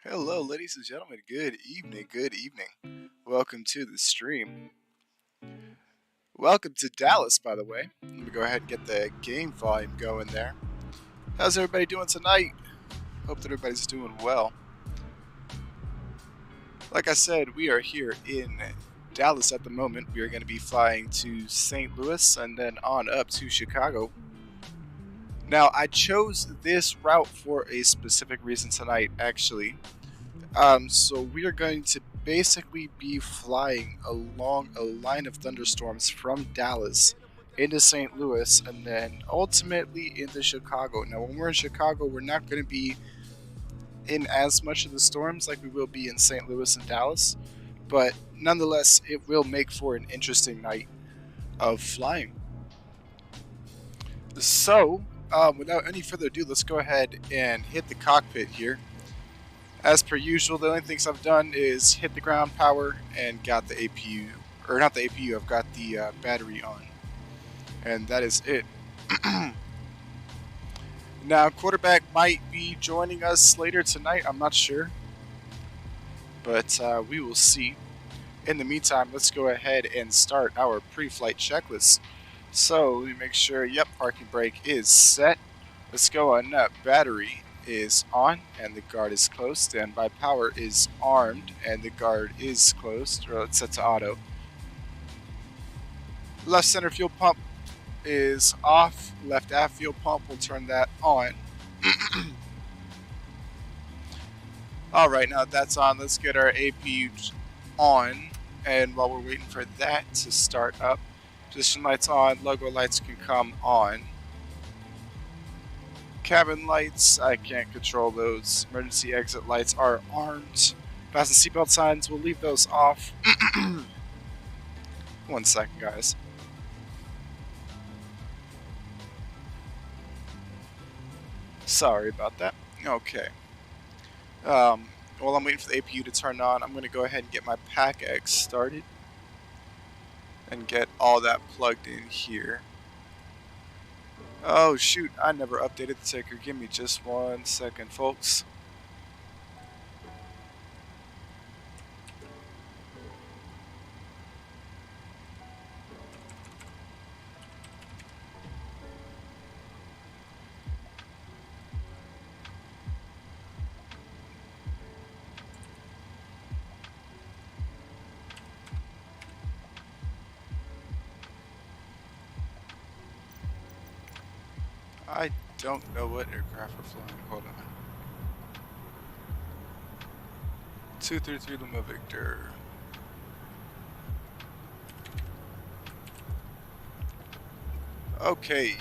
Hello, ladies and gentlemen. Good evening. Good evening. Welcome to the stream. Welcome to Dallas, by the way. Let me go ahead and get the game volume going there. How's everybody doing tonight? Hope that everybody's doing well. Like I said, we are here in Dallas at the moment. We are going to be flying to St. Louis and then on up to Chicago. Now, I chose this route for a specific reason tonight, actually. So we are going to basically be flying along a line of thunderstorms from Dallas into St. Louis and then ultimately into Chicago. Now, when we're in Chicago, we're not going to be in as much of the storms like we will be in St. Louis and Dallas, but nonetheless, it will make for an interesting night of flying. So, without any further ado, let's go ahead and hit the cockpit here. As per usual, the only things I've done is hit the ground power and got the APU, or not the APU, I've got the battery on. And that is it. Now, quarterback might be joining us later tonight, I'm not sure. But we will see. In the meantime, let's go ahead and start our pre-flight checklist. So, let me make sure, yep, parking brake is set. Let's go on up. Battery is on and the guard is closed. Standby power is armed and the guard is closed, or it's set to auto. Left center fuel pump is off. Left aft fuel pump, we'll turn that on. Alright, now that's on, let's get our APU on. And while we're waiting for that to start up, position lights on, logo lights can come on. Cabin lights, I can't control those. Emergency exit lights are armed. Fasten seatbelt signs, we'll leave those off. 1 second, guys. Sorry about that. Okay. While I'm waiting for the APU to turn on, I'm going to go ahead and get my PAC-X started. And get all that plugged in here. Oh shoot, I never updated the ticker. Give me just 1 second, folks. I don't know what aircraft we're flying. Hold on. 233 Lima Victor. Okay.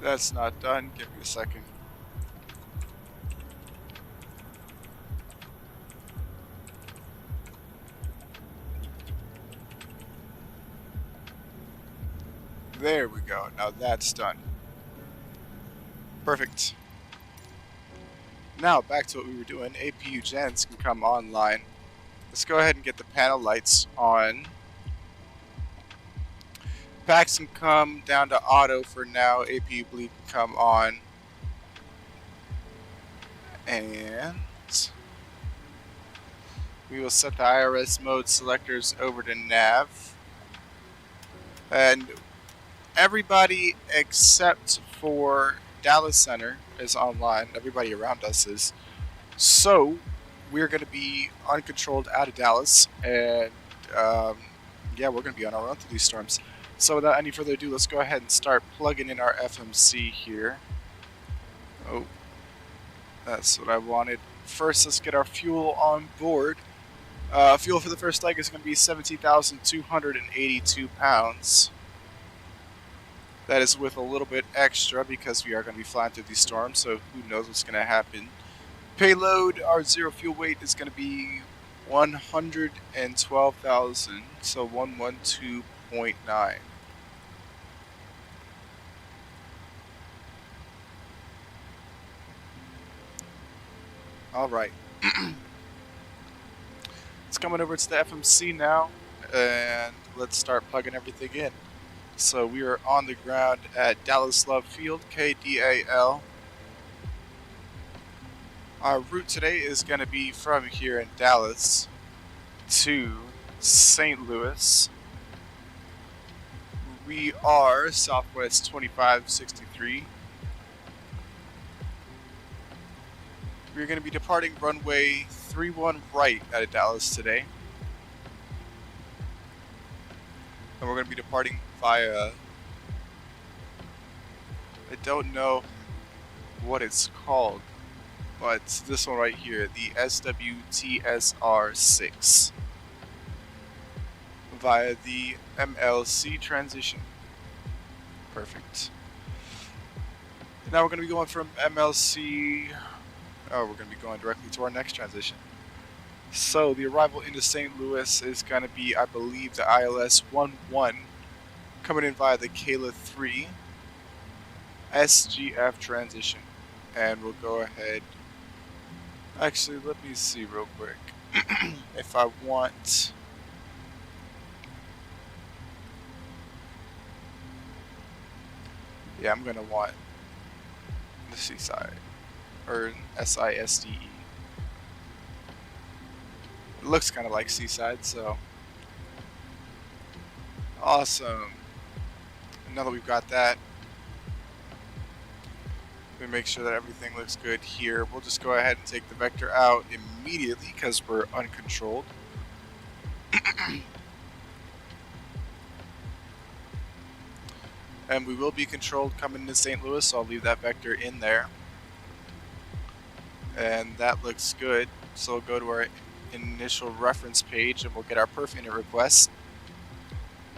That's not done. Give me a second. There we go. Now that's done. Perfect. Now back to what we were doing. APU gens can come online. Let's go ahead and get the panel lights on. Packs can come down to auto for now. APU bleed can come on. And we will set the IRS mode selectors over to nav. And everybody except for Dallas Center is online. Everybody around us is. So we're going to be uncontrolled out of Dallas, and yeah, we're going to be on our own through these storms. So without any further ado, let's go ahead and start plugging in our FMC here. Oh, that's what I wanted. First, let's get our fuel on board. Fuel for the first leg is going to be 17,282 pounds. That is with a little bit extra because we are going to be flying through these storms, so who knows what's going to happen. Payload, our zero fuel weight is going to be 112,000, so 112.9. Alright. It's coming over to the FMC now, and let's start plugging everything in. So we are on the ground at Dallas Love Field, KDAL. Our route today is going to be from here in Dallas to St. Louis. We are Southwest 2563. We're going to be departing runway 31 right out of Dallas today. And we're going to be departing via, I don't know what it's called, but it's this one right here, the SWTSR6, via the MLC transition. Perfect. Now we're going to be going from MLC, we're going to be going directly to our next transition. So the arrival into St. Louis is going to be, I believe, the ILS 11 coming in via the KDAL 3 SGF transition. And we'll go ahead. Actually, let me see real quick. If I want. Yeah, I'm going to want the Seaside or SISDE. It looks kind of like Seaside, so awesome. Now that we've got that, we make sure that everything looks good here. We'll just go ahead and take the vector out immediately because we're uncontrolled. And we will be controlled coming into St. Louis, so I'll leave that vector in there. And that looks good. So we'll go to our initial reference page and we'll get our perf unit request.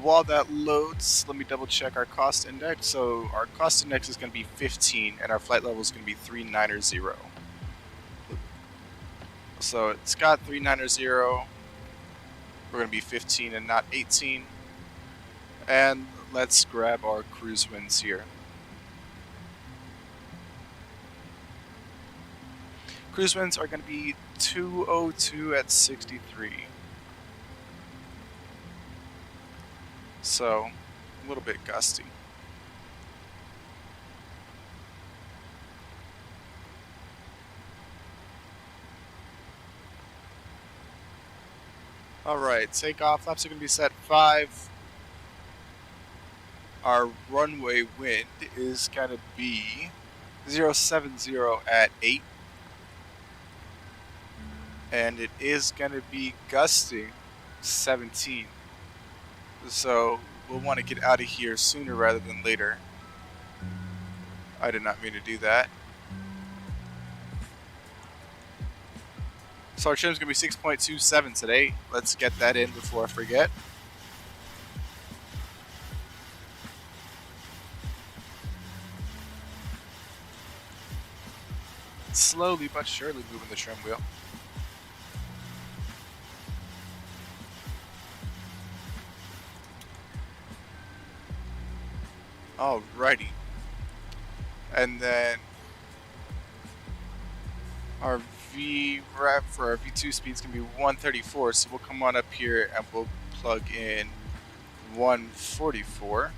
While that loads, let me double check our cost index. So our cost index is going to be 15 and our flight level is going to be 390. So it's got 390. We're going to be 15 and not 18. And let's grab our cruise winds here. Cruise winds are going to be 202 at 63. So, a little bit gusty. Alright, takeoff. Flaps are going to be set 5. Our runway wind is going to be 070 at 8. And it is going to be gusting 17. So we'll want to get out of here sooner rather than later. I did not mean to do that. So our trim's going to be 6.27 today. Let's get that in before I forget. Slowly but surely moving the trim wheel. Alrighty. And then our VREF for our V2 speed is going to be 134, so we'll come on up here and we'll plug in 144.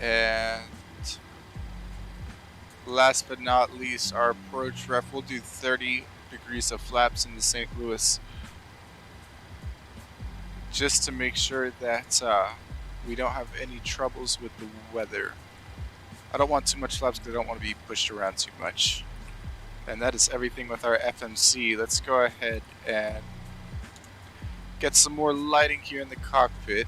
And last but not least, our approach ref, we'll do 30 degrees of flaps into St. Louis, just to make sure that we don't have any troubles with the weather. I don't want too much flaps because I don't want to be pushed around too much. And that is everything with our FMC. Let's go ahead and get some more lighting here in the cockpit.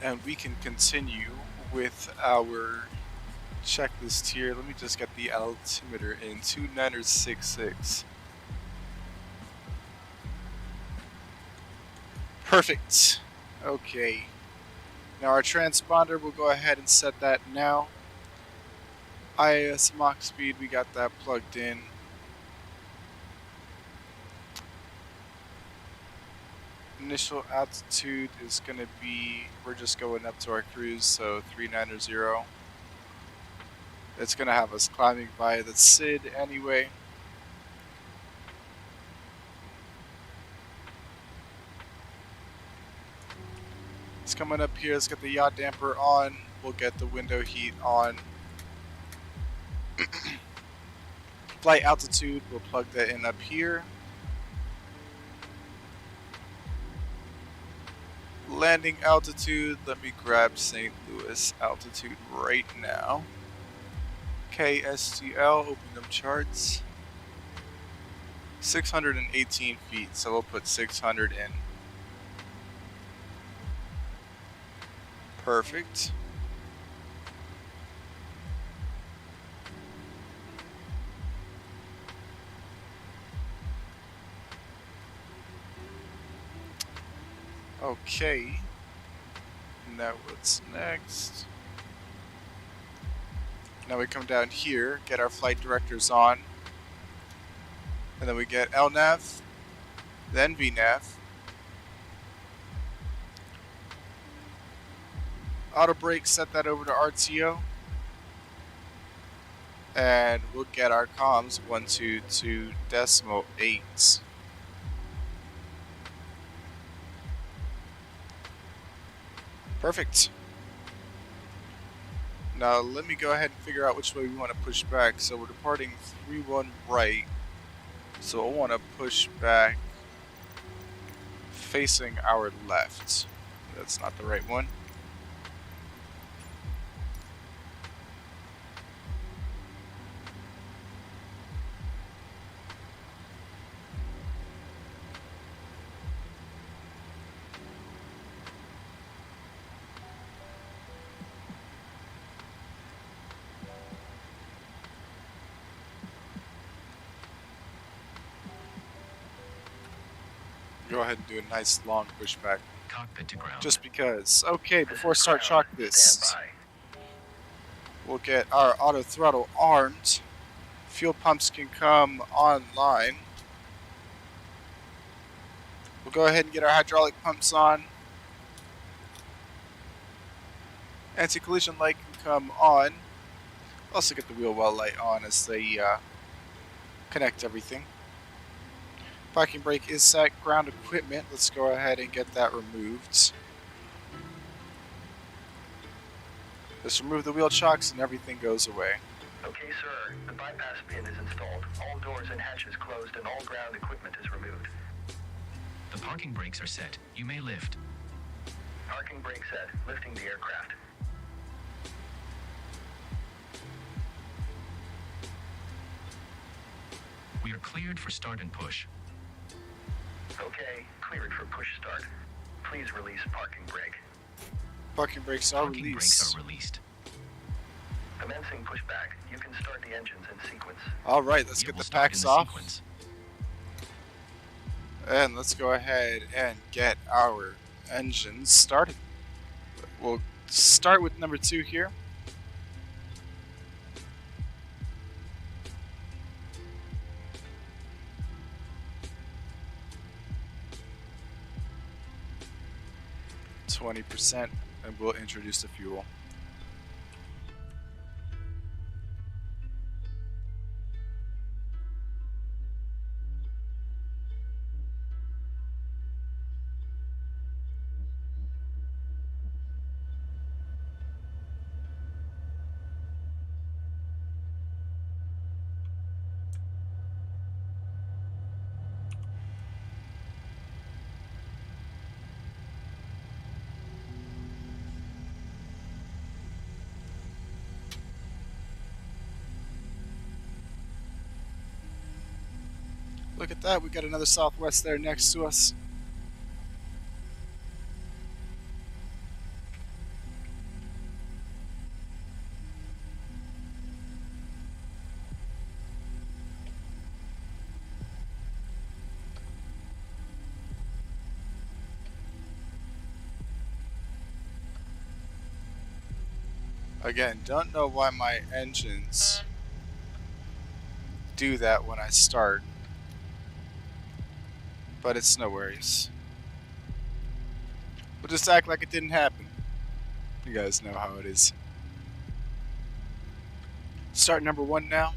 And we can continue with our checklist here. Let me just get the altimeter in 2966. Perfect. Okay. Now our transponder, we'll go ahead and set that now. IAS Mach speed, we got that plugged in. Initial altitude is going to be, we're just going up to our cruise, so 390. It's going to have us climbing via the SID anyway. It's coming up here. Let's get the yaw damper on. We'll get the window heat on. Flight altitude, we'll plug that in up here. Landing altitude, let me grab St. Louis altitude right now. KSTL, open them charts. 618 feet, so we'll put 600 in. Perfect. Okay. Now what's next? Now we come down here, get our flight directors on, and then we get LNAV, then VNAV. Auto brake, set that over to RTO, and we'll get our comms 122.8. Perfect. Now let me go ahead and figure out which way we want to push back. So we're departing 31 right. So I want to push back facing our left. That's not the right one. Go ahead and do a nice long pushback. Cockpit to ground. Just because. Okay, before start shock this, we'll get our auto throttle armed. Fuel pumps can come online. We'll go ahead and get our hydraulic pumps on. Anti-collision light can come on. Also get the wheel well light on as they connect everything. Parking brake is set. Ground equipment, let's go ahead and get that removed. Just remove the wheel chocks and everything goes away. Okay, sir. The bypass pin is installed. All doors and hatches closed and all ground equipment is removed. The parking brakes are set. You may lift. Parking brake set. Lifting the aircraft. We are cleared for start and push. Okay, cleared for push start. Please release parking brake. Parking brakes are Parking released. brakes are released. Commencing pushback. You can start the engines in sequence. Alright, let's You get will the start in packs the off. sequence. And let's go ahead and get our engines started. We'll start with number 2 here. %, and we'll introduce the fuel. Look at that, we got another Southwest there next to us. Again, don't know why my engines do that when I start, but it's no worries. We'll just act like it didn't happen. You guys know how it is. Start number 1 now.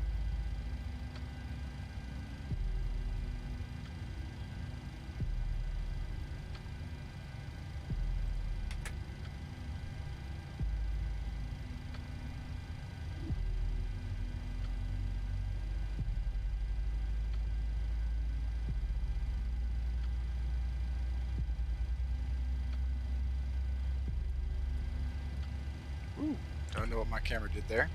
Ooh, don't know what my camera did there.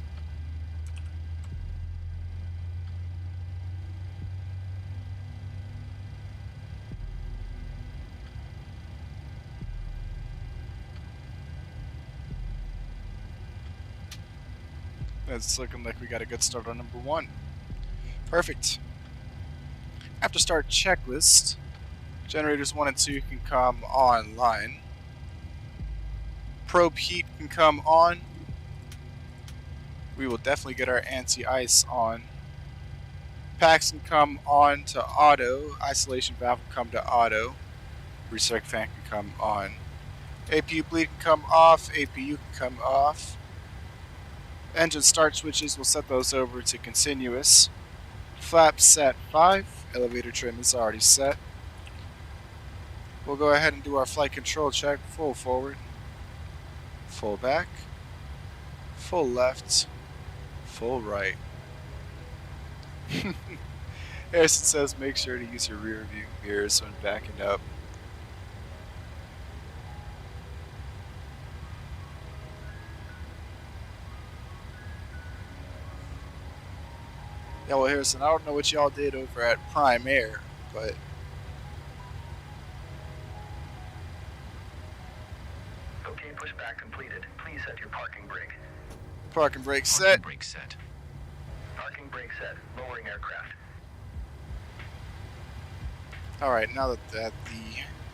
It's looking like we got a good start on number 1. Perfect. After start checklist, generators 1 and 2 can come online. Probe heat can come on. We will definitely get our anti-ice on. Packs can come on to auto. Isolation valve can come to auto. Recirc fan can come on. APU bleed can come off. APU can come off. Engine start switches, we'll set those over to continuous. Flap set 5. Elevator trim is already set. We'll go ahead and do our flight control check. Full forward. Full back. Full left. Full right. Harrison says make sure to use your rear view mirrors when backing up. Yeah, well, Harrison, I don't know what y'all did over at Prime Air, but Okay, pushback completed. Please set your parking brake. parking brake set. Parking brake set. Parking brake set. Lowering aircraft. Alright, now that the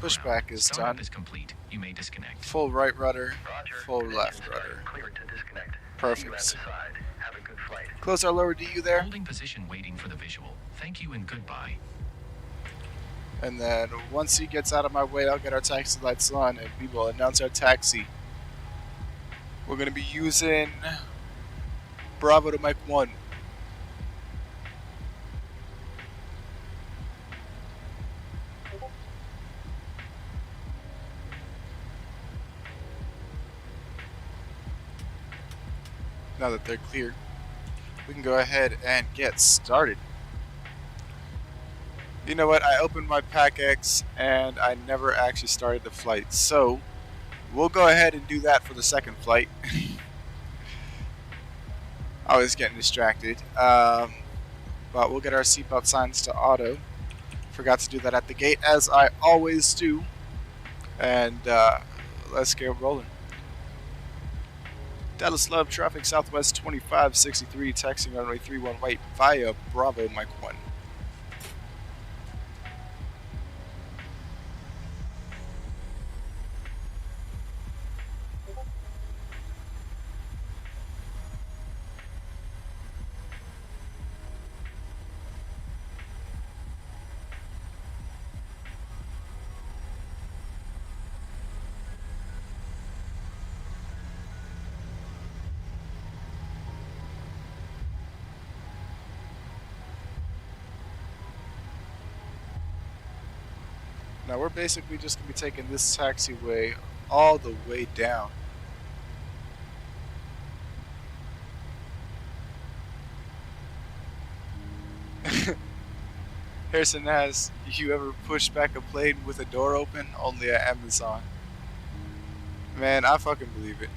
pushback is done, is complete. You may disconnect. full right rudder, Roger. full Engine left start. rudder. Cleared to disconnect. Perfect. See you at the side. Have a good flight. Close our lower DU there, Holding position waiting for the visual. Thank you and goodbye. and then once he gets out of my way, I'll get our taxi lights on and we will announce our taxi. We're going to be using Bravo to Mike 1. Now that they're cleared, we can go ahead and get started. You know what? I opened my PAC-X and I never actually started the flight, so we'll go ahead and do that for the second flight. I was getting distracted, but we'll get our seatbelt signs to auto. Forgot to do that at the gate, as I always do, and let's get rolling. Dallas Love traffic Southwest 2563, taxiing runway 31 right via Bravo Mike 1. Now we're basically just going to be taking this taxiway all the way down. Harrison has, you ever pushed back a plane with a door open? Only at Amazon. Man, I fucking believe it.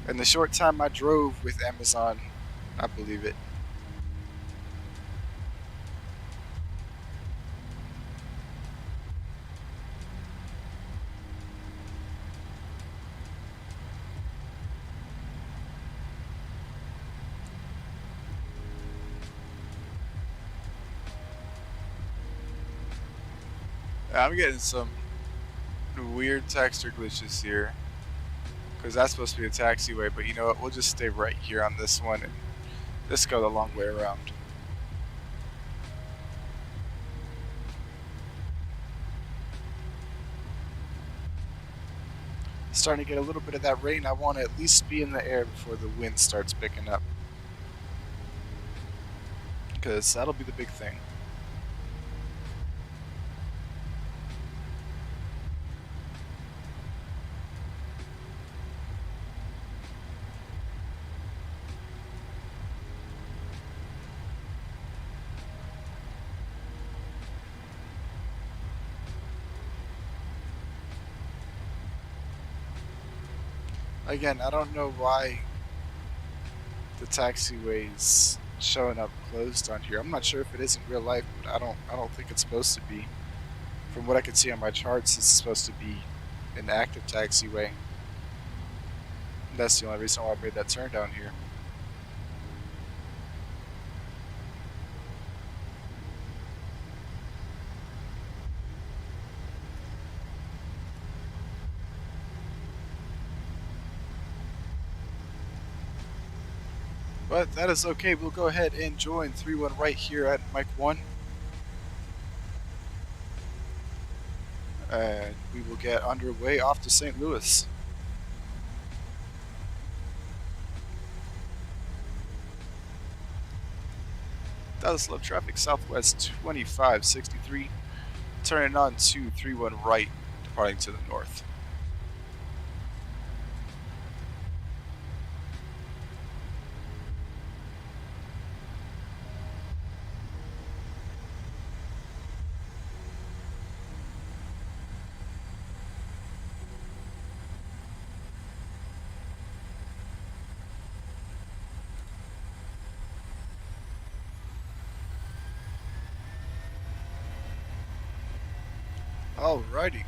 In the short time I drove with Amazon, I believe it. I'm getting some weird texture glitches here, because that's supposed to be a taxiway, but you know what, we'll just stay right here on this one and just go the long way around. Starting to get a little bit of that rain. I want to at least be in the air before the wind starts picking up, because that'll be the big thing. Again, I don't know why the taxiway's showing up closed on here. I'm not sure if it is in real life, but I don't think it's supposed to be. From what I can see on my charts, it's supposed to be an active taxiway. That's the only reason why I made that turn down here. But that is okay. We'll go ahead and join 3-1 right here at Mike 1. And we will get underway off to St. Louis. Dallas Love traffic southwest 2563. Turning on to 3-1 right, departing to the north. Alrighty.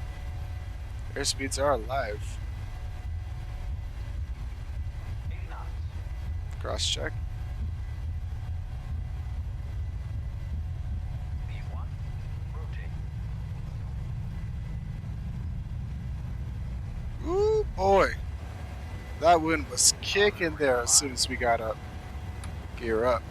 Airspeeds are alive. Cross check. Ooh boy. That wind was kicking there as soon as we got up. Gear up.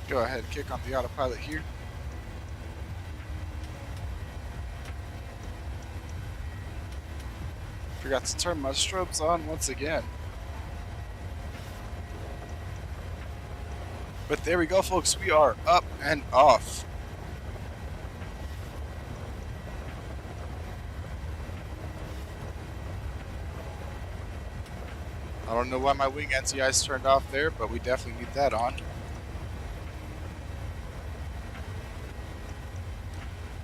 Go ahead, kick on the autopilot here. Forgot to turn my strobes on once again. But there we go, folks. We are up and off. I don't know why my wing NTI is turned off there, but we definitely need that on.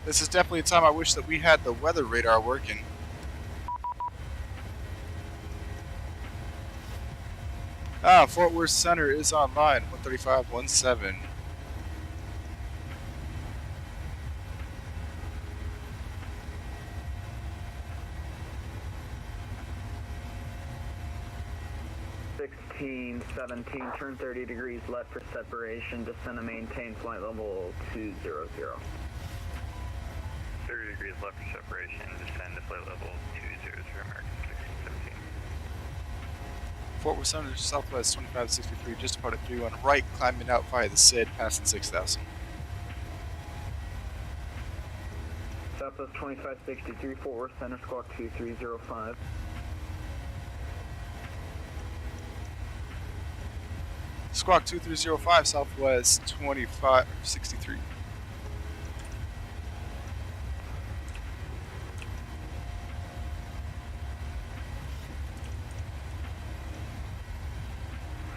This is definitely a time I wish that we had the weather radar working. Fort Worth Center is online, 135.17. #16, 17, turn 30 degrees left for separation, descend and maintain flight level 200. 30 degrees left for separation, descend to flight level 200, American 1617. Fort Worth Center, southwest 2563, just departed 3-1 right, climbing out via the SID, passing 6,000. Southwest 2563, Fort Worth Center, squawk 2305. Squawk 2305, southwest 2563.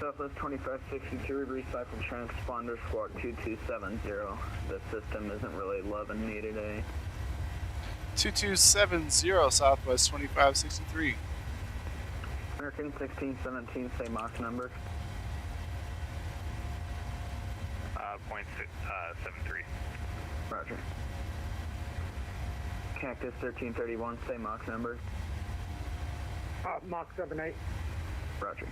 Southwest 2562, recycle transponder, squawk 2270. The system isn't really loving me today. 2270, southwest 2563. American 1617, say Mach number. .73. Roger. Cactus 1331, say Mach number. Mach 78. Roger.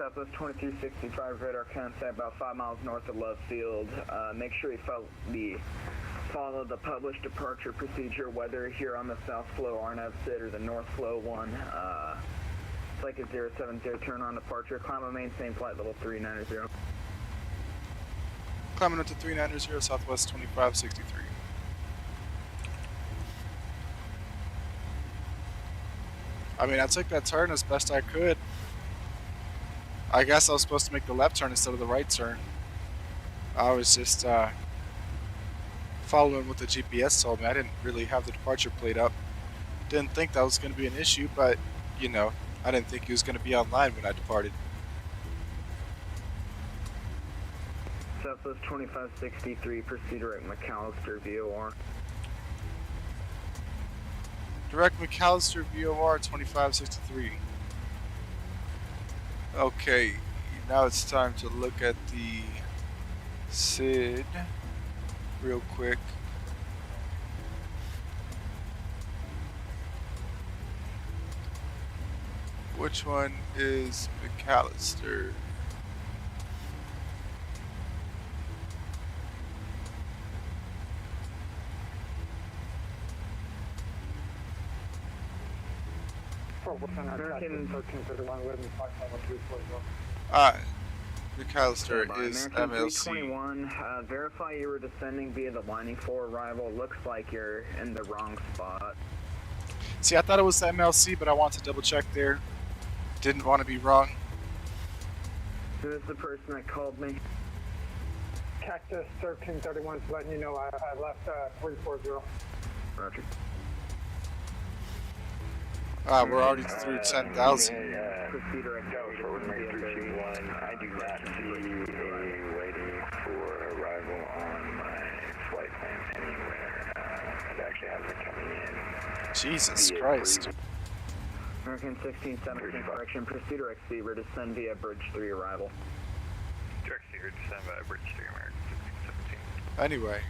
Southwest 2365 radar contact about 5 miles north of Love Field. Make sure you follow the published departure procedure, whether here on the South Flow RNAV SID or the North Flow one. It's like a 070 turn on departure. Climb and maintain flight level 390. Climbing up to 390 Southwest 2563. I mean, I took that turn as best I could. I guess I was supposed to make the left turn instead of the right turn. I was just following what the GPS told me. I didn't really have the departure plate up. Didn't think that was going to be an issue, but, you know, I didn't think he was going to be online when I departed. Southwest 2563, proceed direct McAllister VOR. Direct McAllister VOR 2563. Okay, now it's time to look at the SID real quick. Which one is McAllister? American 1331 with me, 55340. McAllister is MLC. 321, verify you were descending via the lining for arrival. Looks like you're in the wrong spot. See, I thought it was the MLC, but I want to double check there. Didn't want to be wrong. Who is the person that called me? Cactus 1331 is letting you know I left 340. Roger. We're already through 10,000. Proceed direct. That was forward Mary 321. I do not see a waiting for arrival on my flight plan anywhere. It actually hasn't coming in. Jesus Christ. American 1617, correction. Proceed direct Seaver, descend via Bridge 3 arrival. Direct Seaver, descend by Bridge 3, American 1617. Anyway,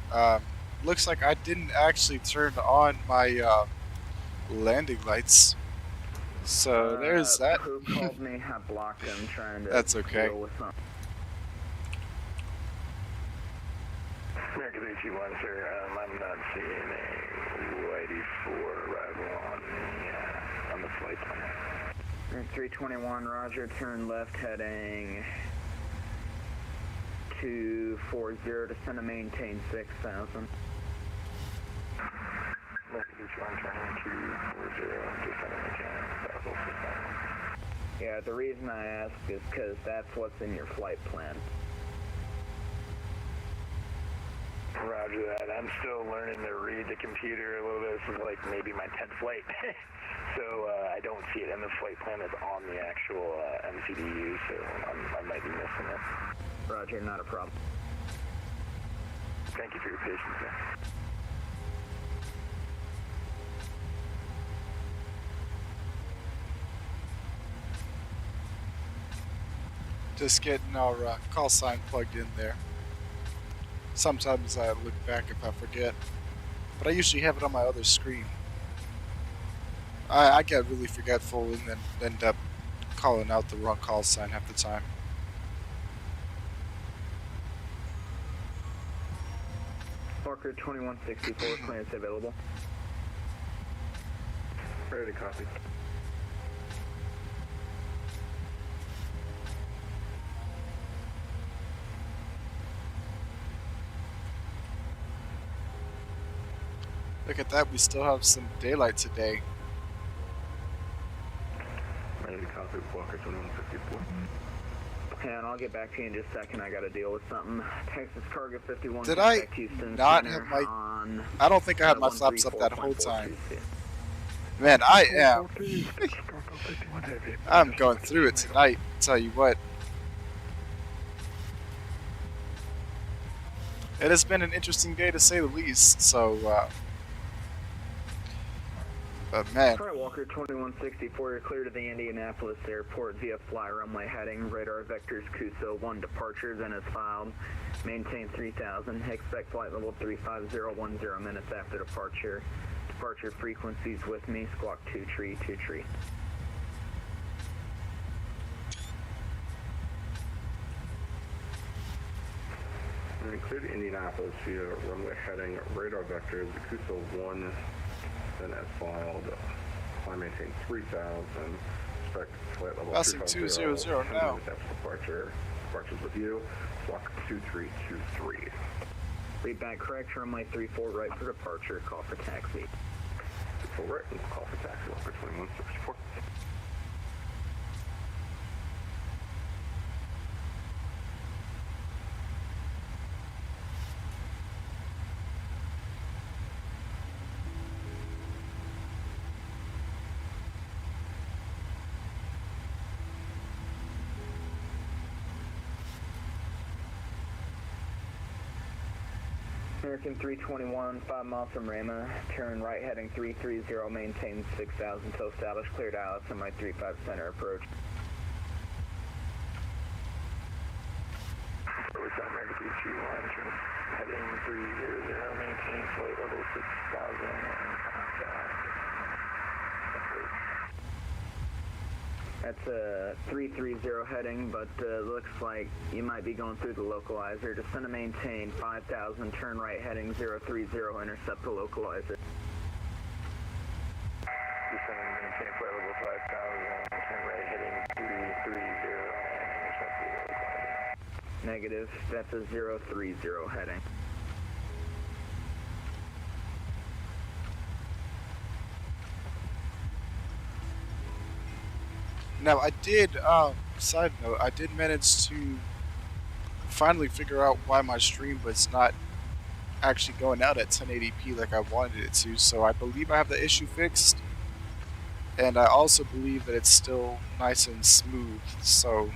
looks like I didn't actually turn on my landing lights. So there's that. Who called me? I blocked him trying to That's okay. deal with something. American 321, sir. I'm not seeing a waiting for arrival on the flight plan. 321, roger. Turn left heading 240, descend and maintain 6,000. Yeah, the reason I ask is because that's what's in your flight plan. Roger that. I'm still learning to read the computer a little bit. This is like maybe my 10th flight. So I don't see it in the flight plan. It's on the actual MCDU, so I might be missing it. Roger, not a problem. Thank you for your patience, man. Just getting our call sign plugged in there. Sometimes I look back if I forget, but I usually have it on my other screen. I get really forgetful and then end up calling out the wrong call sign half the time. Parker 2164, clearance available. Ready to copy. Look at that, we still have some daylight today. Ready to copy, Walker 2154. And I'll get back to you in just a second. I gotta deal with something. Texas Cargo 51. Did I Houston not Center have my... on, I don't think I had my flaps up that whole time. Man, I am... I'm going through it tonight, tell you what. It has been an interesting day to say the least, so... But man. Alright, Walker 2164, you're clear to the Indianapolis airport via fly runway heading. Radar vectors Kuso 1 departure, then as filed. Maintain 3000. Expect flight level 35010 minutes after departure. Departure frequencies with me. Squawk 2 tree, 2 tree. and clear to Indianapolis via runway heading radar vectors, Kuso 1, then as filed, climb maintain 3000, expect flight level Vatsim 200 now. Departures with you, block 2323. Read back correct, runway 34 right for departure, call for taxi. 34 right, and call for taxi, Walker 2164. American 321, 5 miles from Rama, turn right heading 330, maintain 6000 until established, clear Dallas, and my 35 center approach. American 321, heading 300, maintain flight level 6000, and contact. That's a 330 heading, but looks like you might be going through the localizer. Descend and maintain 5000, turn right heading 030, intercept the localizer. Descend and maintain flight level 5000, turn right heading 330, and intercept the localizer. Negative, that's a 030 heading. Now I did, side note, I did manage to finally figure out why my stream was not actually going out at 1080p like I wanted it to, so I believe I have the issue fixed, and I also believe that it's still nice and smooth, so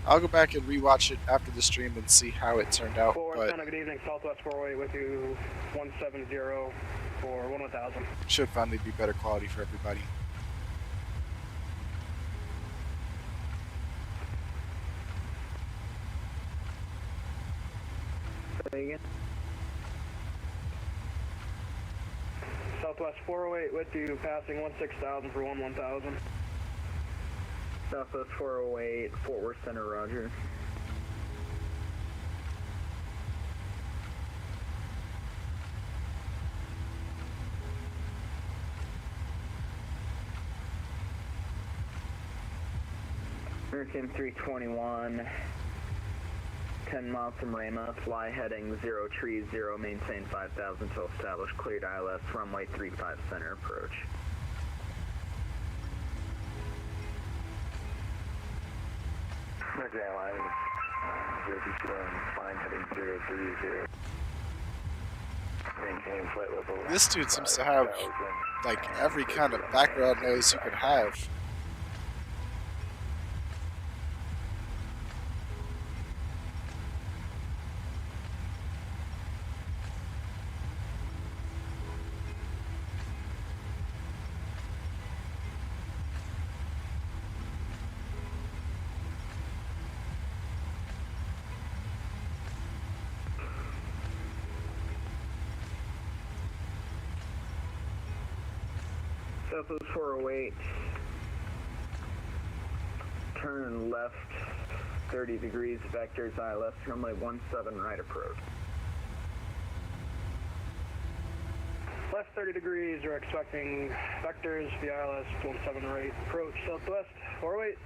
I'll go back and rewatch it after the stream and see how it turned out. But good evening, Southwest 408 with you 170 for 1000. Should finally be better quality for everybody. Again. Southwest 408 with you, passing 16,000 for 11,000. Southwest 408, Fort Worth Center, roger. American 321. 10 miles from Rama, fly heading 030, maintain 5000 until established, cleared ILS, runway 35 center approach. American Airlines, 021, flying heading 030. Maintain flight level. This dude seems to have like every kind of background noise you could have. Southwest 408, turn left 30 degrees, vectors ILS, runway 17 right approach. Left 30 degrees, we're expecting vectors, the ILS 17 right approach, Southwest 408.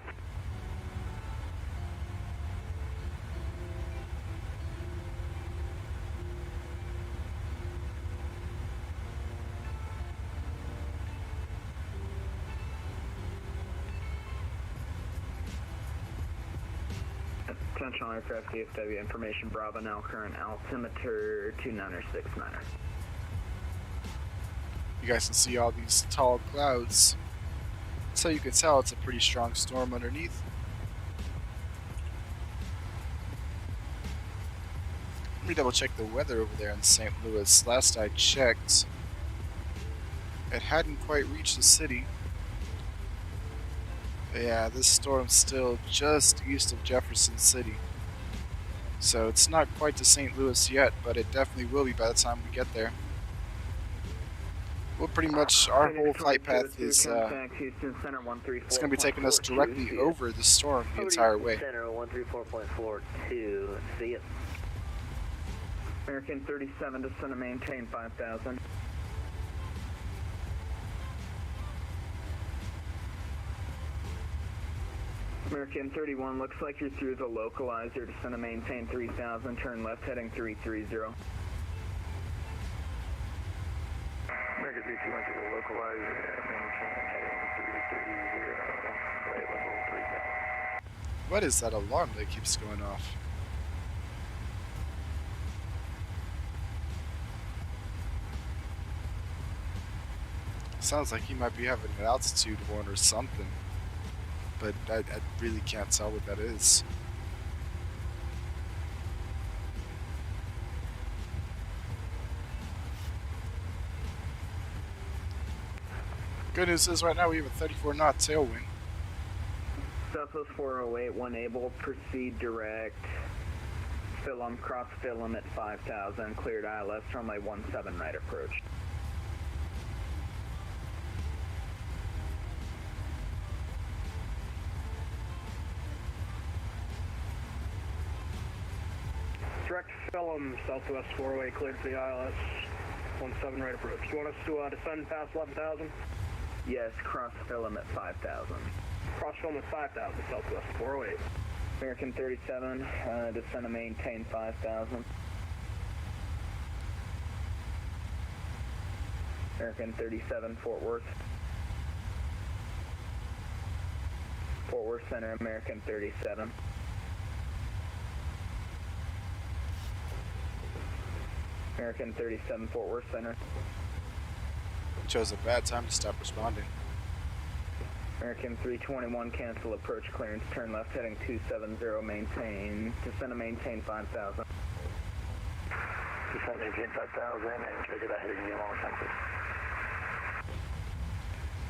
Attention aircraft DFW information Bravo now current altimeter 2969er. You guys can see all these tall clouds, so you can tell it's a pretty strong storm underneath. Let me double check the weather over there in St. Louis. Last I checked, it hadn't quite reached the city. Yeah, this storm's still just east of Jefferson City. So it's not quite to St. Louis yet, but it definitely will be by the time we get there. Well, pretty much our whole flight path is it's going to be taking us directly over the storm the entire way. Center 134.42, see it. American 37, descend and maintain 5,000. American 31, looks like you're through the localizer, descend and maintain 3,000, turn left heading 330. American 32 went to the localizer, maintain heading 330, flight level 3,000. What is that alarm that keeps going off? Sounds like he might be having an altitude warn or something, but I really can't tell what that is. Good news is right now we have a 34 knot tailwind. Southwest 408, when able, proceed direct. Film, cross film at 5,000, cleared ILS, runway 17 right approach. Direct film, Southwest 408, cleared for the ILS, 17 right approach. Do you want us to descend past 11,000? Yes, cross film at 5,000. Cross film at 5,000, Southwest 408. American 37, descend and maintain 5,000. American 37, Fort Worth. Fort Worth Center, American 37. American 37, Fort Worth Center. Chose a bad time to stop responding. American 321, cancel approach clearance, turn left heading 270, maintain, descend and maintain 5,000. Descend maintain 5,000 and trigger that heading in long time,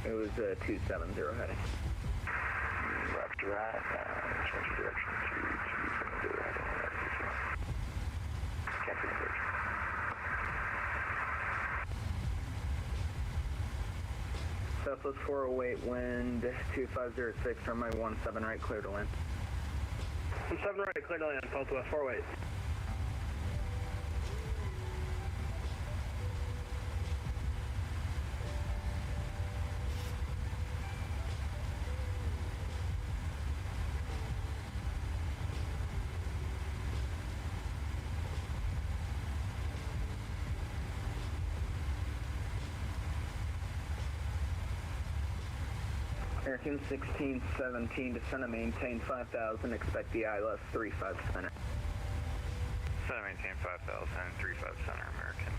please. It was 270 heading. Left to right, change direction to 270 heading. Cancel approach. Southwest 408, wind 2506, runway 17 right, clear to land. 17 right, clear to land, Southwest 408. American 1617, descend and maintain 5,000, expect the ILS 35 center. Descend and maintain 5,000, 35 center, American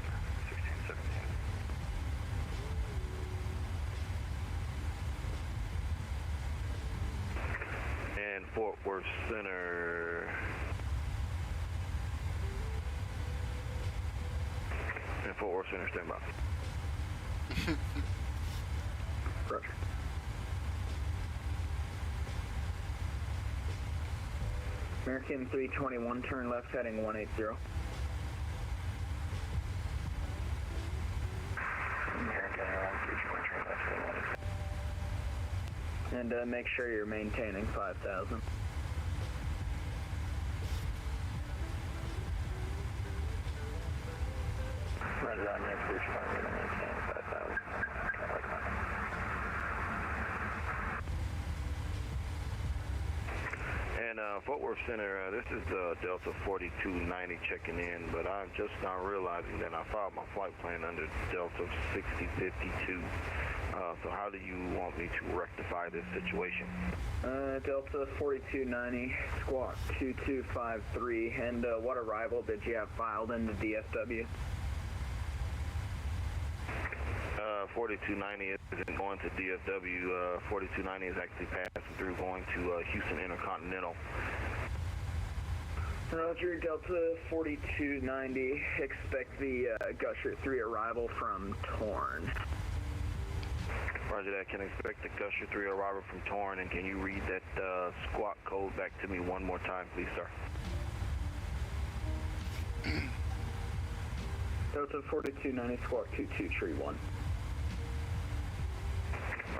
1617. And Fort Worth Center. And Fort Worth Center, stand by. Roger. American 321, turn left heading 180. American 321, turn left heading 180. And make sure you're maintaining 5,000. Roger on your approach, I'm going to maintain 5,000. And Fort Worth Center, this is Delta 4290 checking in, but I'm just now realizing that I filed my flight plan under Delta 6052. So how do you want me to rectify this situation? Delta 4290, squawk 2253, and what arrival did you have filed into DFW? 4290 isn't going to DFW. 4290 is actually passing through, going to Houston Intercontinental. Roger, Delta 4290, expect the Gusher 3 arrival from Torn. Roger that, can expect the Gusher 3 arrival from Torn, and can you read that squawk code back to me one more time, please, sir? Delta 4290, squawk 2231.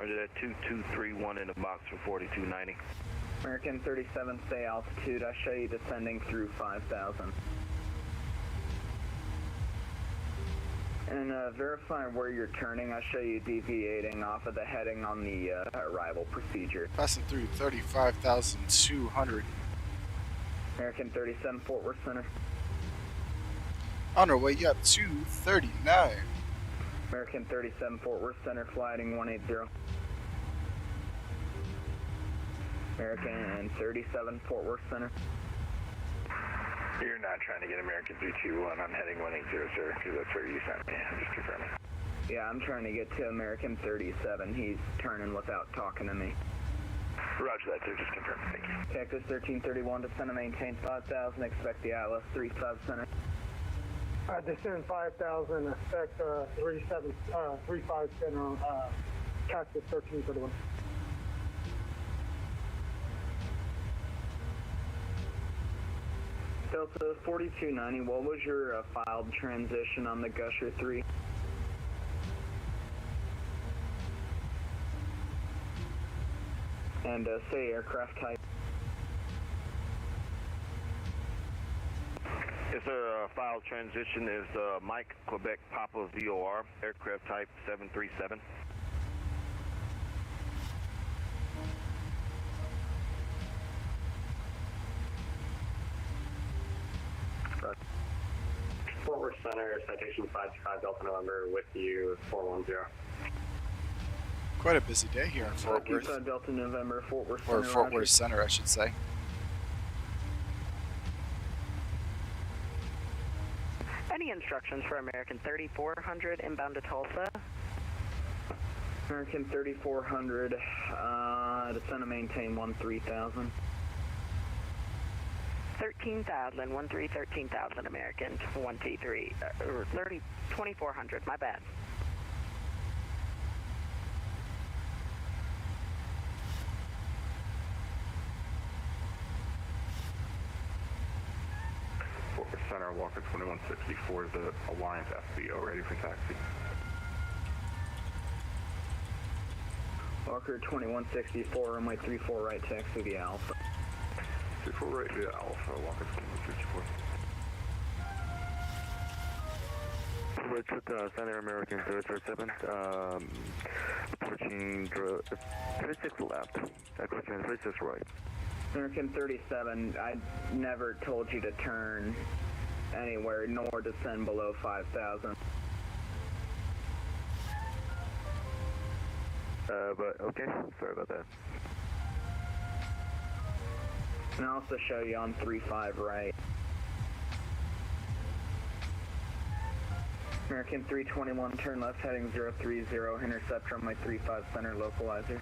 Roger that, 2231 in the box for 4290. American 37, stay altitude. I show you descending through 5,000. And verifying where you're turning, I show you deviating off of the heading on the arrival procedure. Passing through 35,200. American 37, Fort Worth Center. On our way up to 39. American 37, Fort Worth Center, flighting 180. American 37, Fort Worth Center. You're not trying to get American 321. I'm heading 180, sir, because that's where you sent me. Just confirming. Yeah, I'm trying to get to American 37. He's turning without talking to me. Roger that, sir. Just confirming. Thank you. Cactus 1331, descend and maintain 5,000. Expect the ILS 35 Center. Descend 5,000, expect 35 Center, Cactus 1331. Delta 4290, what was your filed transition on the Gusher 3? And say aircraft type. Yes, sir. File transition is Mike Quebec Papa VOR, aircraft type 737. Fort Worth Center, citation 525 Delta November with you, 410. Quite a busy day here in Fort Worth. Delta November, Fort Worth Or Center. Fort Worth Center, I should say. Any instructions for American 3400 inbound to Tulsa? American 3400, descend and maintain 13,000. 13,000, 13,000 American, 23, 2400, my bad. Fort Worth Center, Walker 2164, the Alliance FBO, ready for taxi. Walker 2164, runway 34 right, taxi the Alpha. 34 right via Alpha, Walker 2164. Richard, Center American 007, approaching 36 left, question 36 right. American 37, I never told you to turn anywhere nor descend below 5,000. But okay, sorry about that. And I'll also show you on 35 right. American 321, turn left heading 030, intercept runway 35 center localizer.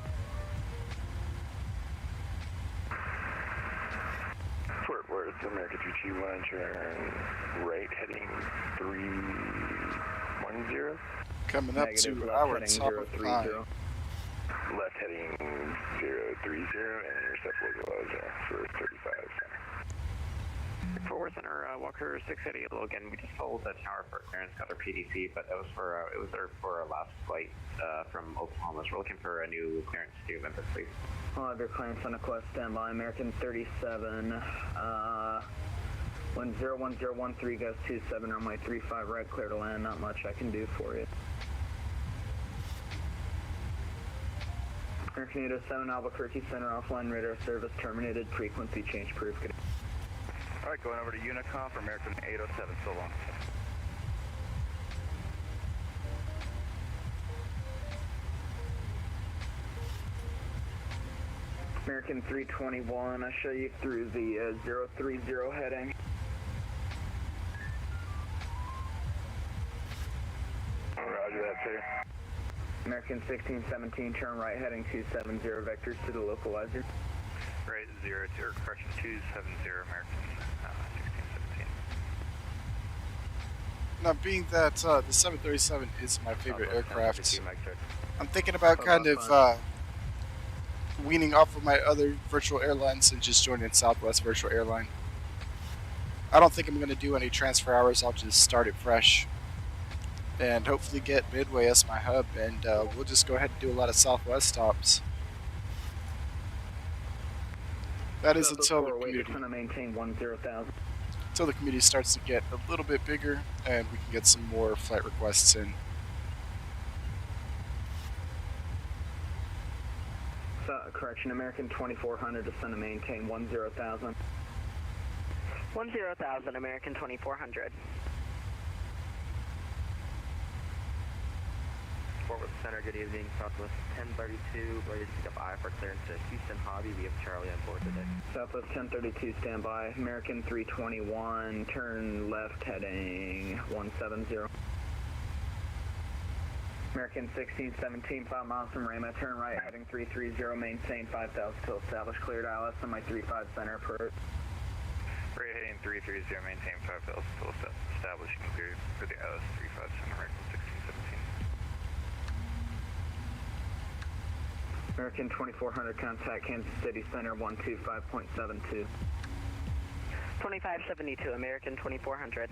Fort Worth, American 321, turn right heading 310. Coming up Negative, to left our heading top of 030. 5. Left heading 030 and intercept localizer for 35 center. Fort Worth Center, Walker 680 Logan. We just told the tower for clearance, got our PDC, but that was for it was for our last flight from Oklahoma. So we're looking for a new clearance to Memphis, please. I'll have your clearance on a quest standby. American 37, when 01013 goes 27, runway 35 right, clear to land. Not much I can do for you. American 807, Albuquerque Center, offline radar service terminated. Frequency change proof. Alright, going over to Unicom for American 807, so long. American 321, I show you through the 030 heading. Roger that, sir. American 1617, turn right heading 270, vectors to the localizer. Right, 02, or correction, 270, American 1617. Now, being that the 737 is my favorite aircraft, I'm thinking about kind of weaning off of my other virtual airlines and just joining Southwest Virtual Airline. I don't think I'm going to do any transfer hours. I'll just start it fresh and hopefully get Midway as my hub, and we'll just go ahead and do a lot of Southwest stops. That is until the community. Maintain 10,000. until the community starts to get a little bit bigger and we can get some more flight requests in. Correction, American 2400, descend and maintain 10,000. 10,000, American 2400. Fort Worth Center, good evening. Southwest 1032, ready to pick up I for clearance to Houston Hobby. We have Charlie on board today. Southwest 1032, standby. American 321, turn left heading 170. American 1617, 5 miles from Rama, turn right heading 330, maintain 5,000 till established, cleared ILS on my 35 center approach. Right heading 330, maintain 5,000 till established, cleared for the ILS 35 center right 1617. American 2400, contact Kansas City Center 125.72. 2572, American 2400.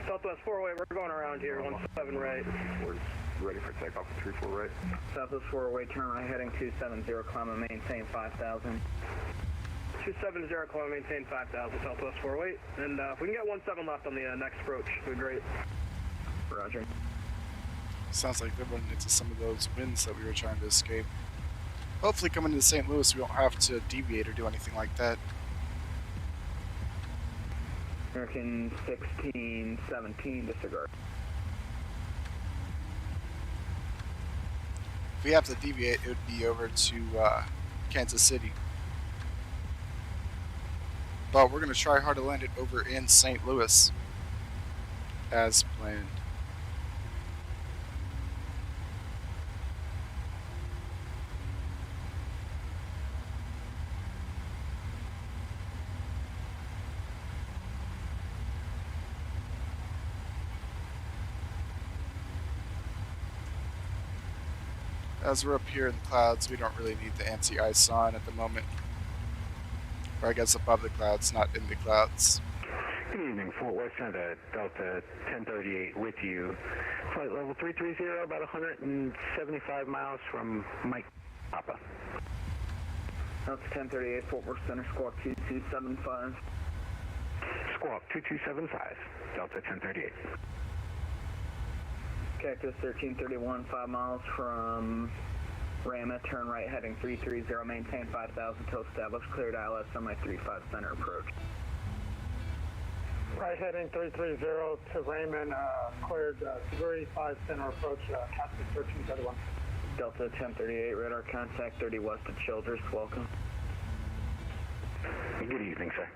Southwest 408, we're going around here, 17 right. We're ready for takeoff at 34 right. Southwest 408, turn right heading 270, climb and maintain 5,000. 270, climb and maintain 5,000, Southwest 408. And if we can get 17 left on the next approach, it'd be great. Roger. Sounds like they're running into some of those winds that we were trying to escape. Hopefully coming to St. Louis we won't have to deviate or do anything like that. American 1617, disregard. If we have to deviate, it would be over to Kansas City. But we're going to try hard to land it over in St. Louis, as planned. As we're up here in the clouds, we don't really need the anti-ice on at the moment. Or I guess above the clouds, not in the clouds. Good evening, Fort Worth Center, Delta 1038 with you. Flight level 330, about 175 miles from Mike Papa. Delta 1038, Fort Worth Center, squawk 2275. Squawk 2275, Delta 1038. Cactus 1331, 5 miles from Rama, turn right heading 330, maintain 5,000 till established, cleared ILS on my 35 center approach. Right heading 330 to Raymond, cleared 35 center approach, Cactus 1331. Delta 1038, radar contact 30 west of Childers, welcome. Good evening, sir.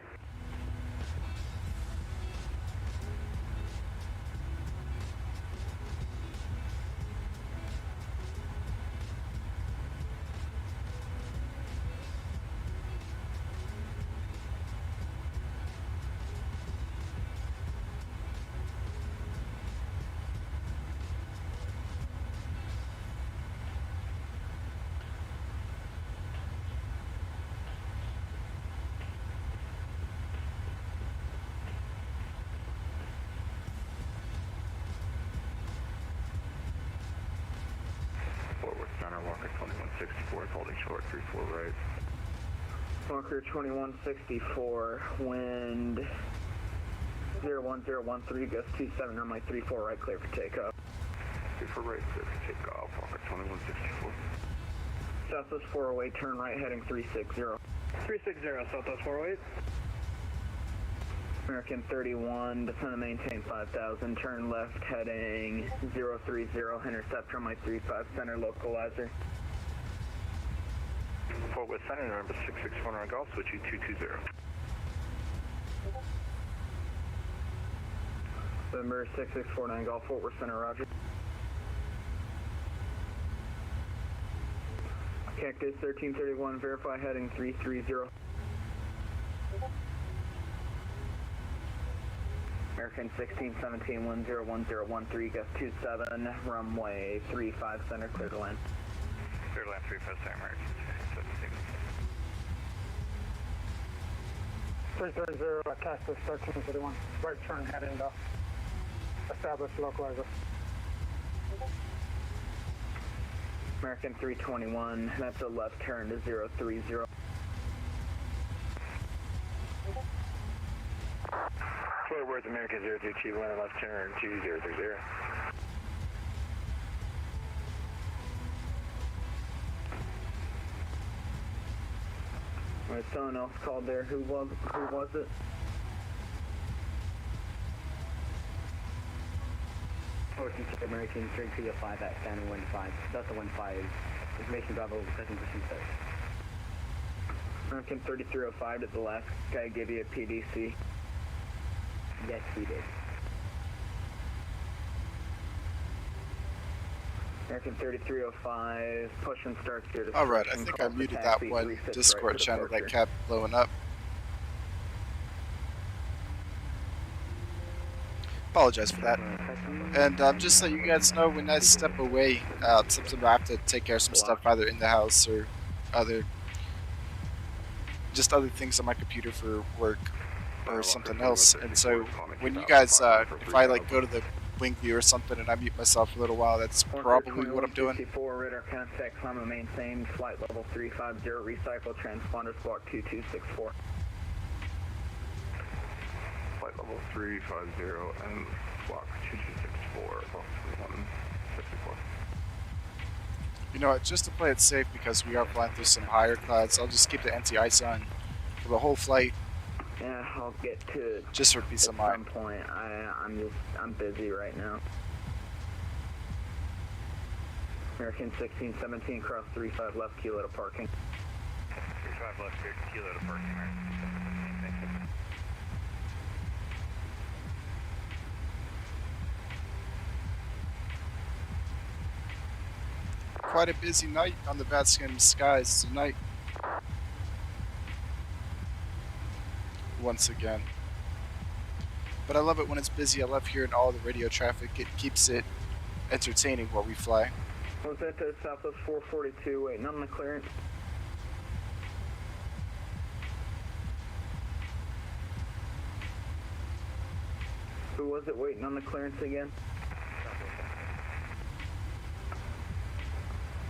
Walker 2164, holding short 34 right. Walker 2164, wind 01013, gust 27, runway 34 right, clear for takeoff. 34 right, clear for takeoff, Walker 2164. Southwest 408, turn right heading 360. 360, Southwest 408. American 31, descend and maintain 5,000, turn left heading 030, intercept runway 35 center localizer. Fort Worth Center, number 664 Golf, switch you 220. November 6649 Golf, Fort Worth Center, roger. Cactus 1331, verify heading 330. American 1617, 101013, gust 27, runway 35 center, clear to land. Clear to land 35 center, American 1617. 330, Cactus 1331, right turn heading to established localizer. American 321, that's a left turn to 030. North America 0221, left turn 2030. Alright, someone else called there. Who was it? American 305 at standing 15, Delta 15, information Bravo, present pursuit start. American 3305, did the last guy give you a PDC? Yes, he did. American 3305, push and start here. Alright, I think I muted that one Discord channel that kept blowing up. Apologize for that. And just so you guys know, when I step away, sometimes I have to take care of some stuff either in the house or other things on my computer for work or something else. And so when you guys, if I like go to the wing view or something and I mute myself for a little while, that's probably what I'm doing. Radar contact, climb and maintain, flight level 350, recycle transponder squawk 2264. Flight level 350 and squawk 2264, approximately 154. You know what, just to play it safe, because we are flying through some higher clouds, I'll just keep the anti-ice on for the whole flight. Yeah, I'll get to it. Just for peace of mind. At some point, I'm busy right now. American 1617, cross 35 left, kilo to parking. 35 left, kilo to parking, American 1617, thank you. Quite a busy night on the Vatsim skies tonight. Once again. But I love it when it's busy. I love hearing all the radio traffic. It keeps it entertaining while we fly. Was that to Southwest 442, waiting on the clearance? Who was it waiting on the clearance again?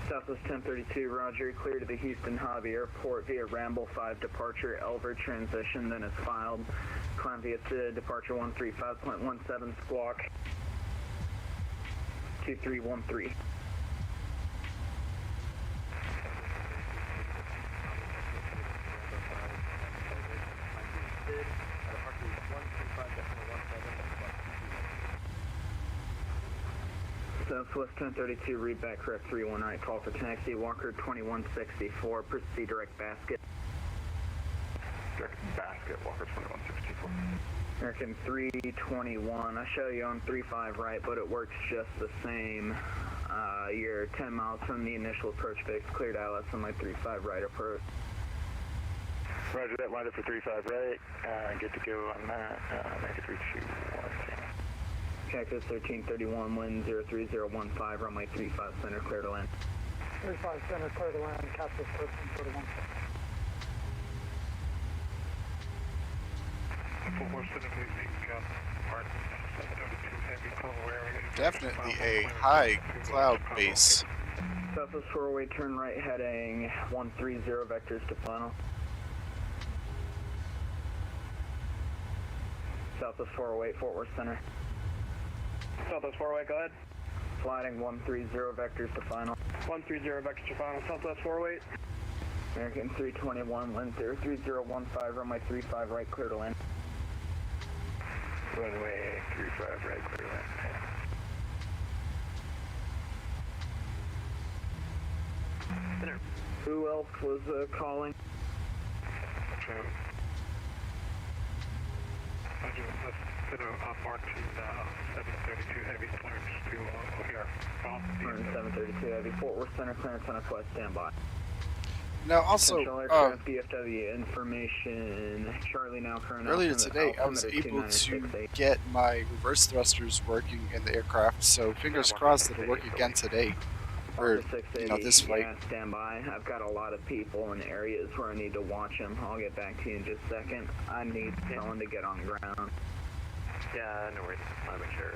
Southwest 1032, roger, clear to the Houston Hobby Airport via Ramble 5 departure, Elver transition, then is filed. Climb via departure 135.17 squawk 2313. Southwest 1032, read back correct 319, call for taxi, Walker 2164, proceed direct basket. Direct basket, Walker 2164. American 321, I show you on 35 right, but it works just the same. You're 10 miles from the initial approach base, cleared Alice on my 35 right approach. Roger that, lined up for 35 right, good to go on that, American 321. Cactus 1331, wind 03015, runway 35 center, clear to land. 35 center, clear to land, Cactus 1331. Definitely a high cloud base. Southwest 408, turn right heading 130, vectors to final. Southwest 408, Fort Worth Center. Southwest 408, go ahead. Sliding 130, vectors to final. 130, vectors to final, Southwest 408. American 321, wind 03015, runway 35 right, clear to land. Runway 35 right, clear to land. Who else was calling? Mark to 732 Heavy clearance to O'Hare. 732 Heavy, Fort Worth Center, clearance on a quest, standby. Now also, DFW information, Charlie now current. Earlier today I was able to get my reverse thrusters working in the aircraft, so fingers crossed it'll work again today. Or, you know, this flight. Yeah, stand by. I've got a lot of people in areas where I need to watch them. I'll get back to you in just a second. I need someone to get on ground. Yeah, no worries. I want to make sure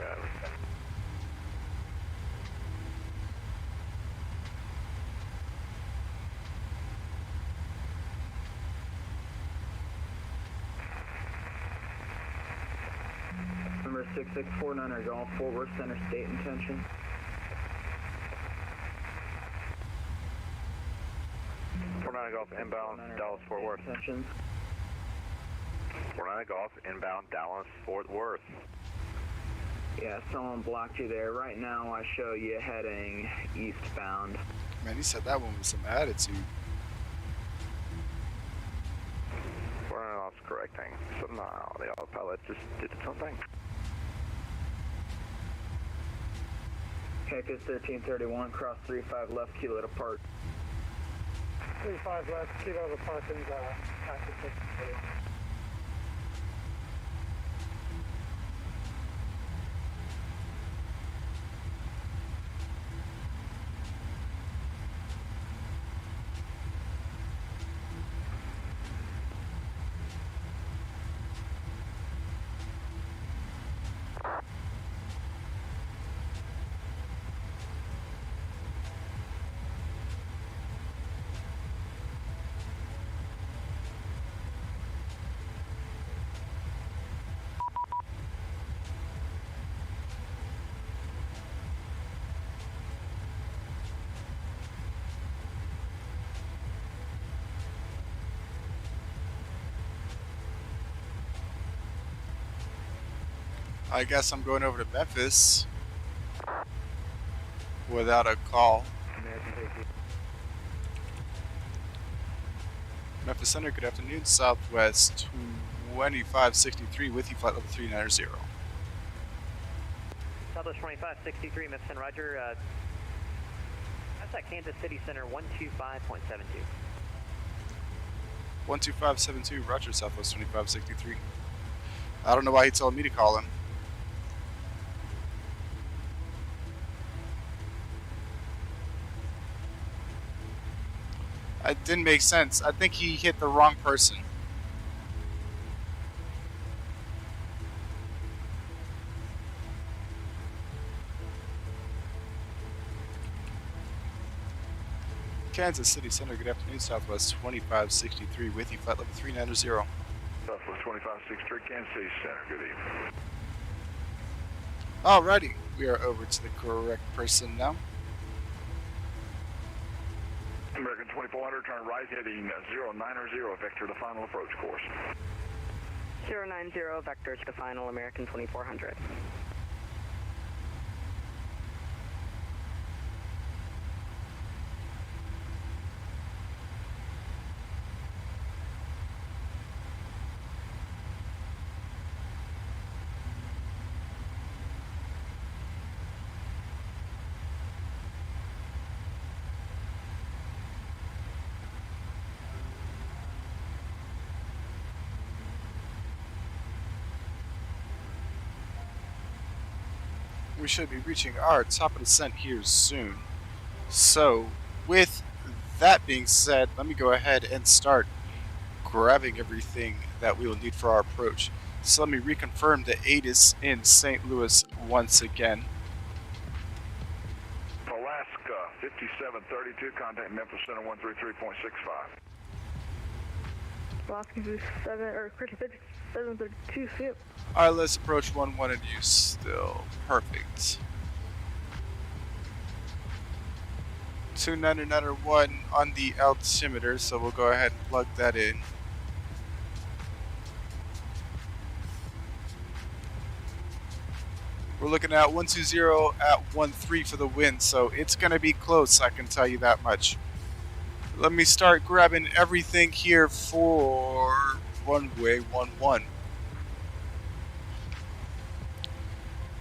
6649 Golf, Fort Worth Center State intention. Golf inbound Dallas Fort Worth. Intentions. 49 Golf inbound Dallas Fort Worth. Yeah, someone blocked you there. Right now I show you heading eastbound. Man, he said that one with some attitude. 49 Golf's correcting. Somehow the autopilot just did something. KS 1331, cross 35 left, kilo to park. 35 left, kilo to park and active 631. I guess I'm going over to Memphis without a call. Memphis Center, good afternoon. Southwest 2563 with you, flight level 390. Southwest 2563, Memphis, roger. That's at Kansas City Center 125.72. 12572, roger, Southwest 2563. I don't know why he told me to call him. It didn't make sense. I think he hit the wrong person. Kansas City Center, good afternoon. Southwest 2563 with you, flight level 390. Southwest 2563, Kansas City Center, good evening. Alrighty, we are over to the correct person now. American 2400, turn right heading 090, vector to final approach course. 090, vector to final, American 2400. We should be reaching our top of descent here soon. So, with that being said, let me go ahead and start grabbing everything that we will need for our approach. So let me reconfirm the ATIS in St. Louis once again. Alaska 5732, contact Memphis Center 133.65. Alaska 57, or 5732, flip. Alright, let's approach 11 and use still. Perfect. 2991 on the altimeter, so we'll go ahead and plug that in. We're looking at 120 at 13 for the wind, so it's going to be close, I can tell you that much. Let me start grabbing everything here for runway 11.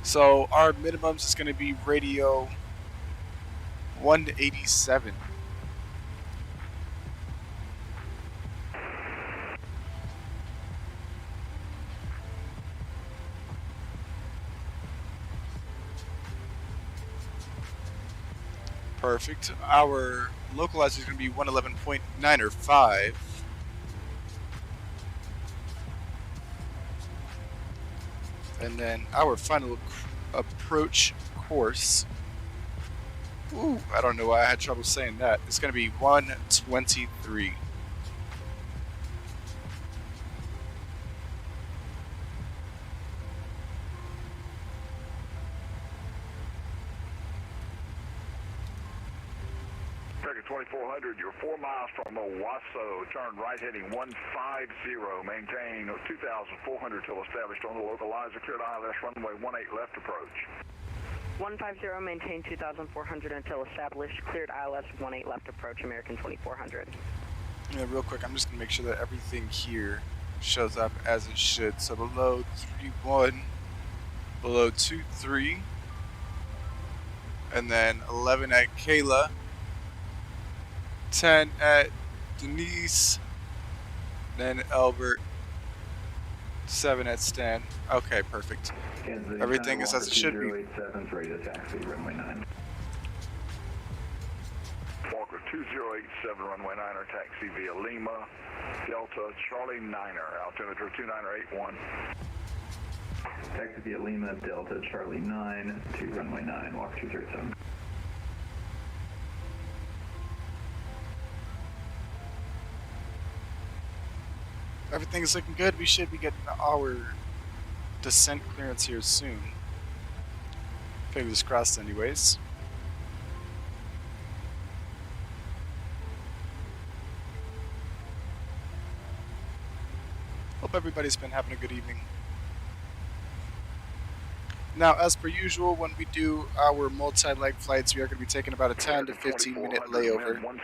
So our minimums is going to be radio 187. Perfect. Our localizer is going to be 111.9 or 5. And then our final approach course, ooh, I don't know why I had trouble saying that. It's going to be 123. American 2400, you're 4 miles from Owasso. Turn right heading 150. Maintain 2,400 till established on the localizer. Cleared ILS runway 18 left approach. 150, maintain 2,400 until established. Cleared ILS 18 left approach, American 2400. Yeah, real quick, I'm just going to make sure that everything here shows up as it should. So below 3-1, below 2-3, and then 11 at Kayla, 10 at Denise, then Albert, 7 at Stan. Okay, perfect. Everything is as it should be. 2087's ready to taxi, runway 9. Walker 2087, runway 9er, taxi via Lima, Delta, Charlie 9er, altimeter 2981. Taxi via Lima, Delta, Charlie 9 to runway 9, walk 237. Everything's looking good. We should be getting our descent clearance here soon. Fingers crossed anyways. Hope everybody's been having a good evening. Now, as per usual, when we do our multi-leg flights, we are going to be taking about a 10 to 15 minute layover when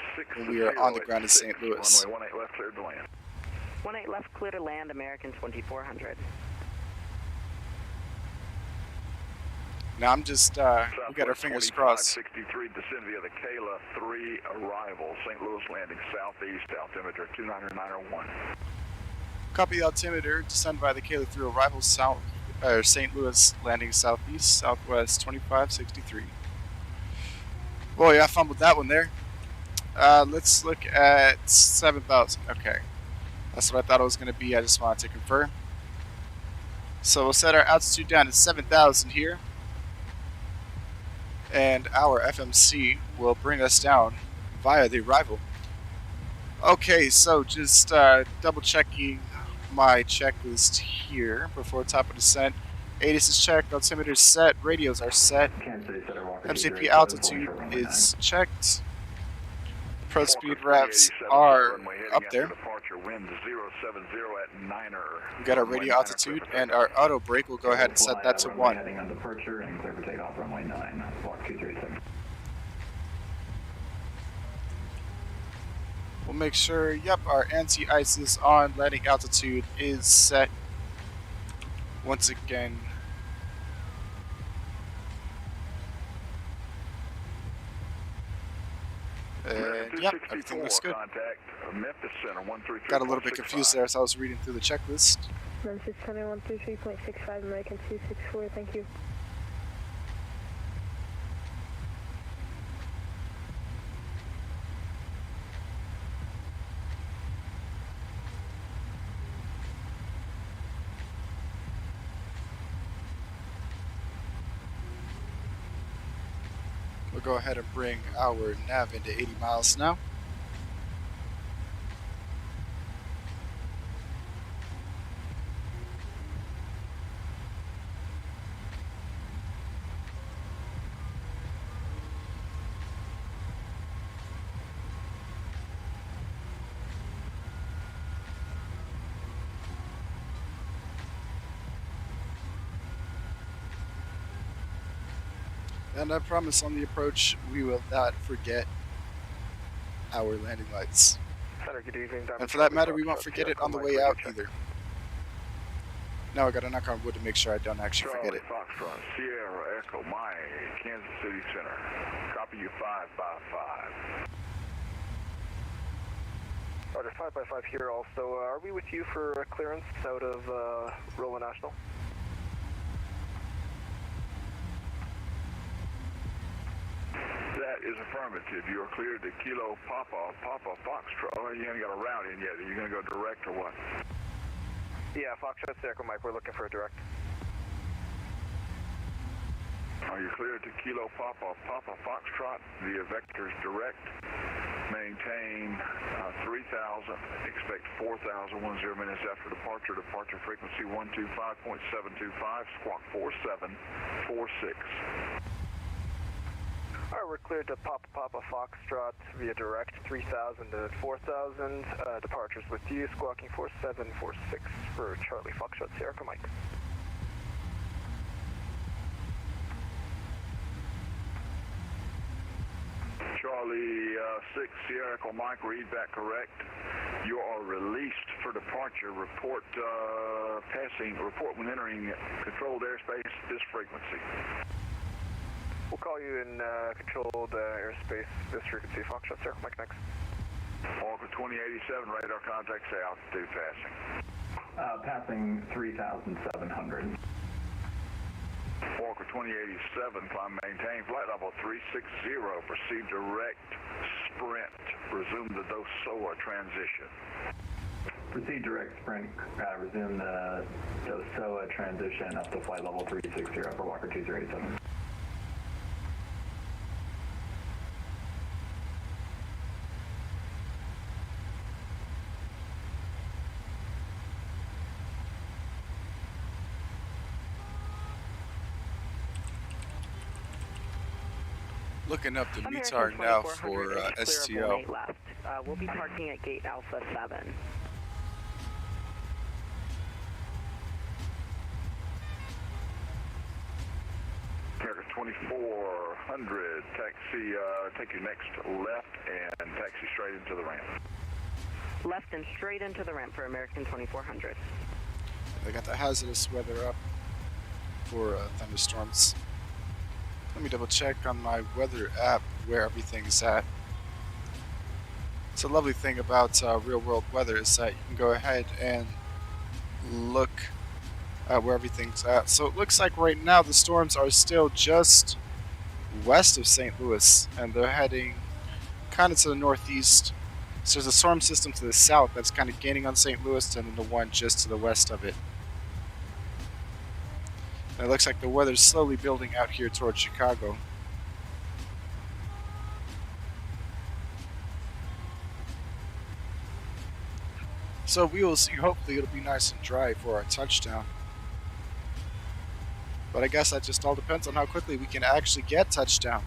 we are on the ground in St. Louis. Runway 18 left, cleared to land. 18 left, clear to land, American 2400. Now I'm just, we got our fingers crossed. 63, descend via the Kayla 3 arrival, St. Louis landing southeast, altimeter 29901. Copy the altimeter, descend by the Kayla 3 arrival, St. Louis landing southeast, southwest 2563. Boy, I fumbled that one there. Let's look at 7,000. Okay. That's what I thought it was going to be. I just wanted to confirm. So we'll set our altitude down to 7,000 here. And our FMC will bring us down via the arrival. Okay, so just double checking my checklist here before top of descent. ATIS is checked, altimeter set, radios are set, MCP altitude is checked. Pro speed reps are up there. We got our radio altitude and our auto brake. We'll go ahead and set that to 1. We'll make sure, yep, our anti-ice is on. Landing altitude is set. Once again, yep, everything looks good. Got a little bit confused there as I was reading through the checklist. Memphis 133.65, American 264, thank you. We'll go ahead and bring our nav into 80 miles now. And I promise on the approach, we will not forget our landing lights. And for that matter, we won't forget it on the way out either. Now I gotta knock on wood to make sure I don't actually forget it. Foxtrot, Sierra, Echo, Mike, Kansas City Center. Copy you 5x5. Roger, 5x5 here also. Are we with you for clearance out of Rolla National? That is affirmative. You are cleared to Kilo Papa Foxtrot. Oh, you haven't got a route in yet. Are you going to go direct or what? Yeah, Foxtrot, Echo Mike. We're looking for a direct. Are you cleared to Kilo Papa Foxtrot via vectors direct? Maintain 3,000. Expect 4,000. 10 minutes after departure. Departure frequency 125.725. Squawk 4746. Alright, we're cleared to Papa Foxtrot via direct 3000 to 4000. Departures with you, squawking 4746 for Charlie Foxtrot, Sierra Mike. Charlie 6 Sierra Mike, read that correct. You are released for departure. Report when entering controlled airspace this frequency. We'll call you in controlled airspace this frequency. Foxtrot, Sierra Mike next. Orca 2087, radar contact, say altitude passing. Passing 3,700. Orca 2087, climb maintain, flight level 360, proceed direct, sprint, resume the DOSOA transition. Proceed direct sprint, resume the DOSOA transition up to flight level 360 for Walker 2087. Looking up the METAR now for STL. Left. We'll be parking at gate Alpha 7. America 2400, taxi, take your next left and taxi straight into the ramp. Left and straight into the ramp for American 2400. They got the hazardous weather up for thunderstorms. Let me double check on my weather app where everything's at. It's a lovely thing about real world weather is that you can go ahead and look at where everything's at. So it looks like right now the storms are still just west of St. Louis and they're heading kind of to the northeast. So there's a storm system to the south that's kind of gaining on St. Louis and then the one just to the west of it. And it looks like the weather's slowly building out here towards Chicago. So we will see, hopefully it'll be nice and dry for our touchdown. But I guess that just all depends on how quickly we can actually get touchdown.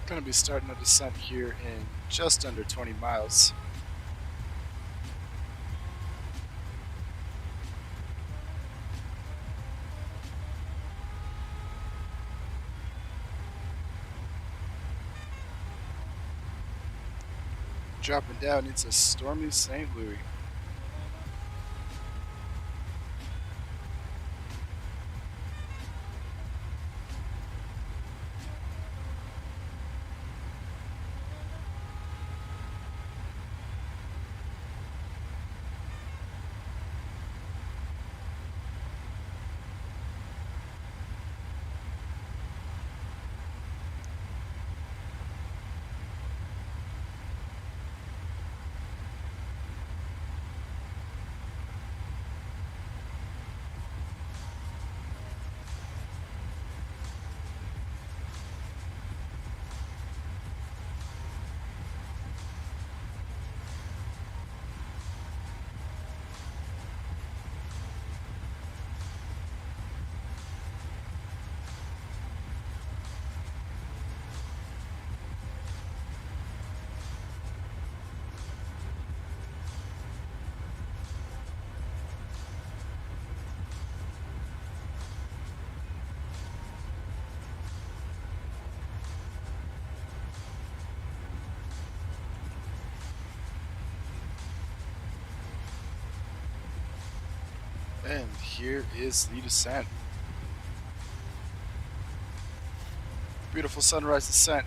Going to be starting a descent here in just under 20 miles. Dropping down into stormy St. Louis. And here is the descent. Beautiful sunrise descent.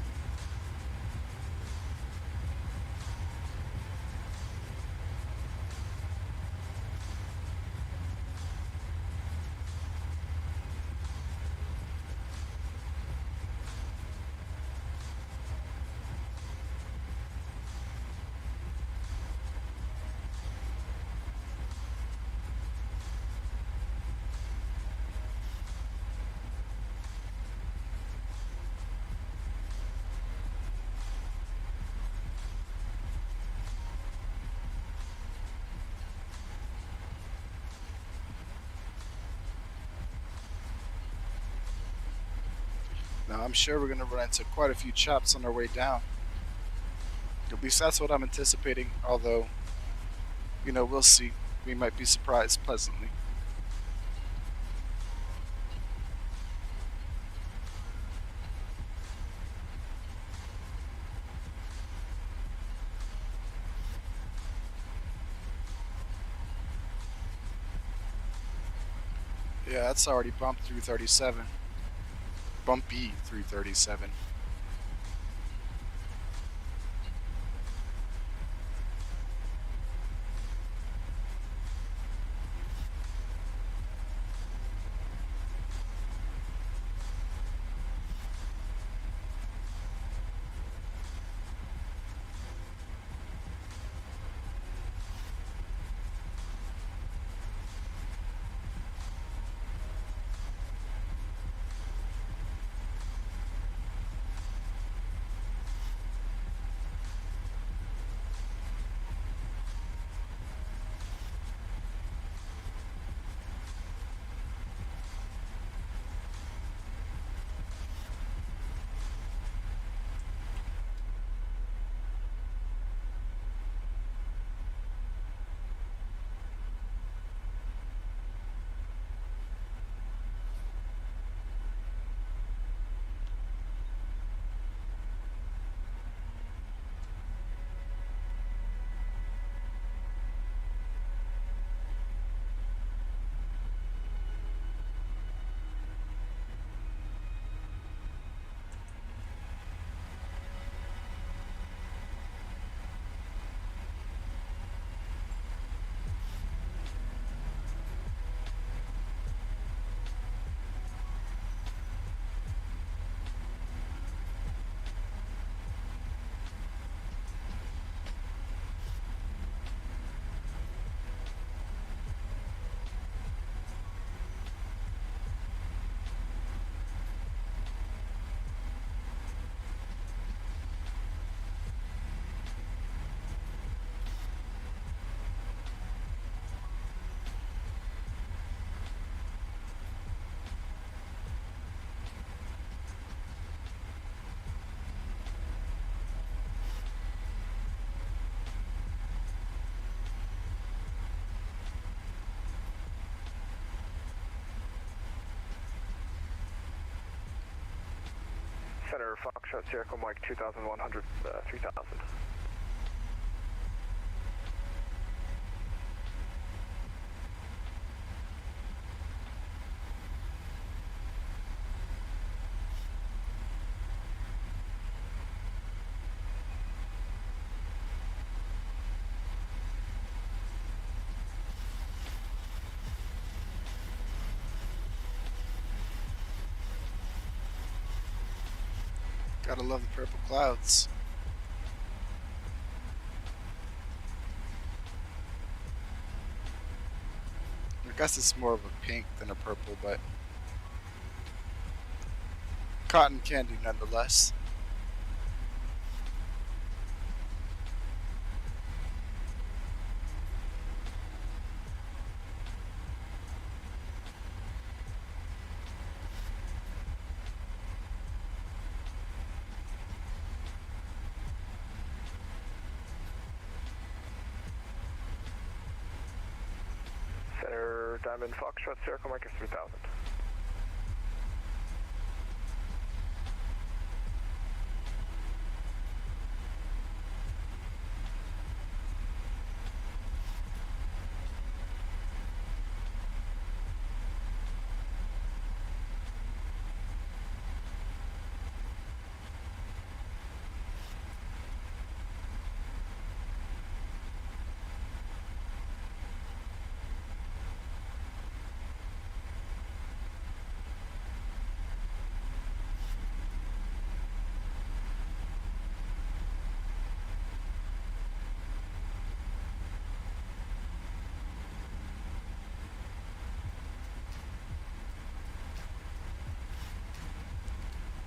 Now, I'm sure we're going to run into quite a few chops on our way down. At least that's what I'm anticipating, although, you know, we'll see. We might be surprised pleasantly. Yeah, that's already bumped through 37. Bumpy through 37. Center Foxtrot Sierra Mike 2100, 3000. Gotta love the purple clouds. I guess it's more of a pink than a purple, but cotton candy nonetheless. Center Diamond Foxtrot Sierra Mike 3000.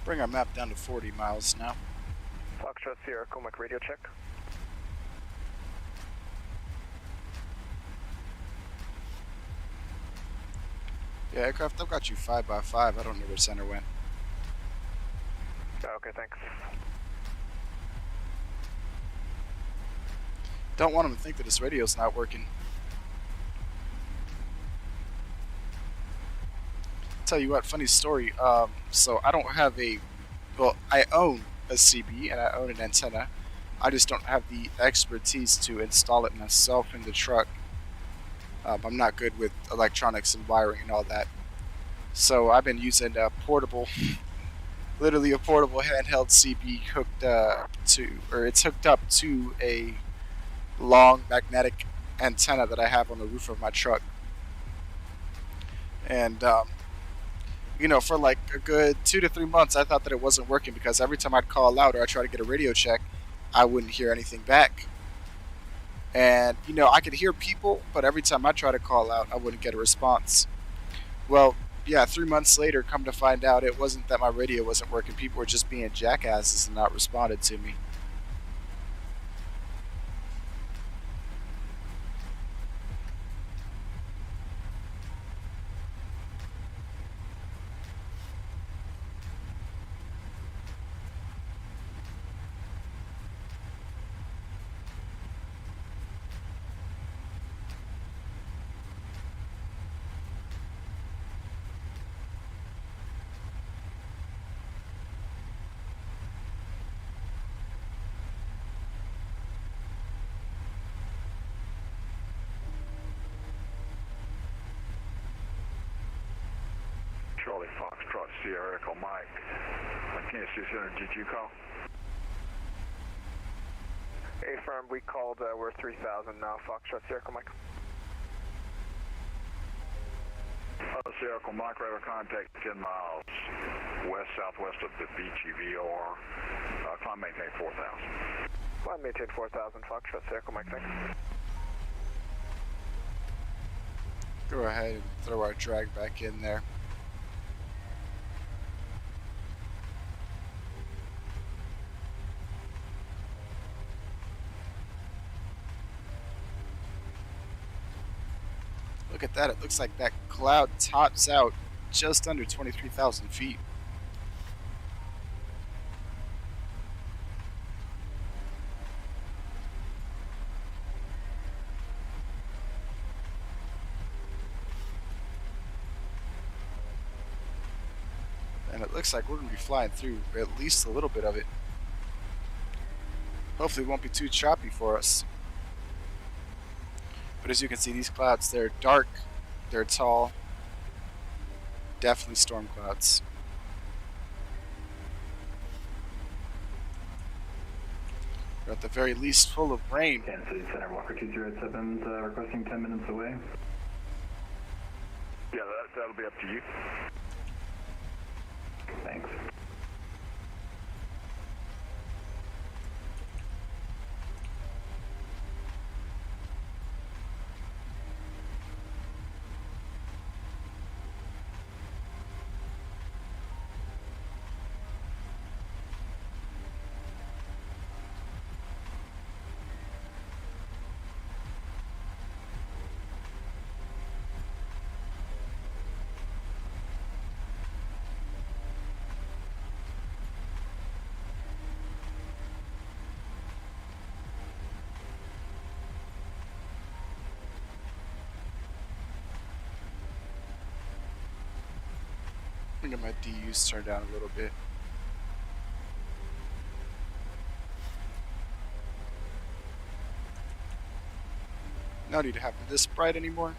Bring our map down to 40 miles now. Foxtrot Sierra, Comac radio check. Yeah, aircraft, I've got you 5x5. I don't know where center went. Okay, thanks. Don't want them to think that this radio's not working. Tell you what, funny story. So I don't have well, I own a CB and I own an antenna. I just don't have the expertise to install it myself in the truck. I'm not good with electronics and wiring and all that. So I've been using a portable, literally a portable handheld CB hooked it's hooked up to a long magnetic antenna that I have on the roof of my truck. And you know, for like a good 2 to 3 months, I thought that it wasn't working because every time I'd call out or I try to get a radio check, I wouldn't hear anything back. And, you know, I could hear people, but every time I try to call out, I wouldn't get a response. Well, yeah, 3 months later, come to find out, it wasn't that my radio wasn't working. People were just being jackasses and not responded to me. Charlie Foxtrot Sierra Echo Mike. Kansas City Center, did you call? Affirm, we called, we're 3000 now, Foxtrot Sierra Echo Mike. Sierra Echo Mike, radar contact 10 miles west-southwest of the Beachy VOR. Climb maintain 4000. Climb maintain 4000, Foxtrot Sierra Echo Mike, thanks. Go ahead and throw our drag back in there. Look at that, it looks like that cloud tops out just under 23,000 feet. And it looks like we're going to be flying through at least a little bit of it. Hopefully it won't be too choppy for us. But as you can see, these clouds, they're dark, they're tall, definitely storm clouds. They're at the very least full of rain. Kansas City Center, Walker 207 requesting 10 minutes away. Yeah, that'll be up to you. Thanks. I'm gonna get my DUs turned down a little bit. No need to have them this bright anymore.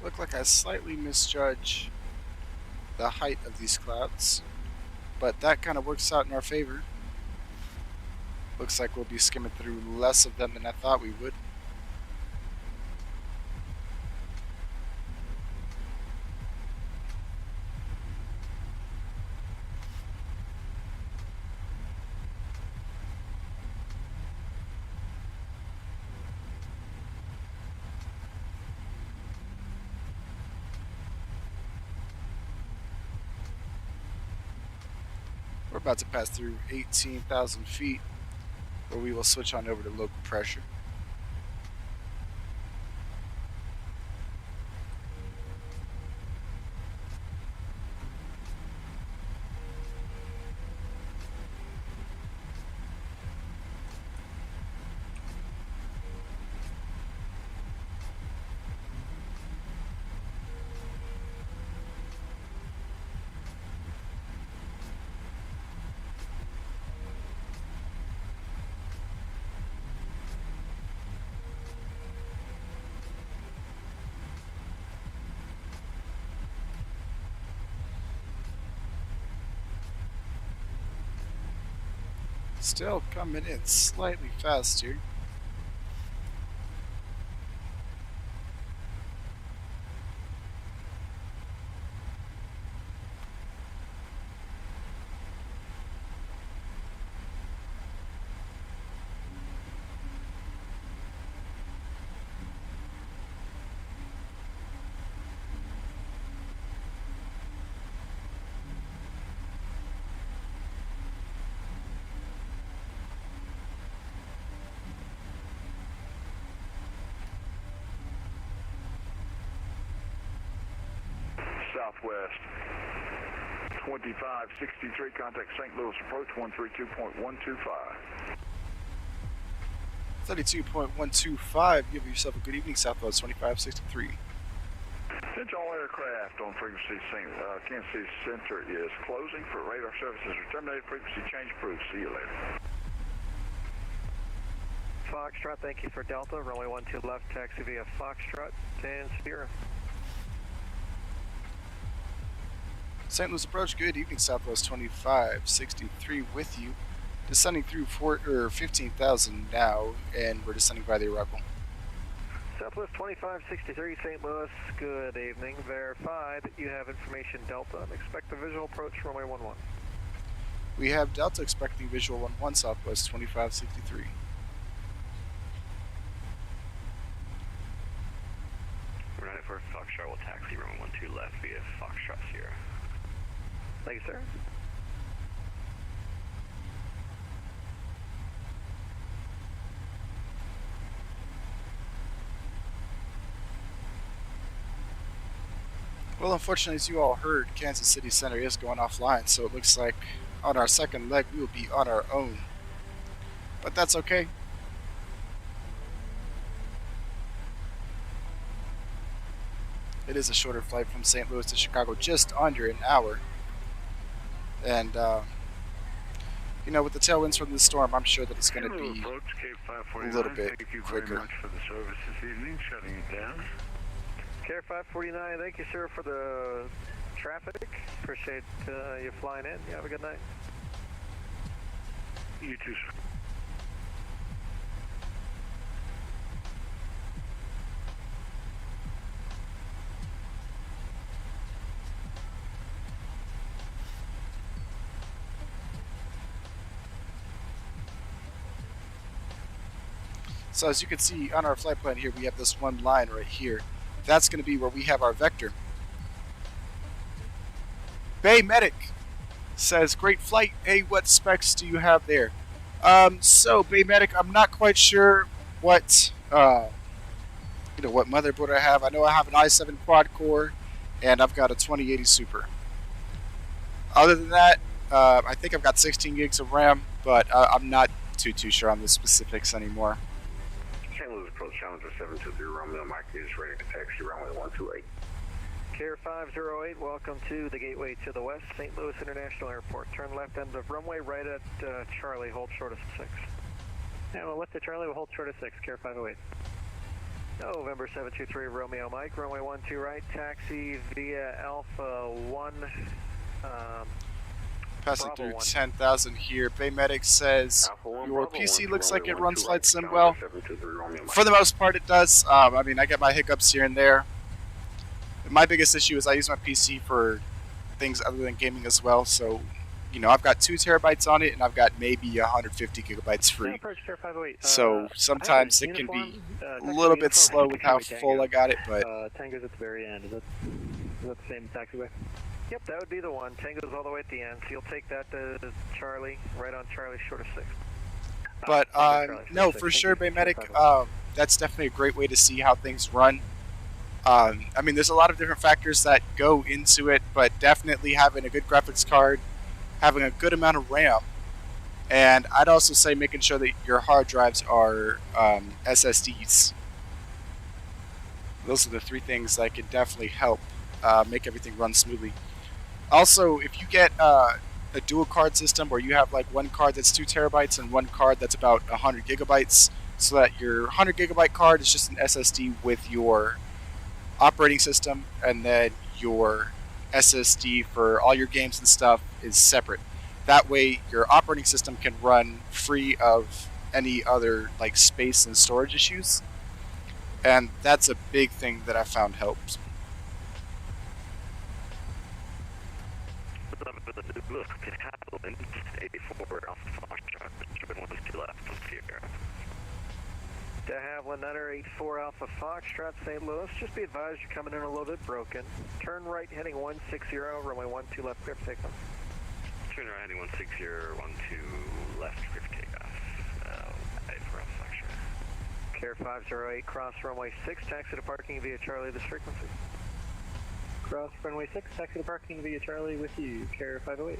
Look like I slightly misjudge the height of these clouds, but that kind of works out in our favor. Looks like we'll be skimming through less of them than I thought we would. We're about to pass through 18,000 feet, where we will switch on over to local pressure. Still coming in slightly faster. Southwest 2563, contact St. Louis approach 132.125. 32.125. Give yourself a good evening, Southwest 2563. Since all aircraft on frequency Kansas City Center is closing for radar services are terminated, frequency change approved. See you later. Foxtrot, thank you for Delta. Runway 12 left, taxi via Foxtrot and Sierra. St. Louis approach, good evening, Southwest 2563 with you. Descending through 15,000 now, and we're descending by the arrival. Southwest 2563, St. Louis, good evening. Verify that you have information Delta and expect a visual approach runway 11. We have Delta expecting visual 11, Southwest 2563. Runway for Foxtrot will taxi runway 12 left via Foxtrot Sierra. Thank you, sir. Well, unfortunately, as you all heard, Kansas City Center is going offline, so it looks like on our second leg we will be on our own. But that's okay. It is a shorter flight from St. Louis to Chicago, just under an hour. And, you know, with the tailwinds from the storm, I'm sure that it's going to be a little bit Thank you quicker. very much for the service this evening, shutting it down. Care 549, thank you, sir, for the traffic. Appreciate you flying in. You have a good night. You too, sir. So as you can see on our flight plan here, we have this one line right here. That's going to be where we have our vector. Bay Medic says, great flight. Hey, what specs do you have there? So Bay Medic, I'm not quite sure what what motherboard I have. I know I have an i7 quad core, and I've got a 2080 Super. Other than that, I think I've got 16 gigs of RAM, but I'm not too sure on the specifics anymore. St. Louis approach Challenger 723 Romeo Mike is ready to taxi runway 128. Care 508, welcome to the gateway to the west, St. Louis International Airport. Turn left end of runway, right at Charlie, hold short of 6. Yeah, well, left at Charlie, we'll hold short of 6, Care 508. November 723 Romeo Mike, runway 12 right, taxi via Alpha 1. Passing through 10,000 here. Bay Medic says your PC looks like it runs flight sim well. For the most part, it does. I mean, I get my hiccups here and there. My biggest issue is I use my PC for things other than gaming as well. So, you know, I've got 2 terabytes on it, and I've got maybe 150 gigabytes free. So sometimes it can be a little bit slow with how full I got it, but Tango's at the very end. Is that the same taxiway? Yep, that would be the one. Tango's all the way at the end, so you'll take that to Charlie, right on Charlie, short of 6. But no, for sure, Bay Medic, that's definitely a great way to see how things run. I mean, there's a lot of different factors that go into it, but definitely having a good graphics card, having a good amount of RAM, and I'd also say making sure that your hard drives are SSDs. Those are the 3 things that can definitely help make everything run smoothly. Also, if you get a dual card system where you have like one card that's 2 terabytes and one card that's about 100 gigabytes, so that your 100 gigabyte card is just an SSD with your operating system, and then your SSD for all your games and stuff is separate. That way your operating system can run free of any other like space and storage issues, and that's a big thing that I found helps. De Havilland 984 Alpha Foxtrot, St. Louis. Just be advised you're coming in a little bit broken. Turn right heading 160, runway 12 left, clear for takeoff. Turn right heading 160, 12 left, clear for takeoff. For Alpha Foxtrot. Care 508, cross runway 6, taxi to parking via Charlie, this frequency. Cross runway 6, taxi to parking via Charlie with you, Care 508.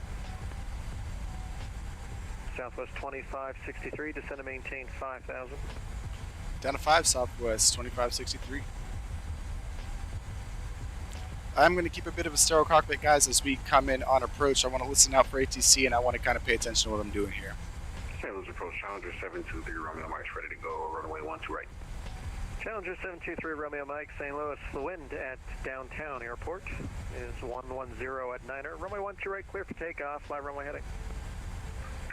Southwest 2563, descend and maintain 5,000. Down to 5, Southwest 2563. I'm going to keep a bit of a stereo cockpit, guys, as we come in on approach. I want to listen out for ATC, and I want to kind of pay attention to what I'm doing here. St. Louis approach, Challenger 723, Romeo Mike's ready to go, runway 12 right. Challenger 723, Romeo Mike, St. Louis. The wind at downtown airport is 110 at 9er. Runway 12 right, clear for takeoff, fly runway heading.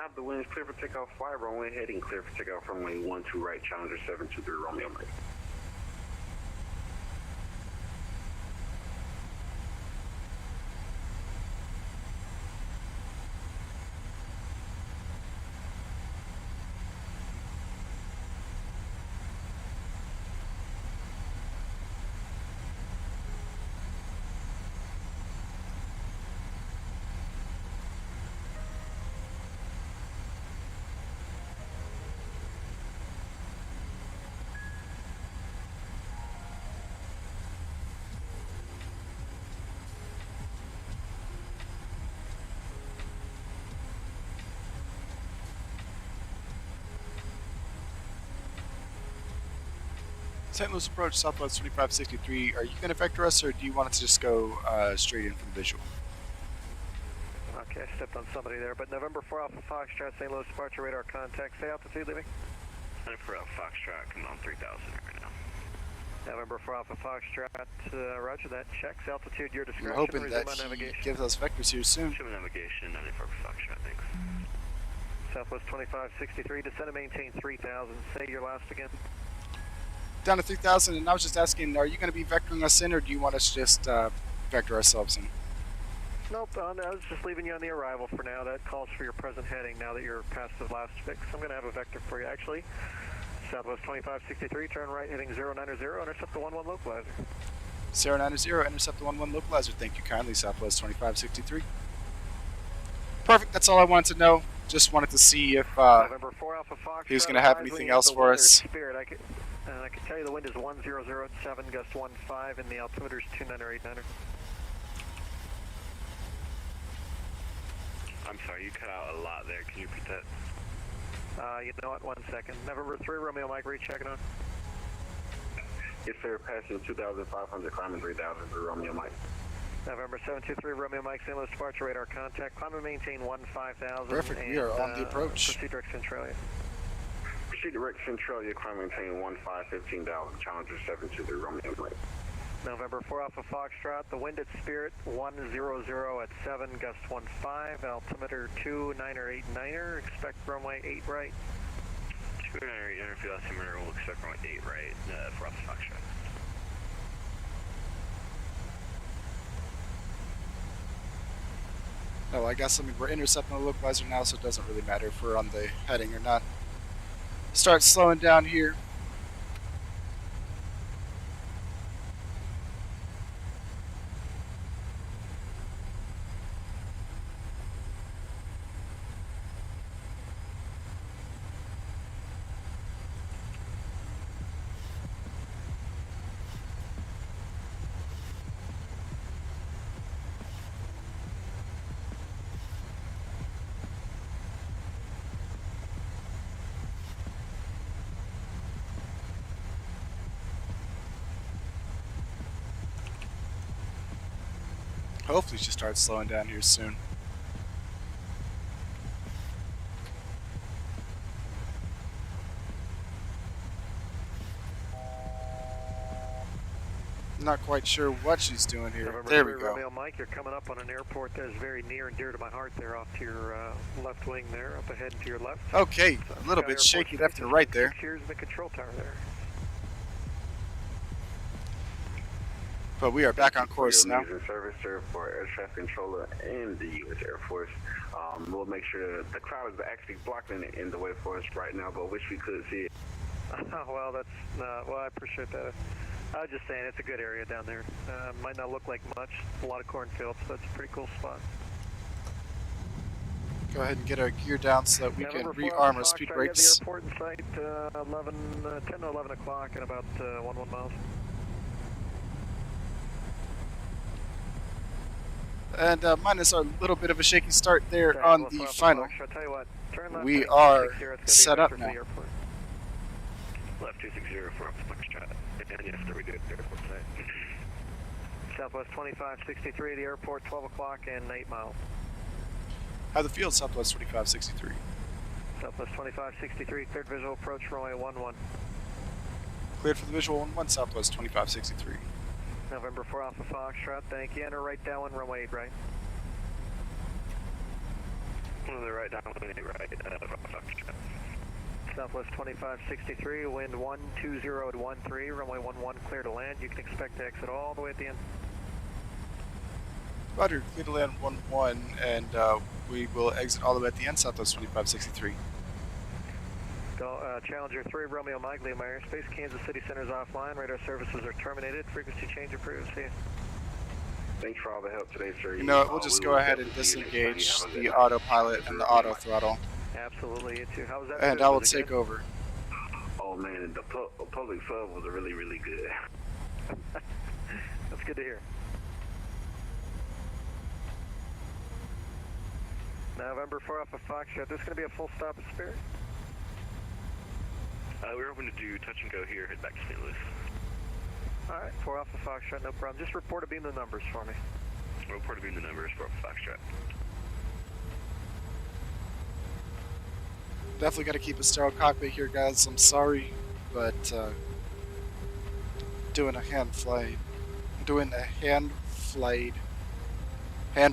Have the winds clear for takeoff, fly runway heading, clear for takeoff, runway 12 right, Challenger 723, Romeo Mike. St. Louis approach, Southwest 2563. Are you going to vector us, or do you want us to just go straight in for the visual? Okay, I stepped on somebody there, but November 4 Alpha Foxtrot, St. Louis departure radar contact. Say altitude leaving. November 4 Alpha Foxtrot, coming on 3,000 right now. November 4 Alpha Foxtrot, roger that. Checks altitude, your discretion. We're hoping resume that on navigation. he gives us vectors here soon. Show me navigation, 94 Foxtrot, thanks. Southwest 2563, descend and maintain 3,000. Say your last again. Down to 3,000, and I was just asking, are you going to be vectoring us in, or do you want us to just vector ourselves in? Nope, I was just leaving you on the arrival for now. That calls for your present heading now that you're past the last fix. I'm going to have a vector for you, actually. Southwest 2563, turn right heading 090, intercept the 11 localizer. 090, intercept the 11 localizer. Thank you kindly, Southwest 2563. Perfect, that's all I wanted to know. Just wanted to see if November 4 Alpha Fox, he was going to have anything else for us. Spirit. I can tell you the wind is 100 at 7, gust 15, and the altimeter is 2989. I'm sorry, you cut out a lot there. Can you repeat that? You know what? 1 second. November 3 Romeo Mike, rechecking on. Yes, sir. Passing 2,500, climbing 3,000 for Romeo Mike. November 723 Romeo Mike, St. Louis departure radar contact. Climb and maintain 15,000. Perfect. We are on the approach. Proceed direct Centralia. Proceed direct Centralia, climb and maintain 15,000. Challenger 723 Romeo Mike. November 4 Alpha Foxtrot, the wind at Spirit 100 at 7, gust 15, altimeter 2989er, expect runway 8 right. 2989er, feel altimeter, we'll expect runway 8 right for Alpha Foxtrot. Oh, I guess, we're intercepting the localizer now, so it doesn't really matter if we're on the heading or not. Start slowing down here. Hopefully she starts slowing down here soon. Not quite sure what she's doing here. November There we 3, go. Romeo Mike, you're coming up on an airport that is very near and dear to my heart there, off to your left wing there, up ahead and to your left. Okay, a little bit shaky left and right there. 6 years in the control tower there. But we are back on course now. Service sir, for air traffic controller and the U.S. Air Force. We'll make sure the crowd is actually blocking in the way for us right now, but wish we could see it. Well, that's well, I appreciate that. I was just saying, it's a good area down there. Might not look like much, a lot of cornfields, but it's a pretty cool spot. Go ahead and get our gear down so that we can rearm our speed brakes. The airport in sight, 10 to 11 o'clock and about 11 miles. And minus our little bit of a shaky start there on the final. I'll tell you what, turn left We are set up now. Left 260 for Foxtrot. And after we do it, airport side. Southwest 2563 at the airport, 12 o'clock and 8 miles. How'd the field, Southwest 2563? Southwest 2563, cleared visual approach, runway 11. Cleared for the visual 11, Southwest 2563. November 4 Alpha Foxtrot, thank you. Enter right down, runway 8 right. One the right down, runway 8 right, Foxtrot. Southwest 2563, wind 120 at 13, runway 11, clear to land. You can expect to exit all the way at the end. Roger, clear to land 11, and we will exit all the way at the end, Southwest 2563. Challenger 3, Romeo Mike, leave my airspace. Kansas City Center is offline. Radar services are terminated. Frequency change approved. See you. Thanks for all the help today, sir. You know what, we'll just go ahead and disengage the autopilot and the auto throttle. Absolutely, you too. How was that? And I will take over. Oh man, the public sub was really, really good. That's good to hear. November 4 Alpha Foxtrot, this is going to be a full stop at Spirit? We're hoping to do touch and go here, head back to St. Louis. Alright, 4 Alpha Foxtrot, no problem. Just report a beam the numbers for me. Report a beam the numbers for Alpha Foxtrot. Definitely got to keep a sterile cockpit here, guys. I'm sorry, but doing a hand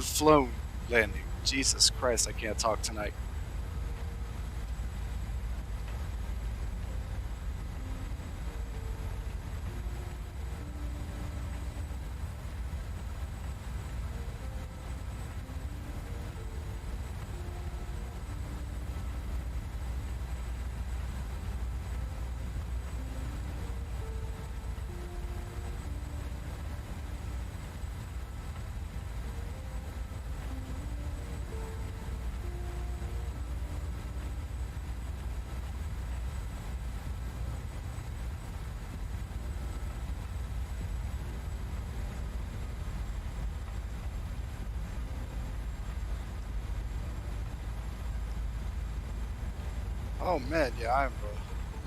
flown landing. Jesus Christ, I can't talk tonight. Oh man, yeah, I'm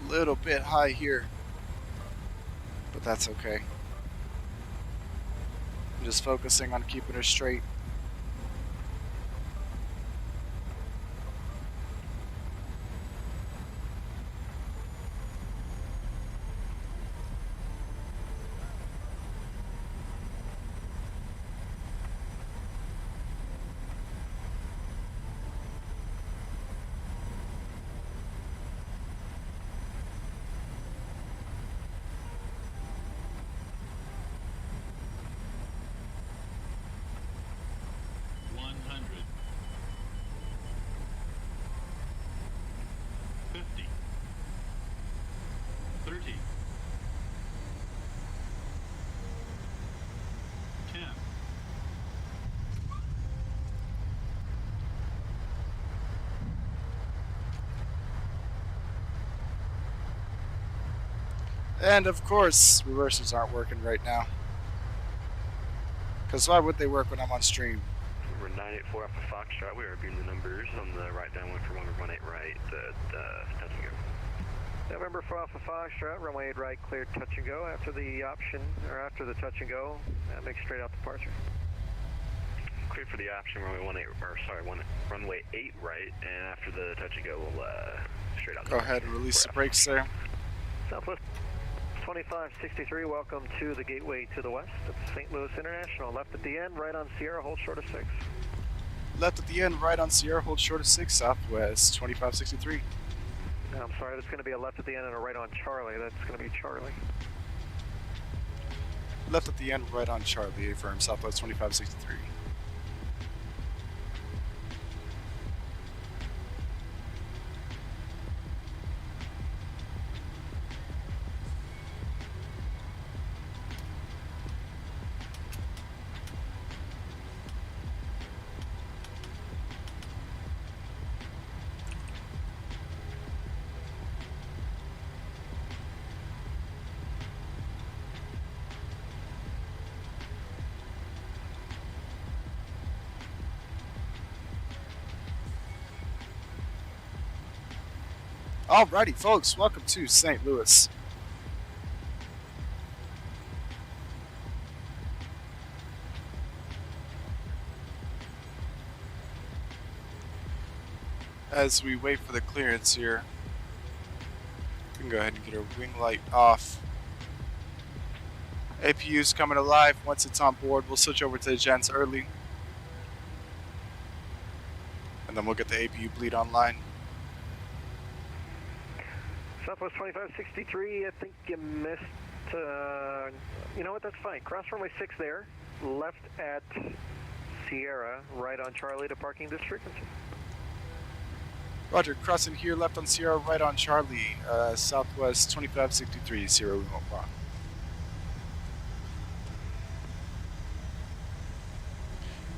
a little bit high here, but that's okay. I'm just focusing on keeping her straight. And of course, reversers aren't working right now. Because why would they work when I'm on stream? We're 984 Alpha Foxtrot. We are beaming the numbers on the right downwind for 118 right. Touch and go. November 4 Alpha Foxtrot, runway 8 right, cleared touch and go. After the option, or after the touch and go, make straight out departure. clear for the option runway 8 right, and after the touch and go, we'll straight out. Go ahead and release the brakes there. Southwest 2563, welcome to the gateway to the west of St. Louis International. Left at the end, right on Sierra, hold short of 6. Left at the end, right on Sierra, hold short of 6, Southwest 2563. No, I'm sorry, that's going to be a left at the end and a right on Charlie. That's going to be Charlie. Left at the end, right on Charlie, affirm Southwest 2563. Alrighty, folks, welcome to St. Louis. As we wait for the clearance here, we can go ahead and get our wing light off. APU's coming alive. Once it's on board, we'll switch over to the gents early. And then we'll get the APU bleed online. Southwest 2563, I think you missed, you know what, that's fine. Cross runway 6 there, left at Sierra, right on Charlie to parking district. Roger, crossing here, left on Sierra, right on Charlie, Southwest 2563, Sierra remote block.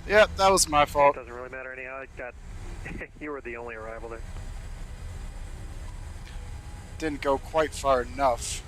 Yeah, that was my fault. It doesn't really matter anyhow, you were the only arrival there. Didn't go quite far enough.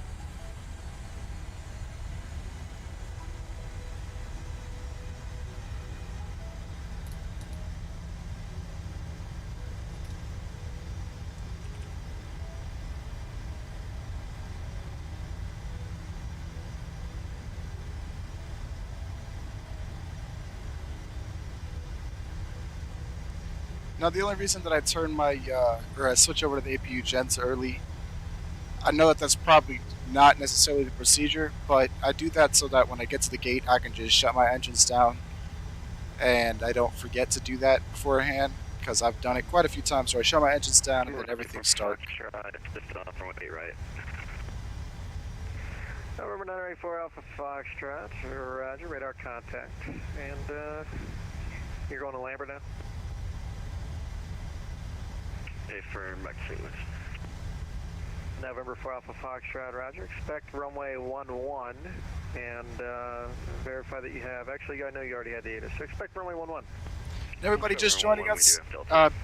Now, the only reason that I turn my, or I switch over to the APU gents early, I know that that's probably not necessarily the procedure, but I do that so that when I get to the gate, I can just shut my engines down, and I don't forget to do that beforehand, because I've done it quite a few times where I shut my engines down and then everything starts. Right. November 984 Alpha Foxtrot, roger, radar contact, and you're going to Lambert now? Affirm, back to St. Louis. November 4 Alpha Foxtrot, roger. Expect runway 11 and verify that you have. Actually, I know you already had the ATIS, so expect runway 11. Everybody just joining us,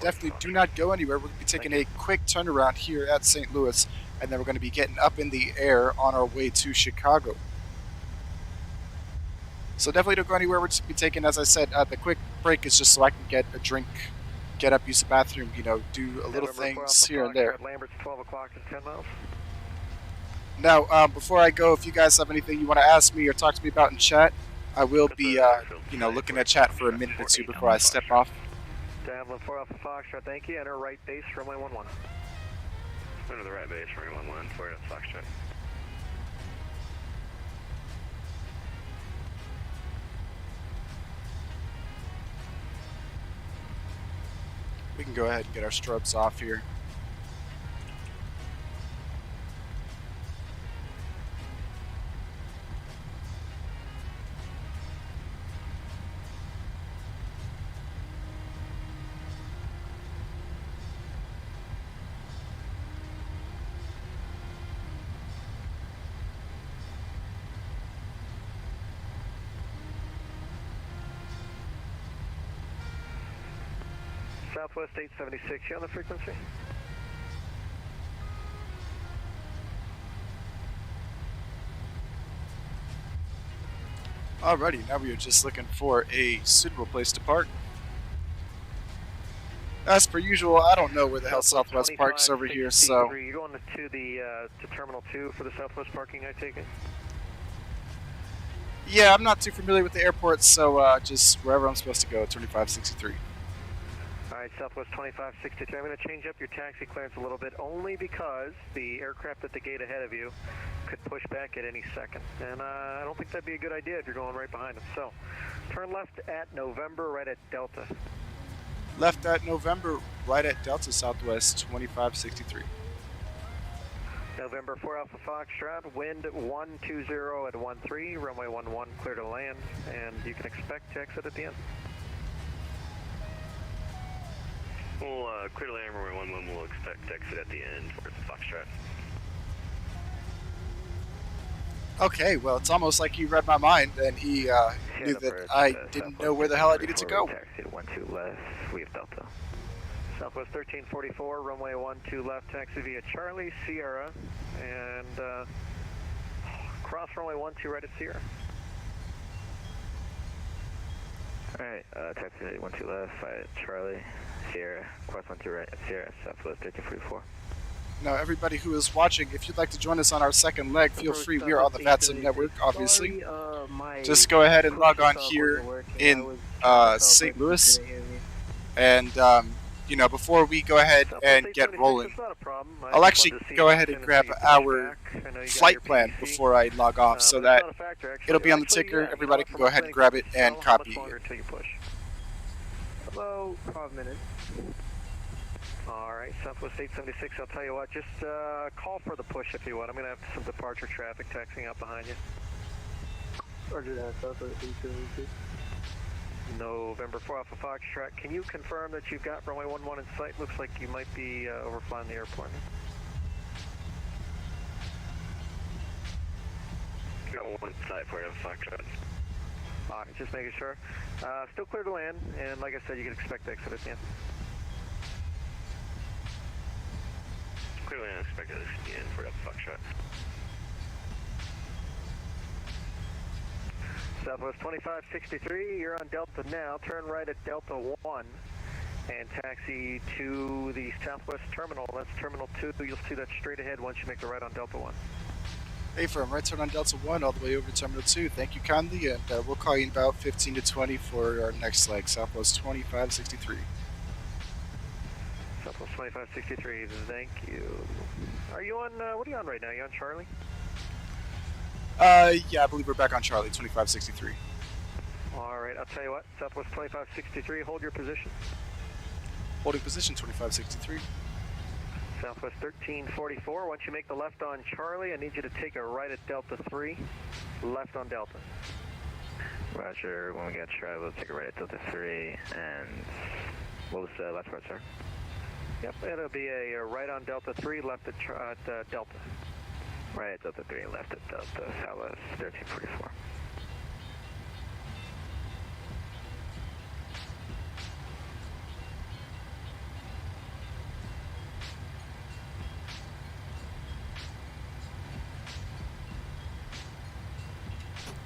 definitely do not go anywhere. We're going to be taking a quick turnaround here at St. Louis, and then we're going to be getting up in the air on our way to Chicago. So definitely don't go anywhere. We're just going to be taking, as I said, the quick break is just so I can get a drink, get up, use the bathroom, you know, do a little things here and there. Lambert's 12 o'clock and 10 miles. Now, before I go, if you guys have anything you want to ask me or talk to me about in chat, I will be, you know, looking at chat for a minute or two before I step off. Downwind 4 Alpha Foxtrot, thank you. Enter right base, runway 11. Enter the right base, runway 11, 4 Alpha Foxtrot. We can go ahead and get our strobes off here. Southwest 876, you on the frequency? Alrighty, now we are just looking for a suitable place to park. As per usual, I don't know where the hell Southwest parks over here, so... You're going to Terminal 2 for the Southwest parking, I take it? Yeah, I'm not too familiar with the airport, so just wherever I'm supposed to go, 2563. All right, Southwest 2563. I'm going to change up your taxi clearance a little bit, only because the aircraft at the gate ahead of you could push back at any second. And I don't think that'd be a good idea if you're going right behind them. So, turn left at November, right at Delta. Left at November, right at Delta, Southwest 2563. November 4 Alpha Foxtrot, wind 120 at 13, runway 11, clear to land, and you can expect to exit at the end. We'll clear to land, runway 11, we'll expect to exit at the end towards the Foxtrot. Okay, well, it's almost like he read my mind, and he knew that I didn't know where the hell I needed to go. Taxi to 12 left, we have Delta. Southwest 1344, runway 12 left, taxi via Charlie, Sierra, and cross runway 12 right at Sierra. Alright, taxi 12 left, via Charlie, Sierra, cross 12 right at Sierra, Southwest 1344. Now, everybody who is watching, if you'd like to join us on our second leg, feel free. We are on the Vatsim network, obviously. Just go ahead and log on here in St. Louis. And, you know, before we go ahead and get rolling, I'll actually go ahead and grab our flight plan before I log off so that it'll be on the ticker. Everybody can go ahead and grab it and copy it. About 5 minutes. Alright, Southwest 876, I'll tell you what, just call for the push if you want. I'm going to have some departure traffic taxiing out behind you. Roger that, Southwest 876. November 4 Alpha Foxtrot, can you confirm that you've got runway 11 in sight? Looks like you might be overflying the airport. Got one side for you, Foxtrot. Alright, just making sure. Still clear to land, and like I said, you can expect to exit at the end. Clearly unexpected at the end for that Foxtrot. Southwest 2563, you're on Delta now. Turn right at Delta 1 and taxi to the Southwest Terminal. That's Terminal 2. You'll see that straight ahead once you make the right on Delta 1. Hey, firm, right turn on Delta 1 all the way over to Terminal 2. Thank you kindly, and we'll call you in about 15 to 20 for our next leg, Southwest 2563. Southwest 2563, thank you. Are you on, what are you on right now? Are you on Charlie? Yeah, I believe we're back on Charlie, 2563. Alright, I'll tell you what, Southwest 2563, hold your position. Holding position, 2563. Southwest 1344, once you make the left on Charlie, I need you to take a right at Delta 3, left on Delta. Roger, when we get Charlie, we'll take a right at Delta 3, and what was the last part, sir? Yep, it'll be a right on Delta 3, left at Delta. Right at Delta 3, left at Delta, Southwest 1344.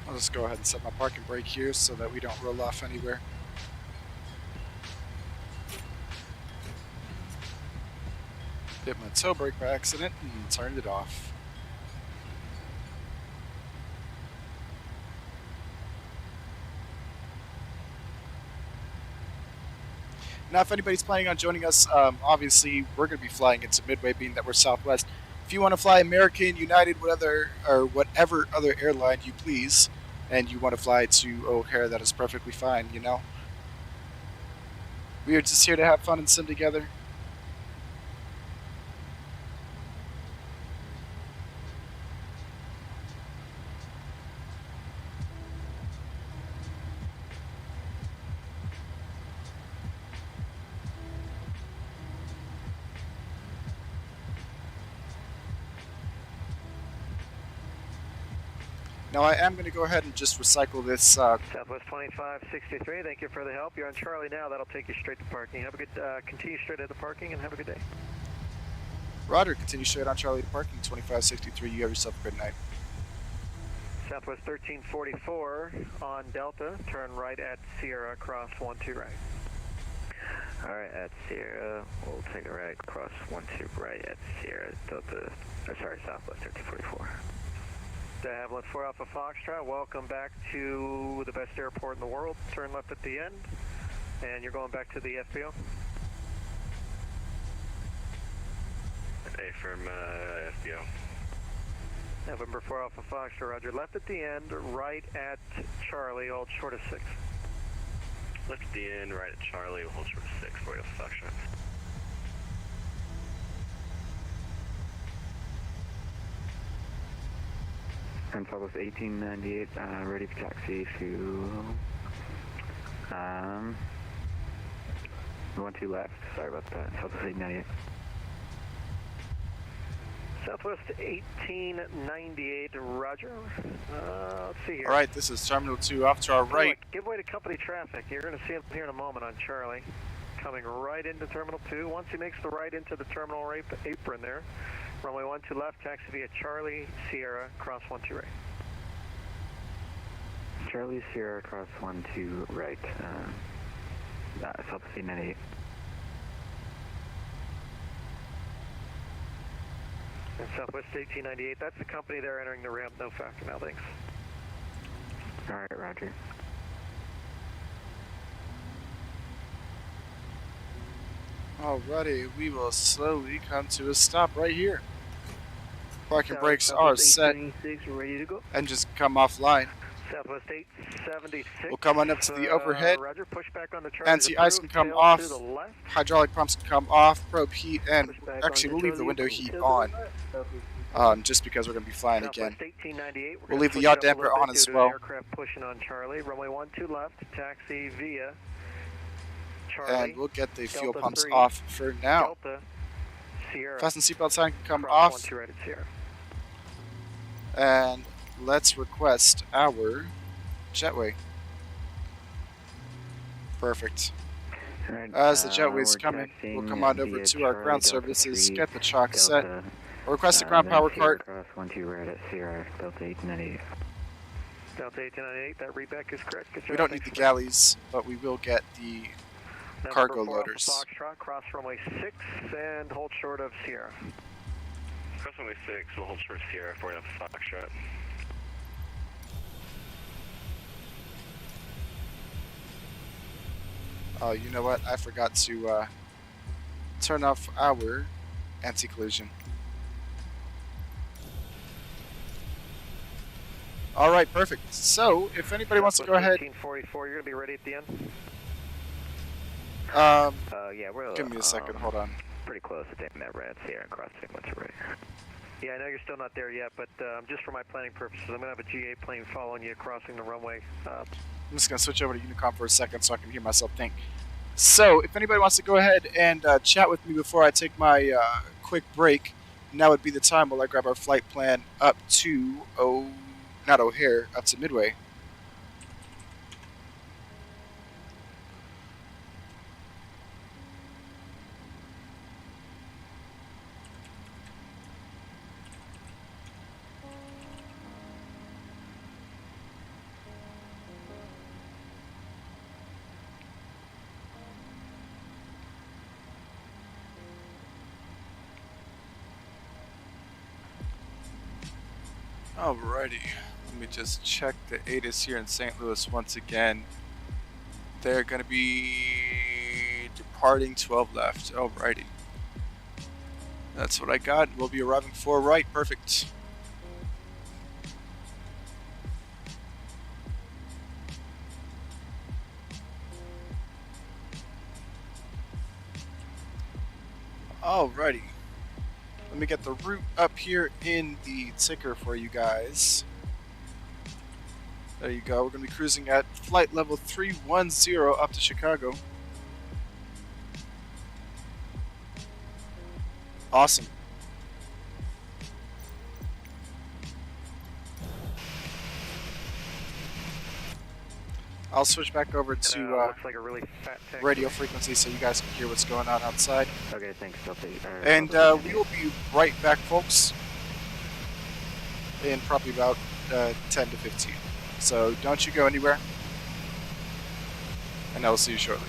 I'll just go ahead and set my parking brake here so that we don't roll off anywhere. Hit my toe brake by accident and turned it off. Now, if anybody's planning on joining us, obviously we're going to be flying into Midway, being that we're Southwest. If you want to fly American, United, whatever other airline you please, and you want to fly to O'Hare, that is perfectly fine, you know. We are just here to have fun and sim together. Now I am going to go ahead and just recycle this. Southwest 2563, thank you for the help. You're on Charlie now. That'll take you straight to parking. Have a good, continue straight at the parking and have a good day. Roger, continue straight on Charlie to parking, 2563. You have yourself a good night. Southwest 1344 on Delta. Turn right at Sierra, cross 12 right. Alright, at Sierra, we'll take a right, cross 12 right at Sierra, Delta, sorry, Southwest 1344. Havilland 4 Alpha Foxtrot, welcome back to the best airport in the world. Turn left at the end, and you're going back to the FBO. Affirm, FBO. November 4 Alpha Foxtrot, roger. Left at the end, right at Charlie, hold short of 6. Left at the end, right at Charlie, hold short of 6, 4 Alpha Foxtrot. And Southwest 1898, ready for taxi to 12 left. Sorry about that. Southwest 1898. Southwest 1898, roger. Let's see here. All right, this is Terminal 2 off to our right. Give way to company traffic. You're going to see him here in a moment on Charlie. Coming right into Terminal 2. Once he makes the right into the terminal apron there, runway 12 left, taxi via Charlie, Sierra, cross 12 right. Charlie, Sierra, cross 12 right. Southwest 1898. And Southwest 1898, that's the company there entering the ramp, no factor now, thanks. All right, roger. Alrighty, we will slowly come to a stop right here. Parking brakes are set. Ready to go. Engines come offline. Southwest 876. We'll come on up to the overhead. Roger, push back on the Anti-ice can come off. Hydraulic pumps can come off. Probe heat, and actually we'll leave the window heat on. Just because we're going to be flying again. We'll leave the yaw damper on as well. Aircraft pushing on Charlie. Runway 12 left. Taxi via Charlie. And we'll get the fuel pumps off for now. Delta, Sierra. Fasten seatbelt sign can come off. Right at Sierra. And let's request our jetway. Perfect. As the jetway's coming, we'll come on over to our ground services, get the chalk set. Request a ground power cart. Cross 12 right at Sierra, Delta 1898. Delta 1898, that readback is correct. We don't need the galleys, but we will get the cargo loaders. Foxtrot, cross runway 6 and hold short of Sierra. Cross runway 6, we'll hold short of Sierra, 4 Alpha Foxtrot. Oh, you know what? I forgot to turn off our anti-collision. All right, perfect. So, if anybody wants to go ahead, 1344, you're gonna be ready at the end. Yeah, we're. Give me a second. Hold on. Pretty close to taking that red Sierra and crossing once you're ready. Yeah, I know you're still not there yet, but just for my planning purposes, I'm gonna have a GA plane following you crossing the runway. I'm just gonna switch over to Unicom for a second so I can hear myself think. So, if anybody wants to go ahead and chat with me before I take my quick break, now would be the time while I grab our flight plan up to not O'Hare, up to Midway. Alrighty, let me just check the ATIS here in St. Louis once again. They're going to be departing 12 left. Alrighty. That's what I got. We'll be arriving 4 right. Perfect. Alrighty. Let me get the route up here in the ticker for you guys. There you go. We're going to be cruising at flight level 310 up to Chicago. Awesome. I'll switch back over to looks like a really fat radio frequency so you guys can hear what's going on outside. Okay, thanks. And we will be right back, folks, in probably about 10 to 15. So don't you go anywhere, and I will see you shortly.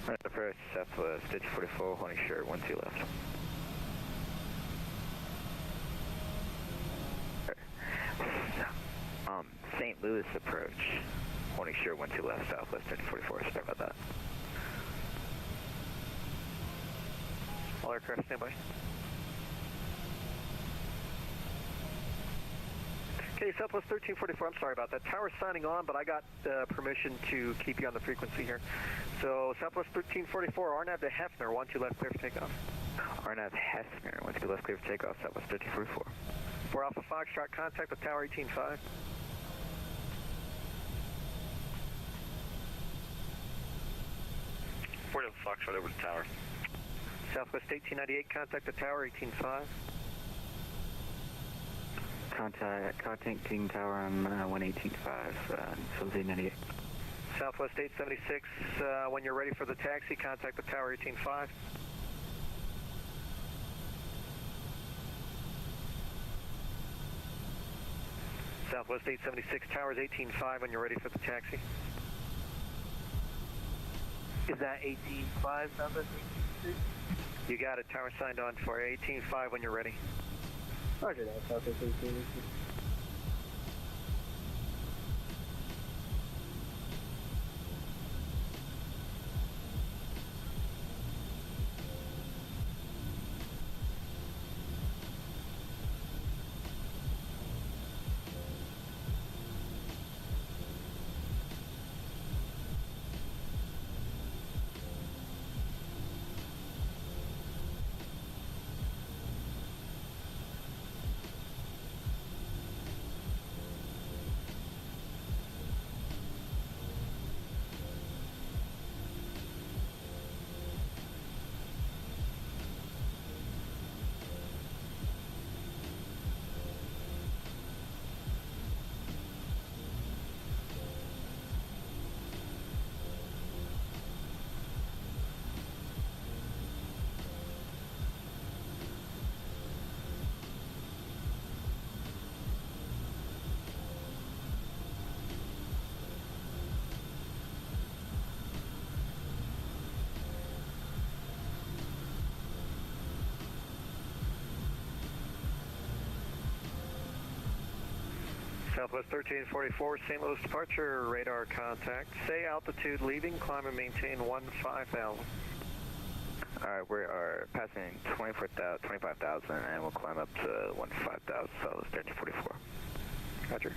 Approach Southwest 5044, holding short 12 left. St. Louis approach, holding short 12 left, Southwest 5044, sorry about that. All aircraft standby. Okay, Southwest 1344, I'm sorry about that. Tower's signing on, but I got permission to keep you on the frequency here. So, Southwest 1344, RNAV to Hefner, 12 left, clear for takeoff. RNAV Hefner, 12 left, clear for takeoff, Southwest 1344. 4 Alpha Foxtrot, contact with Tower 18.5. Foxtrot over to Tower. Southwest 1898, contact the Tower 18.5. Contacting Tower on 118.5, Southwest 98. Southwest 876, when you're ready for the taxi, contact the Tower 18.5. Southwest 876, Towers 18.5, when you're ready for the taxi. Is that 18.5, Southwest 876? You got it, Tower signed on for 18.5 when you're ready. Roger that, Southwest 18. Southwest 1344, St. Louis departure, radar contact. Say altitude leaving, climb and maintain 15,000. Alright, we are passing 25,000 and we'll climb up to 15,000, Southwest 1344. Roger.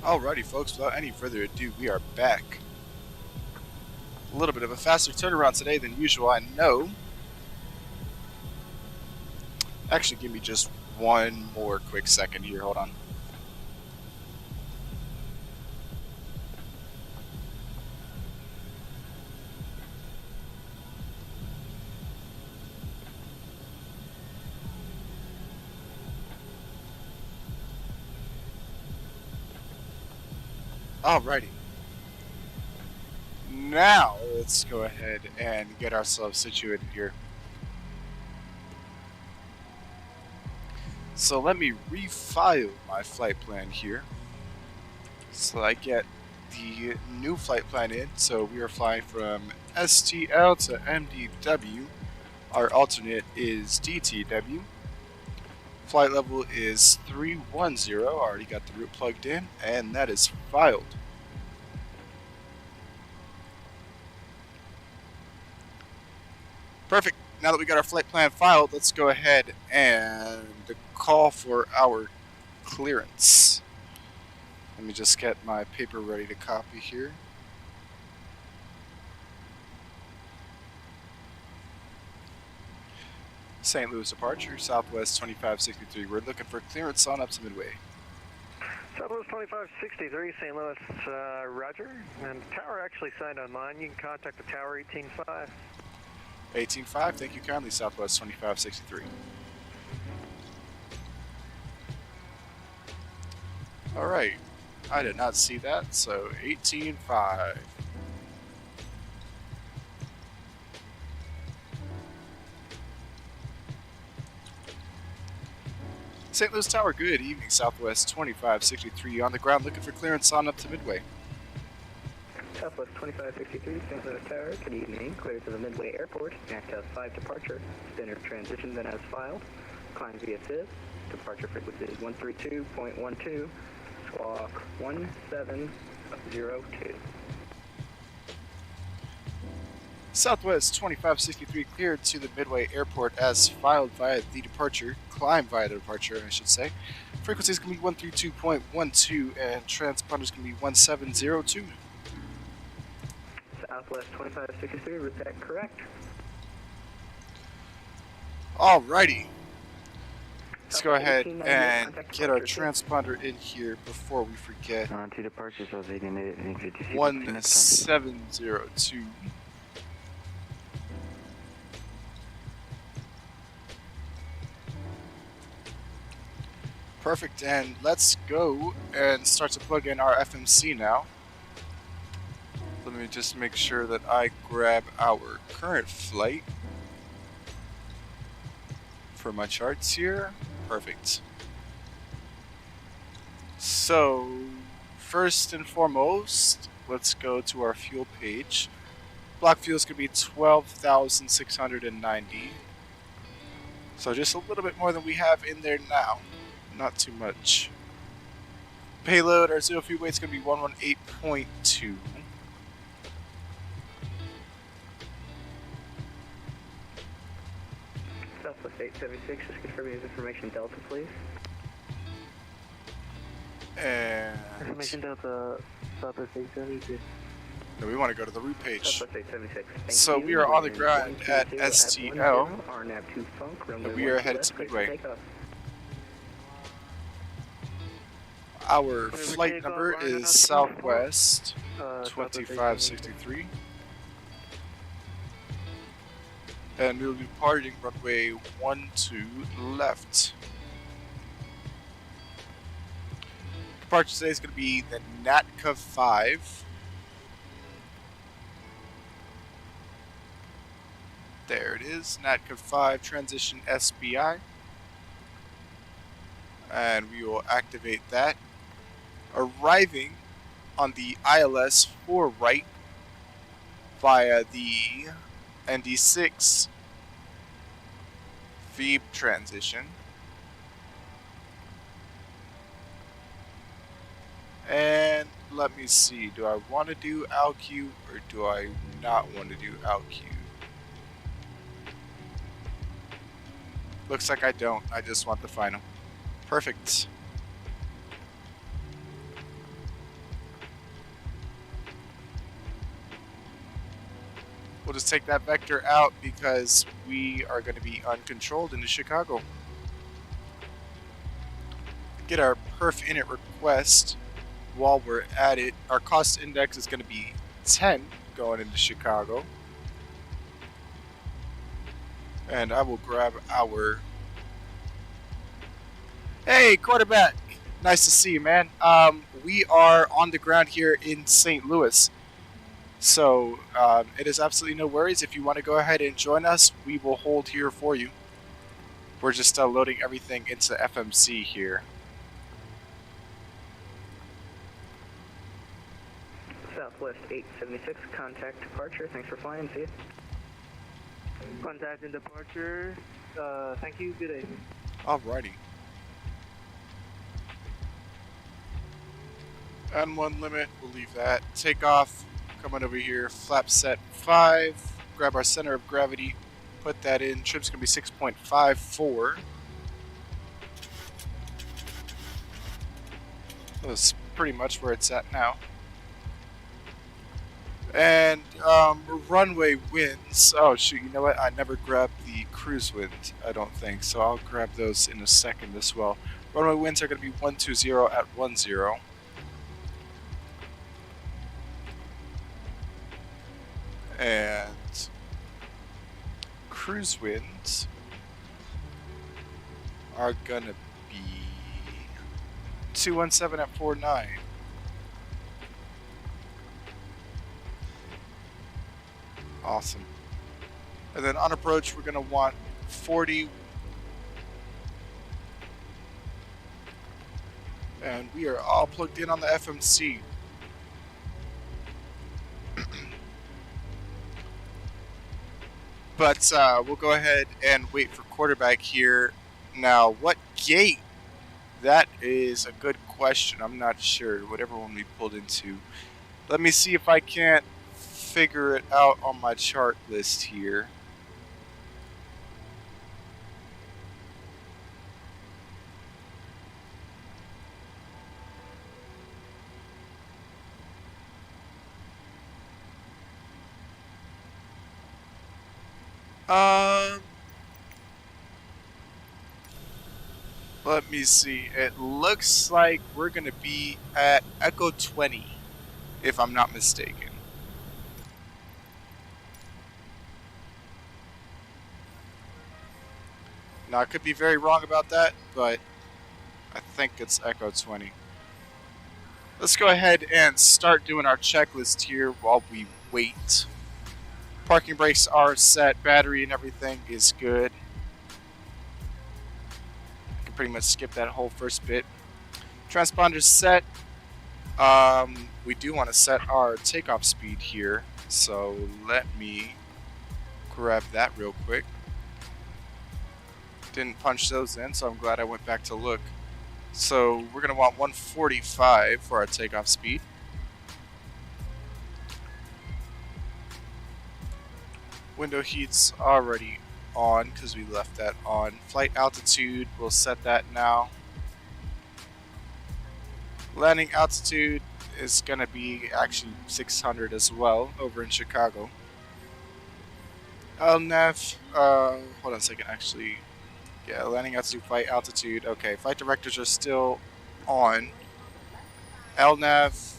Alrighty folks, without any further ado, we are back. A little bit of a faster turnaround today than usual, I know. Actually, give me just one more quick second here, hold on. Alrighty. Now, let's go ahead and get ourselves situated here. So let me refile my flight plan here. So I get the new flight plan in. So we are flying from STL to MDW. Our alternate is DTW. Flight level is 310. Already got the route plugged in, and that is filed. Perfect. Now that we got our flight plan filed, let's go ahead and call for our clearance. Let me just get my paper ready to copy here. St. Louis departure, Southwest 2563. We're looking for clearance on up to Midway. Southwest 2563, St. Louis, roger. And tower actually signed online. You can contact the tower 18.5. 18.5, thank you kindly, Southwest 2563. Alright, I did not see that, so 18.5. St. Louis Tower, good evening, Southwest 2563 on the ground, looking for clearance on up to Midway. Southwest 2563, St. Louis Tower, good evening. Clear to the Midway Airport, ACTA 5 departure, standard transition then as filed. Climb via SIS, departure frequency is 132.12, squawk 1702. Southwest 2563 cleared to the Midway Airport as filed via the departure, climb via the departure, I should say. Frequency is going to be 132.12 and transponders going to be 1702. Southwest 2563, was that correct? Alrighty. Let's go ahead and get our transponder in here before we forget. On 2 departures, I was 1856. 1702. Perfect, and let's go and start to plug in our FMC now. Let me just make sure that I grab our current flight for my charts here. Perfect. So, first and foremost, let's go to our fuel page. Block fuel is going to be 12,690. So just a little bit more than we have in there now. Not too much. Payload, our zero fuel weight is going to be 118.2. Southwest 876, just confirming his information Delta, please. And Information Delta, Southwest 876. no, we want to go to the route page. Southwest 876. So we are on the ground at STL, and we are headed to Midway. Our flight number is Southwest 2563. And we'll be departing runway 12 left. Departure today is going to be the NATCA 5. There it is, NATCA 5 transition SBI. And we will activate that. Arriving on the ILS 4 right via the ND6 VEEP transition. And let me see, do I want to do ALQ or do I not want to do ALQ? Looks like I don't, I just want the final. Perfect. We'll just take that vector out because we are going to be uncontrolled into Chicago. Get our perf init request while we're at it. Our cost index is going to be 10 going into Chicago. And I will grab our... Hey, quarterback! Nice to see you, man. We are on the ground here in St. Louis. So it is absolutely no worries. If you want to go ahead and join us, we will hold here for you. We're just loading everything into FMC here. Southwest 876, contact departure. Thanks for flying. See you. Contact and departure. Thank you. Good day. Alrighty. And one limit, we'll leave that. Takeoff, coming over here, flap set 5, grab our center of gravity, put that in. Trim's going to be 6.54. That's pretty much where it's at now. And runway winds. Oh shoot, you know what? I never grabbed the cruise wind, I don't think. So I'll grab those in a second as well. Runway winds are going to be 120 at 10. And cruise winds are gonna be 217 at 49. Awesome. And then on approach, we're gonna want 40. And we are all plugged in on the FMC. But we'll go ahead and wait for quarterback here. Now, what gate? That is a good question. I'm not sure. Whatever one we pulled into. Let me see if I can't figure it out on my chart list here. Let me see. It looks like we're going to be at Echo 20, if I'm not mistaken. Now, I could be very wrong about that, but I think it's Echo 20. Let's go ahead and start doing our checklist here while we wait. Parking brakes are set, battery and everything is good. I can pretty much skip that whole first bit. Transponder's set. We do want to set our takeoff speed here, so let me grab that real quick. Didn't punch those in, so I'm glad I went back to look. So we're going to want 145 for our takeoff speed. Window heat's already on because we left that on. Flight altitude, we'll set that now. Landing altitude is going to be actually 600 as well over in Chicago. LNAV, hold on a second, actually. Yeah, landing altitude, flight altitude. Okay, flight directors are still on. LNAV.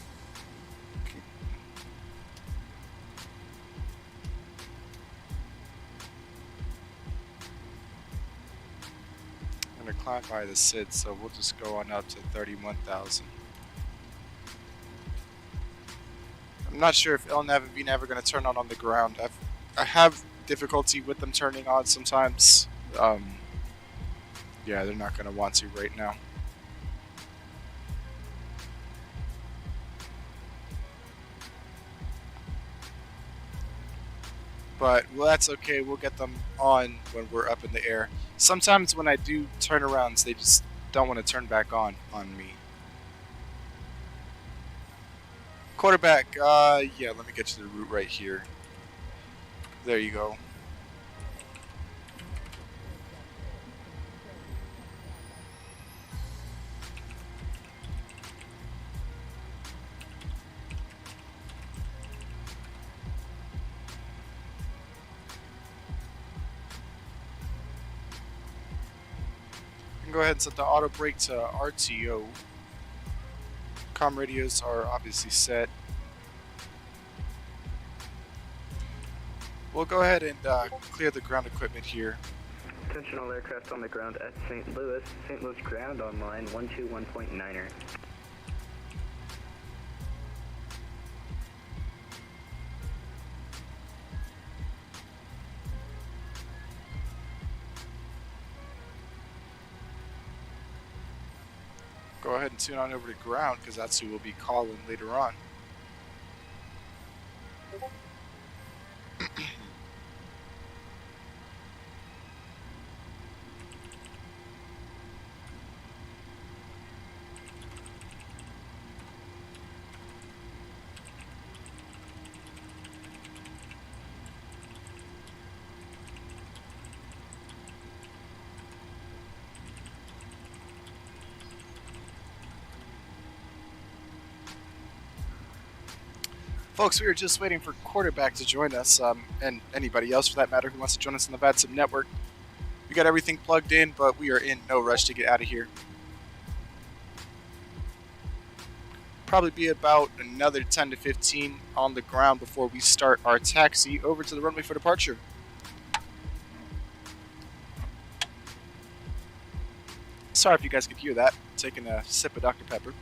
I'm going to climb by the SID, so we'll just go on up to 31,000. I'm not sure if LNAV and VNAV are going to turn on the ground. I have difficulty with them turning on sometimes. Yeah, they're not going to want to right now. But, well, that's okay. We'll get them on when we're up in the air. Sometimes when I do turnarounds, they just don't want to turn back on me. Quarterback, yeah, let me get you the route right here. There you go. Go ahead and set the auto brake to RTO. Comm radios are obviously set. We'll go ahead and clear the ground equipment here. Attention all aircraft on the ground at St. Louis. St. Louis ground on line 121.9er. Go ahead and tune on over to ground because that's who we'll be calling later on. Folks, we are just waiting for quarterback to join us, and anybody else for that matter who wants to join us on the Vatsim network. We got everything plugged in, but we are in no rush to get out of here. Probably be about another 10 to 15 on the ground before we start our taxi over to the runway for departure. Sorry if you guys could hear that. Taking a sip of Dr. Pepper.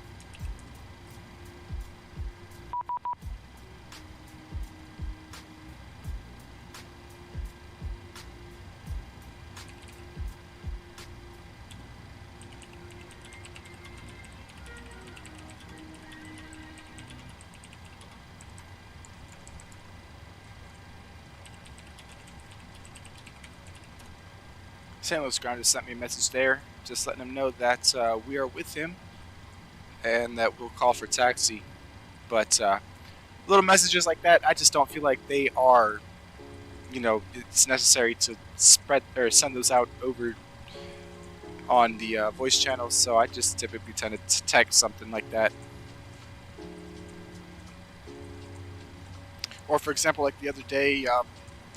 St. Louis Ground just sent me a message there, just letting them know that we are with him and that we'll call for taxi. But little messages like that, I just don't feel like they are, it's necessary to spread or send those out over on the voice channels. So I just typically tend to text something like that. Or for example, like the other day,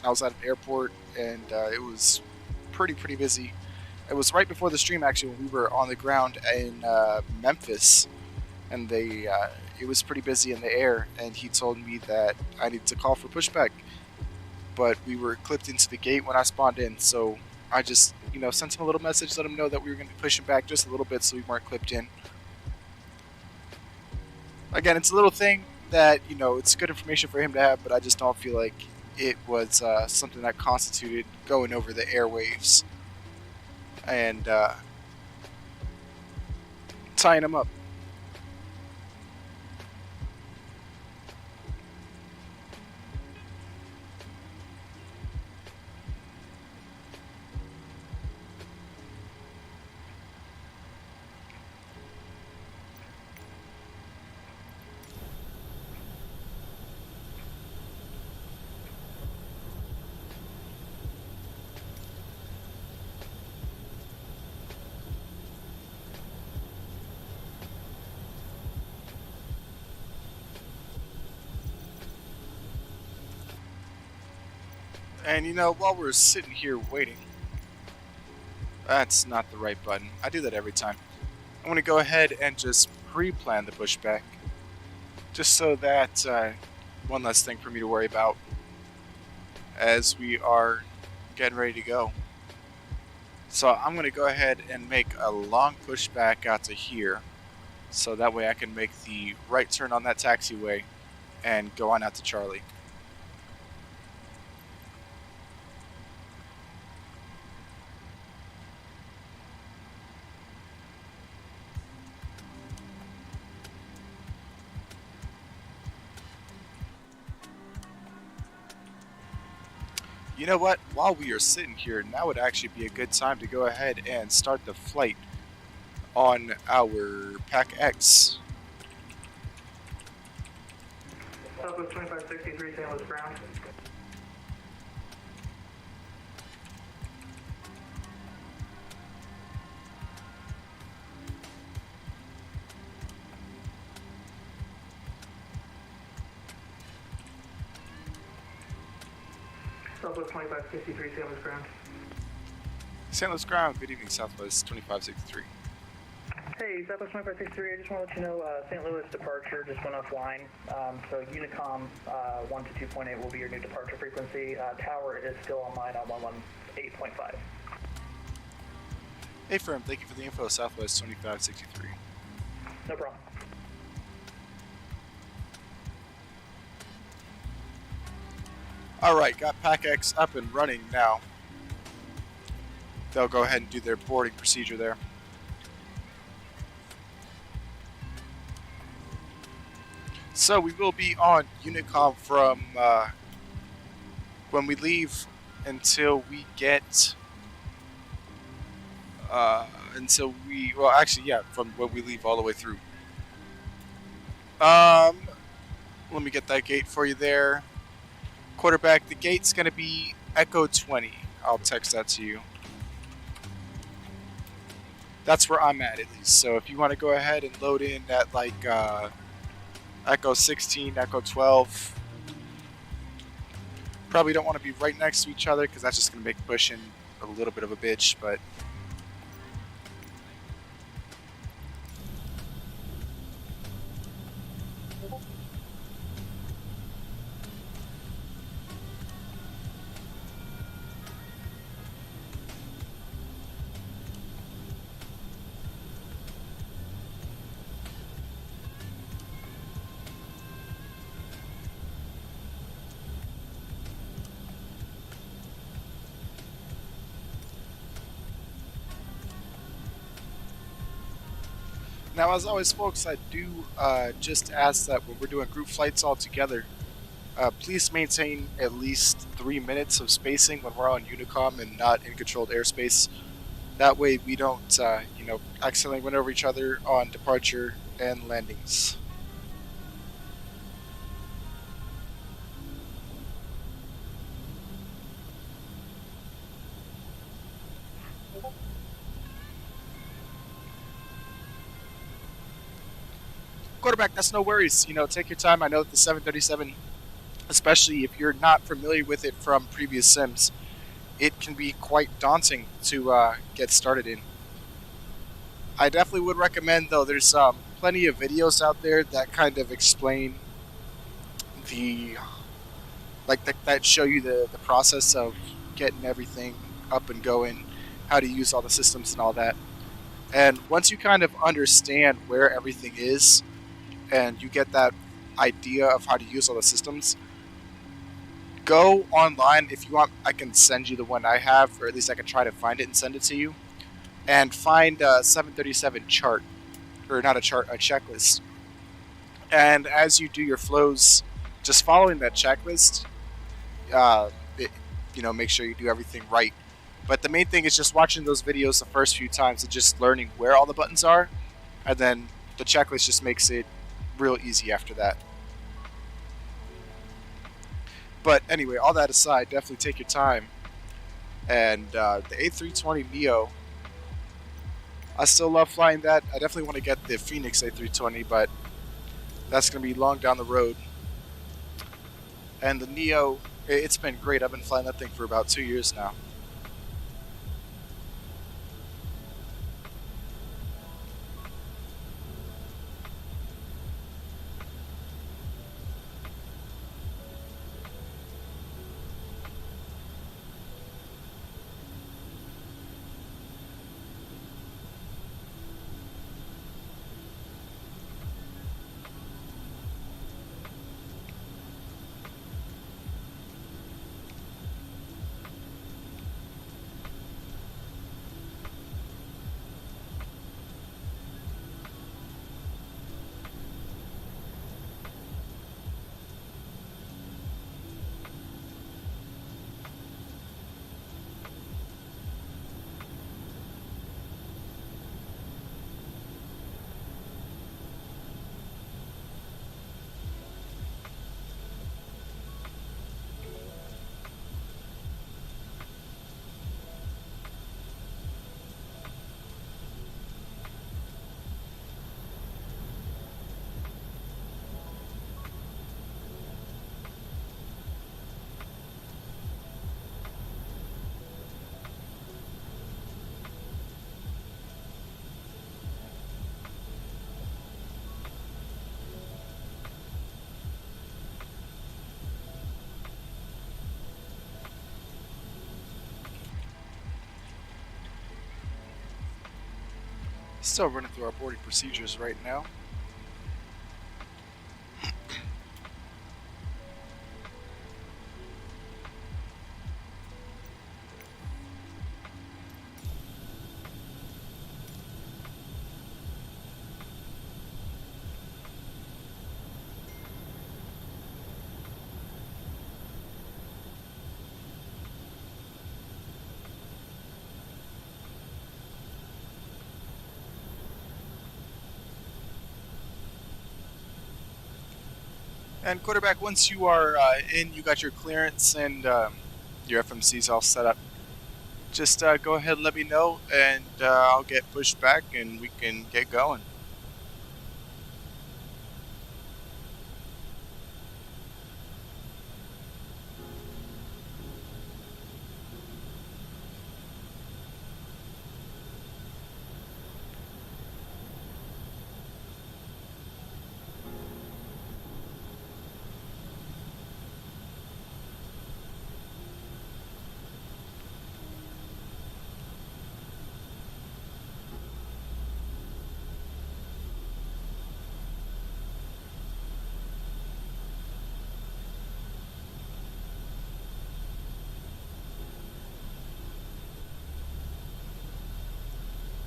I was at an airport and it was pretty busy. It was right before the stream actually when we were on the ground in Memphis, and it was pretty busy in the air, and he told me that I needed to call for pushback, but we were clipped into the gate when I spawned in, so I just sent him a little message, let him know that we were going to be pushing back just a little bit so we weren't clipped in. Again, it's a little thing that it's good information for him to have, but I just don't feel like it was something that constituted going over the airwaves and tying them up. And while we're sitting here waiting, that's not the right button. I do that every time. I'm going to go ahead and just pre-plan the pushback, just so that one less thing for me to worry about as we are getting ready to go. So I'm going to go ahead and make a long pushback out to here, so that way I can make the right turn on that taxiway and go on out to Charlie. You know what? While we are sitting here, now would actually be a good time to go ahead and start the flight on our Pack X. Southwest 2563, St. Louis ground. Southwest 2563, St. Louis ground. St. Louis ground, good evening, Southwest 2563. Hey, Southwest 2563, I just want to let you know St. Louis departure just went offline. So Unicom 1 to 2.8 will be your new departure frequency. Tower is still online on 118.5. Hey, firm, thank you for the info, Southwest 2563. No problem. Alright, got Pack X up and running now. They'll go ahead and do their boarding procedure there. So we will be on Unicom from when we leave until we get from when we leave all the way through. Let me get that gate for you there. Quarterback, the gate's going to be Echo 20. I'll text that to you. That's where I'm at least. So if you want to go ahead and load in at like Echo 16, Echo 12. Probably don't want to be right next to each other because that's just going to make pushing a little bit of a bitch, but now, as always, folks, I do just ask that when we're doing group flights all together, please maintain at least 3 minutes of spacing when we're on Unicom and not in controlled airspace. That way we don't, accidentally run over each other on departure and landings. Quarterback, that's no worries. Take your time. I know that the 737, especially if you're not familiar with it from previous sims, it can be quite daunting to get started in. I definitely would recommend, though, there's plenty of videos out there that kind of explain that show you the process of getting everything up and going, how to use all the systems and all that. And once you kind of understand where everything is, and you get that idea of how to use all the systems, go online. If you want, I can send you the one I have, or at least I can try to find it and send it to you, and find a 737 chart, or not a chart, a checklist. And as you do your flows, just following that checklist, make sure you do everything right. But the main thing is just watching those videos the first few times and just learning where all the buttons are, and then the checklist just makes it real easy after that. But anyway, all that aside, definitely take your time. And the A320neo, I still love flying that. I definitely want to get the Phoenix A320, but that's going to be long down the road. And the Neo, it's been great. I've been flying that thing for about 2 years now. Still running through our boarding procedures right now. And quarterback, once you are in, you got your clearance and your FMC's all set up. Just go ahead and let me know, and I'll get pushed back and we can get going.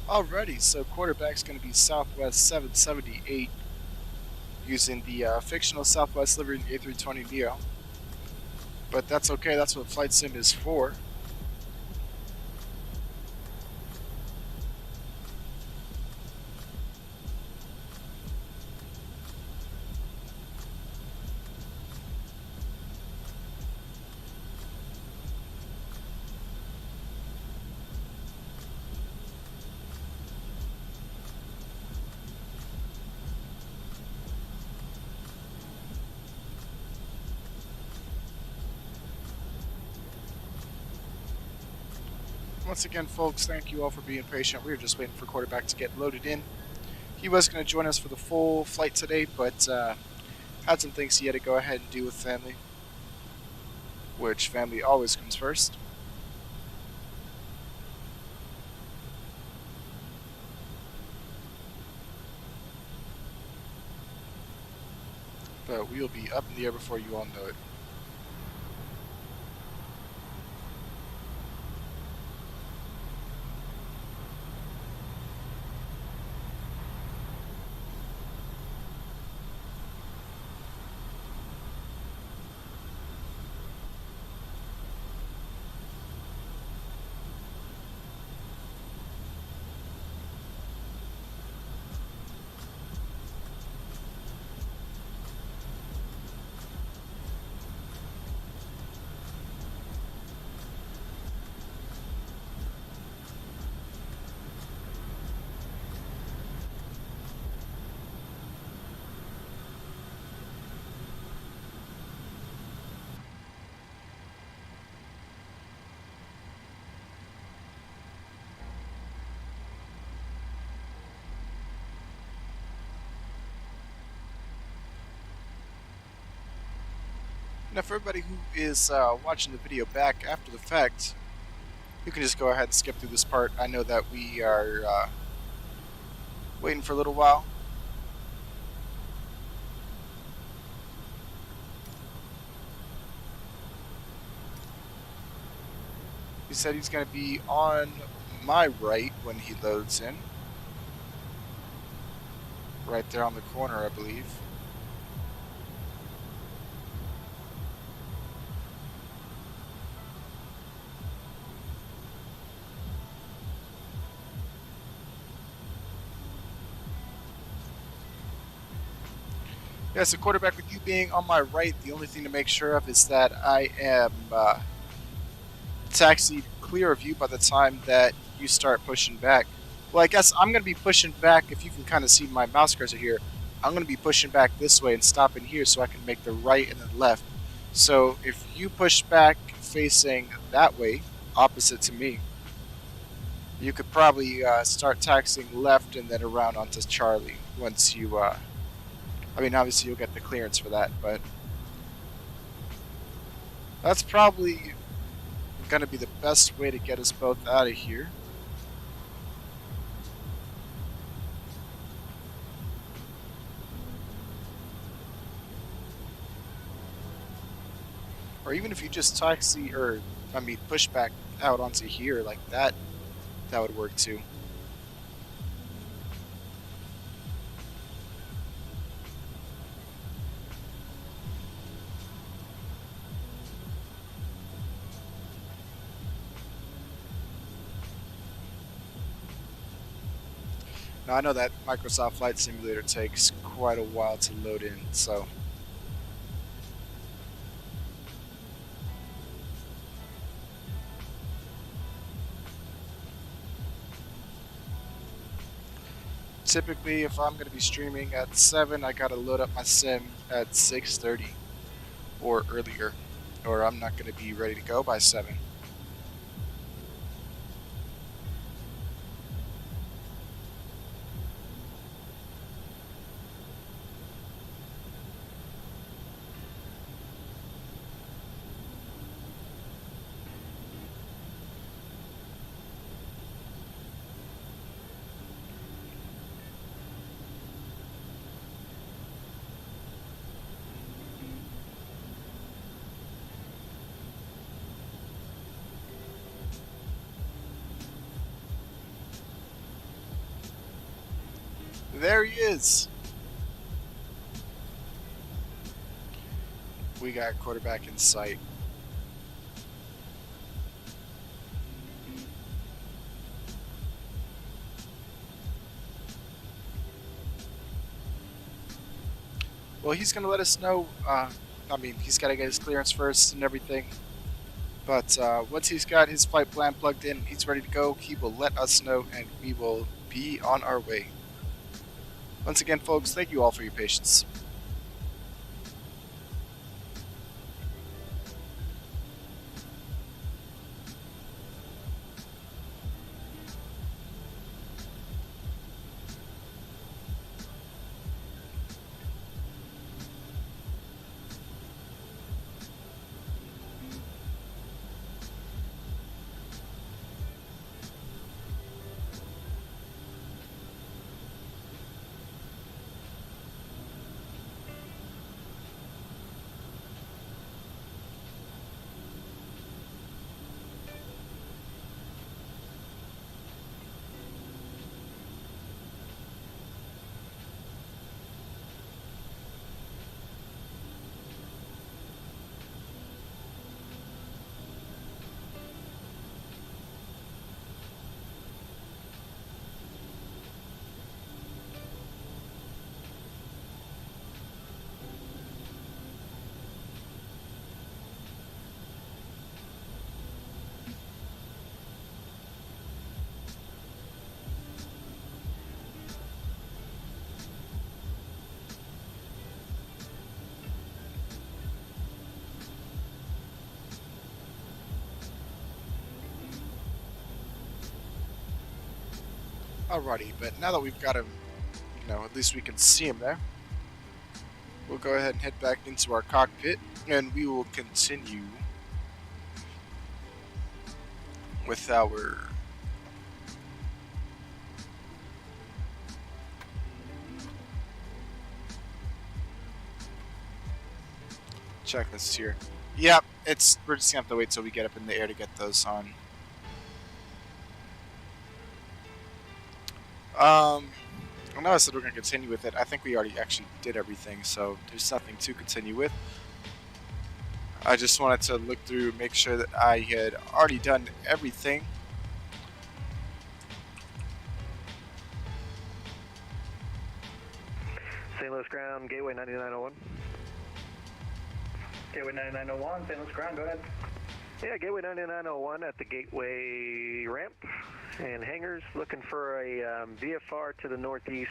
Alrighty, so quarterback's going to be Southwest 778 using the fictional Southwest livery A320 Neo. But that's okay, that's what Flight Sim is for. Once again, folks, thank you all for being patient. We were just waiting for quarterback to get loaded in. He was going to join us for the full flight today, but had some things he had to go ahead and do with family, which family always comes first. But we'll be up in the air before you all know it. Now, for everybody who is watching the video back after the fact, you can just go ahead and skip through this part. I know that we are waiting for a little while. He said he's going to be on my right when he loads in. Right there on the corner, I believe. Yeah, so quarterback, with you being on my right, the only thing to make sure of is that I am taxied clear of you by the time that you start pushing back. Well, I guess I'm going to be pushing back, if you can kind of see my mouse cursor here, I'm going to be pushing back this way and stopping here so I can make the right and then left. So if you push back facing that way, opposite to me, you could probably start taxiing left and then around onto Charlie once you... I mean, obviously you'll get the clearance for that, but that's probably going to be the best way to get us both out of here. Or even if you just taxi, or, I mean, push back out onto here like that, that would work too. Now, I know that Microsoft Flight Simulator takes quite a while to load in, so typically, if I'm going to be streaming at 7, I got to load up my sim at 6:30 or earlier, or I'm not going to be ready to go by 7. There he is. We got quarterback in sight. Well, he's going to let us know. I mean, he's got to get his clearance first and everything. But once he's got his flight plan plugged in, he's ready to go, he will let us know, and we will be on our way. Once again, folks, thank you all for your patience. Alrighty, but now that we've got him, at least we can see him there. We'll go ahead and head back into our cockpit, and we will continue with our checklist here. Yep, we're just gonna have to wait till we get up in the air to get those on. I know I said we're going to continue with it. I think we already actually did everything, so there's nothing to continue with. I just wanted to look through, make sure that I had already done everything. St. Louis ground, Gateway 9901. Gateway 9901, St. Louis ground, go ahead. Yeah, Gateway 9901 at the Gateway ramp and hangars, looking for a VFR to the northeast.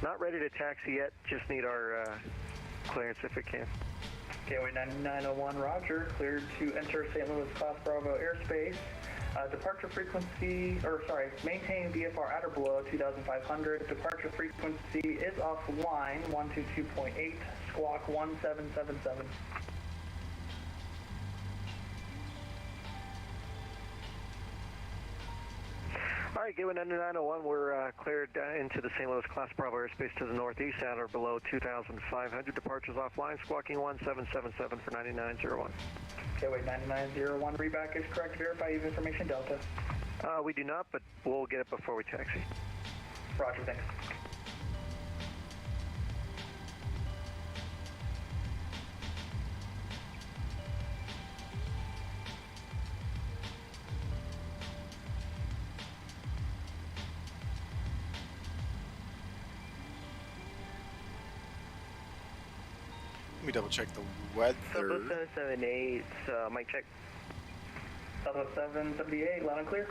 Not ready to taxi yet, just need our clearance if it can. Gateway 9901, roger, cleared to enter St. Louis Class Bravo airspace. Departure frequency, maintain VFR at or below 2,500. Departure frequency is offline, 122.8, squawk 1777. All right, Gateway 9901, we're cleared into the St. Louis Class Bravo airspace to the northeast at or below 2,500. Departures offline, squawking 1777 for 9901. Gateway 9901, reback is correct. Verify you have information, Delta. We do not, but we'll get it before we taxi. Roger, thanks. Let me double check the weather. 778, mic check. 778, loud and clear.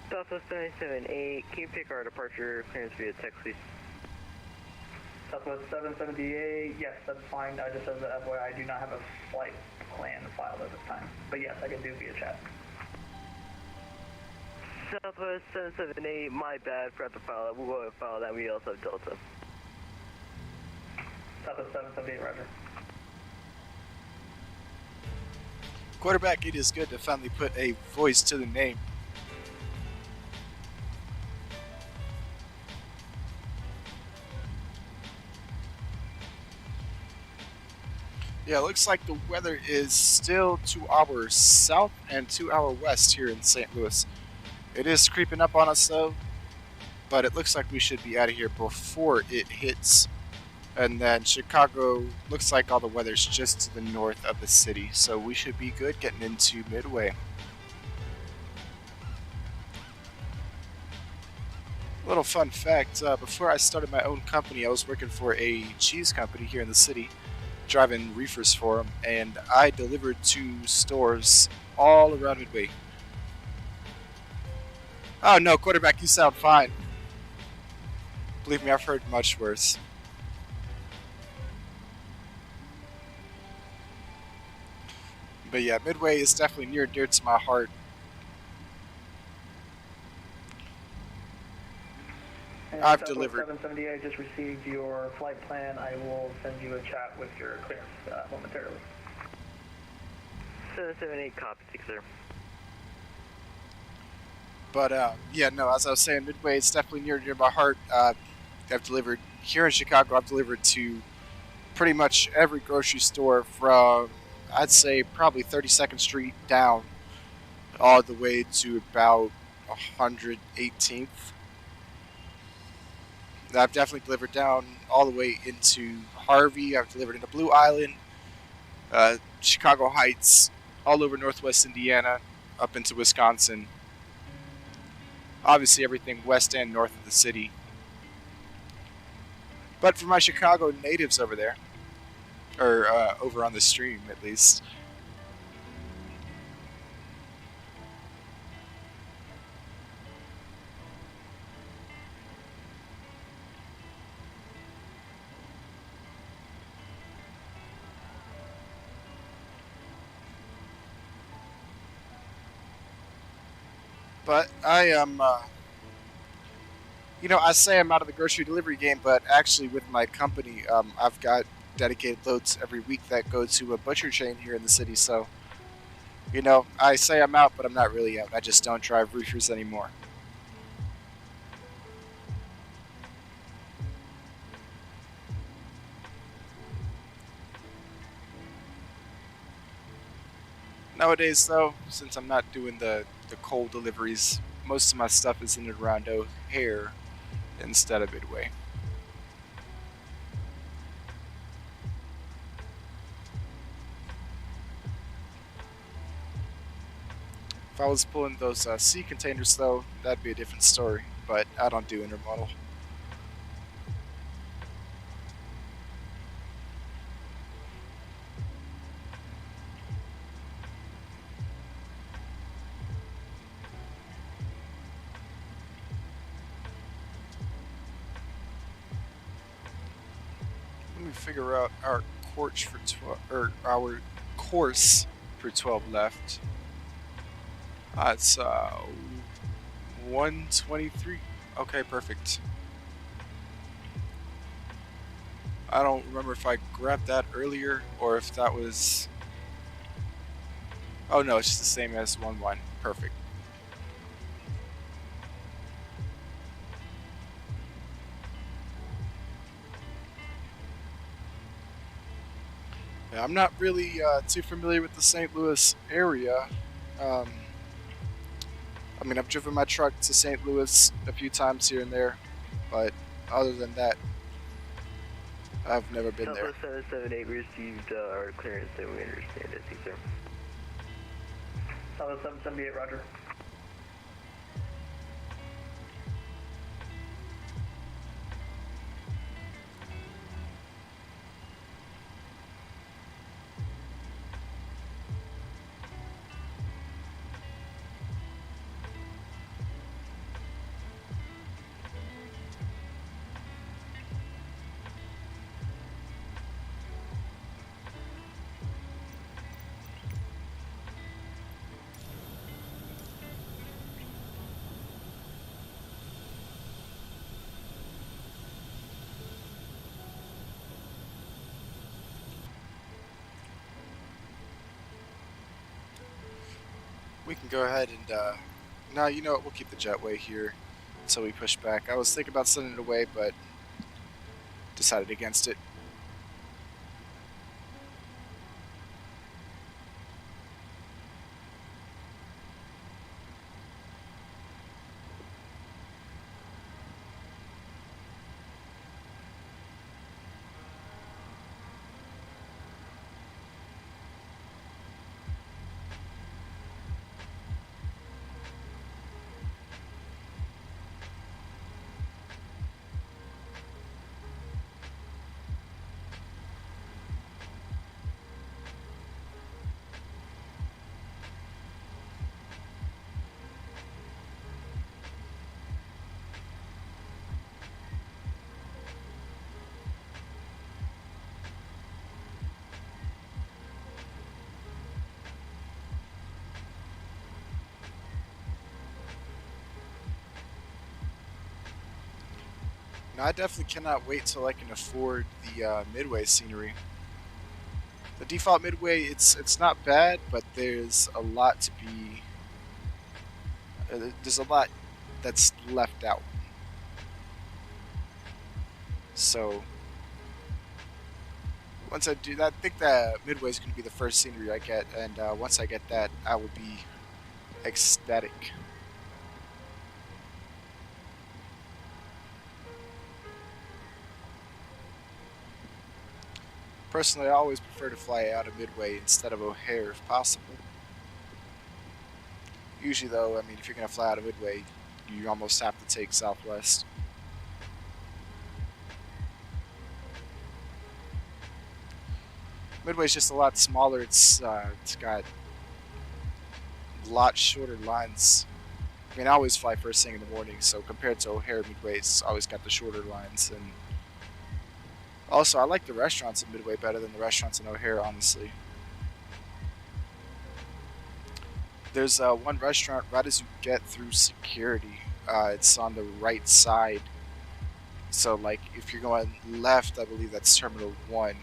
Southwest 978, can you pick our departure clearance via text, please? Southwest 778, yes, that's fine. Just as a FYI, I do not have a flight plan filed at this time. But yes, I can do via chat. Southwest 778, my bad, forgot to file that. We'll go ahead and file that. We also have Delta. Southwest 778, roger. Quarterback, it is good to finally put a voice to the name. Yeah, it looks like the weather is still 2 hours south and 2 hours west here in St. Louis. It is creeping up on us though, but it looks like we should be out of here before it hits. And then Chicago, looks like all the weather's just to the north of the city, so we should be good getting into Midway. A little fun fact, before I started my own company, I was working for a cheese company here in the city, driving reefers for them, and I delivered to stores all around Midway. Oh no, quarterback, you sound fine. Believe me, I've heard much worse. But yeah, Midway is definitely near and dear to my heart. And I've Southwest delivered. 778, I just received your flight plan. I will send you a chat with your clearance momentarily. 778, copy, 60. But yeah, no, as I was saying, Midway is definitely near and dear to my heart. I've delivered here in Chicago. I've delivered to pretty much every grocery store from, I'd say, probably 32nd Street down all the way to about 118th. I've definitely delivered down all the way into Harvey. I've delivered into Blue Island, Chicago Heights, all over Northwest Indiana, up into Wisconsin. Obviously everything west and north of the city. But for my Chicago natives over there, or over on the stream at least, but I am, you know, I say I'm out of the grocery delivery game, but actually with my company, I've got dedicated loads every week that go to a butcher chain here in the city, so, you know, I say I'm out, but I'm not really out. I just don't drive reefers anymore. Nowadays, though, since I'm not doing the cold deliveries, most of my stuff is in and around O'Hare instead of Midway. If I was pulling those sea containers, though, that'd be a different story, but I don't do intermodal. Let me figure out our course for 12, or our course for 12 left. It's 123. Okay, perfect. I don't remember if I grabbed that earlier or if that was. Oh no, it's just the same as 1-1. Perfect. Yeah, I'm not really too familiar with the St. Louis area. I mean, I've driven my truck to St. Louis a few times here and there, but other than that, I've never been there. Southwest 778 received our clearance, and we understand it, sir. Southwest 778, roger. We can go ahead and, no, you know what, we'll keep the jetway here until we push back. I was thinking about sending it away, but decided against it. Now, I definitely cannot wait till I can afford the midway scenery. The default midway, it's not bad, but there's a lot to be. There's a lot that's left out. So once I do that, I think that midway is going to be the first scenery I get, and once I get that, I will be ecstatic. Personally, I always prefer to fly out of Midway instead of O'Hare if possible. Usually though, I mean, if you're going to fly out of Midway, you almost have to take Southwest. Midway's just a lot smaller. It's got a lot shorter lines. I mean, I always fly first thing in the morning, so compared to O'Hare, Midway's always got the shorter lines. And also, I like the restaurants in Midway better than the restaurants in O'Hare, honestly. There's one restaurant right as you get through security. It's on the right side. So, like, if you're going left, I believe that's Terminal 1.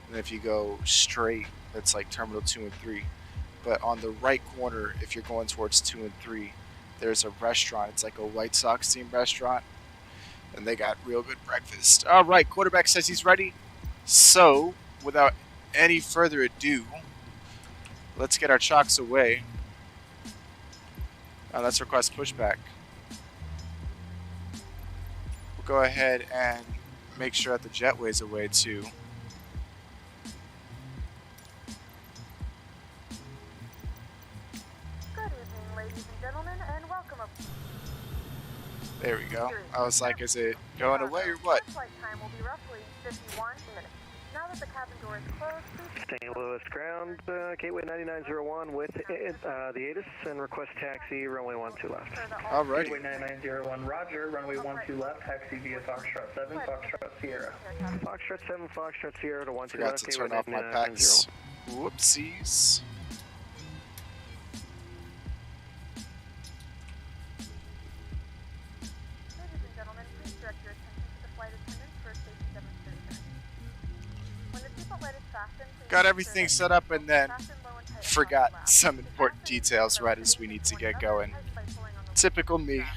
And if you go straight, that's like Terminal 2 and 3. But on the right corner, if you're going towards 2 and 3, there's a restaurant. It's like a White Sox team restaurant. And they got real good breakfast. All right, quarterback says he's ready. So, without any further ado, let's get our chocks away. Let's request pushback. We'll go ahead and make sure that the jetway's away too. Good evening, ladies and gentlemen, and welcome up. There we go. I was like, is it going away or what? Flight time will be roughly 51 minutes. Now that the cabin door is closed, please... St. Louis ground, Gateway 9901 with the ATIS and request taxi, runway 12 left. Alrighty. Gateway 9901, roger, runway 12 left, taxi via Foxtrot 7, Foxtrot Sierra. Foxtrot 7, Foxtrot Sierra to 12 Forgot left, to turn off my packs. Whoopsies. Ladies and gentlemen, please direct your attention to the flight attendants for a safety demonstration. When the seatbelt light is fastened, Got everything set up and then forgot some important details right as we need to get going. Typical me. Release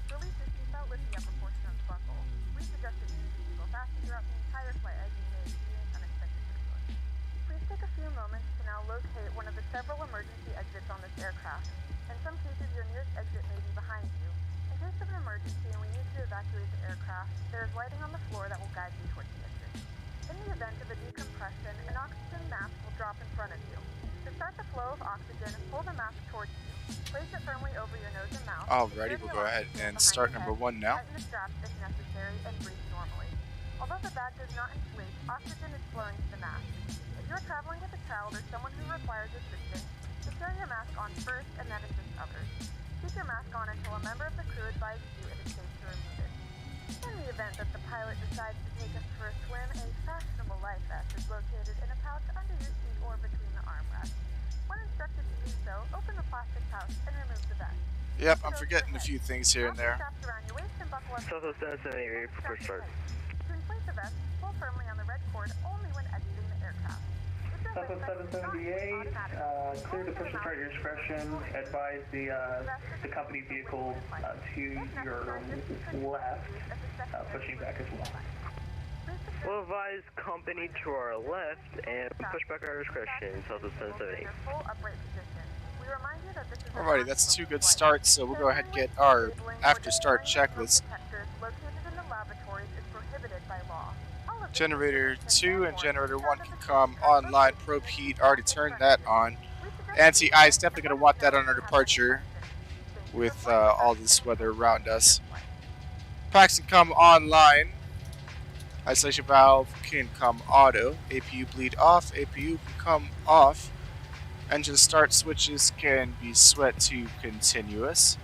your seatbelt with the upper portion of the buckle. We suggest that you use a single fasten throughout the entire flight as you may experience unexpected turbulence. Please take a few moments to now locate one of the several emergency exits on this aircraft. In some cases, your nearest exit may be behind you. In case of an emergency and we need to evacuate the aircraft, there is lighting on the floor that will guide you towards the exit. In the event of a decompression, an oxygen mask will drop in front of you. To start the flow of oxygen, pull the mask towards you. Place it firmly over your nose and mouth. Alrighty, we'll go ahead and start number 1 now. Tighten the straps if necessary and breathe normally. Although the bag does not inflate, oxygen is flowing to the mask. If you are traveling with a child or someone who requires assistance, secure your mask on first and then assist others. Keep your mask on until a member of the crew advises you it is safe to remove it. In the event that the pilot decides to take us for a swim, a fashionable life vest is located in a pouch under your seat or between the armrests. When instructed to do so, open the plastic pouch and remove the vest. Yep, I'm forgetting a few things here and there. Southwest Denison 88 for start. To inflate the vest, pull firmly on the red cord only when exiting the aircraft. If Southwest 778, clear to push apart your discretion. Advise the company vehicle to your left, pushing back as well. We'll advise company to our left and push back our discretion, Southwest 778. Alrighty, that's 2 good starts, so we'll go ahead and get our after start checklist. Generator 2 and Generator 1 can come online. Probe heat, already turned that on. Anti-ice, definitely going to want that on our departure with all this weather around us. Packs can come online. Isolation valve can come auto. APU bleed off. APU can come off. Engine start switches can be swept to continuous.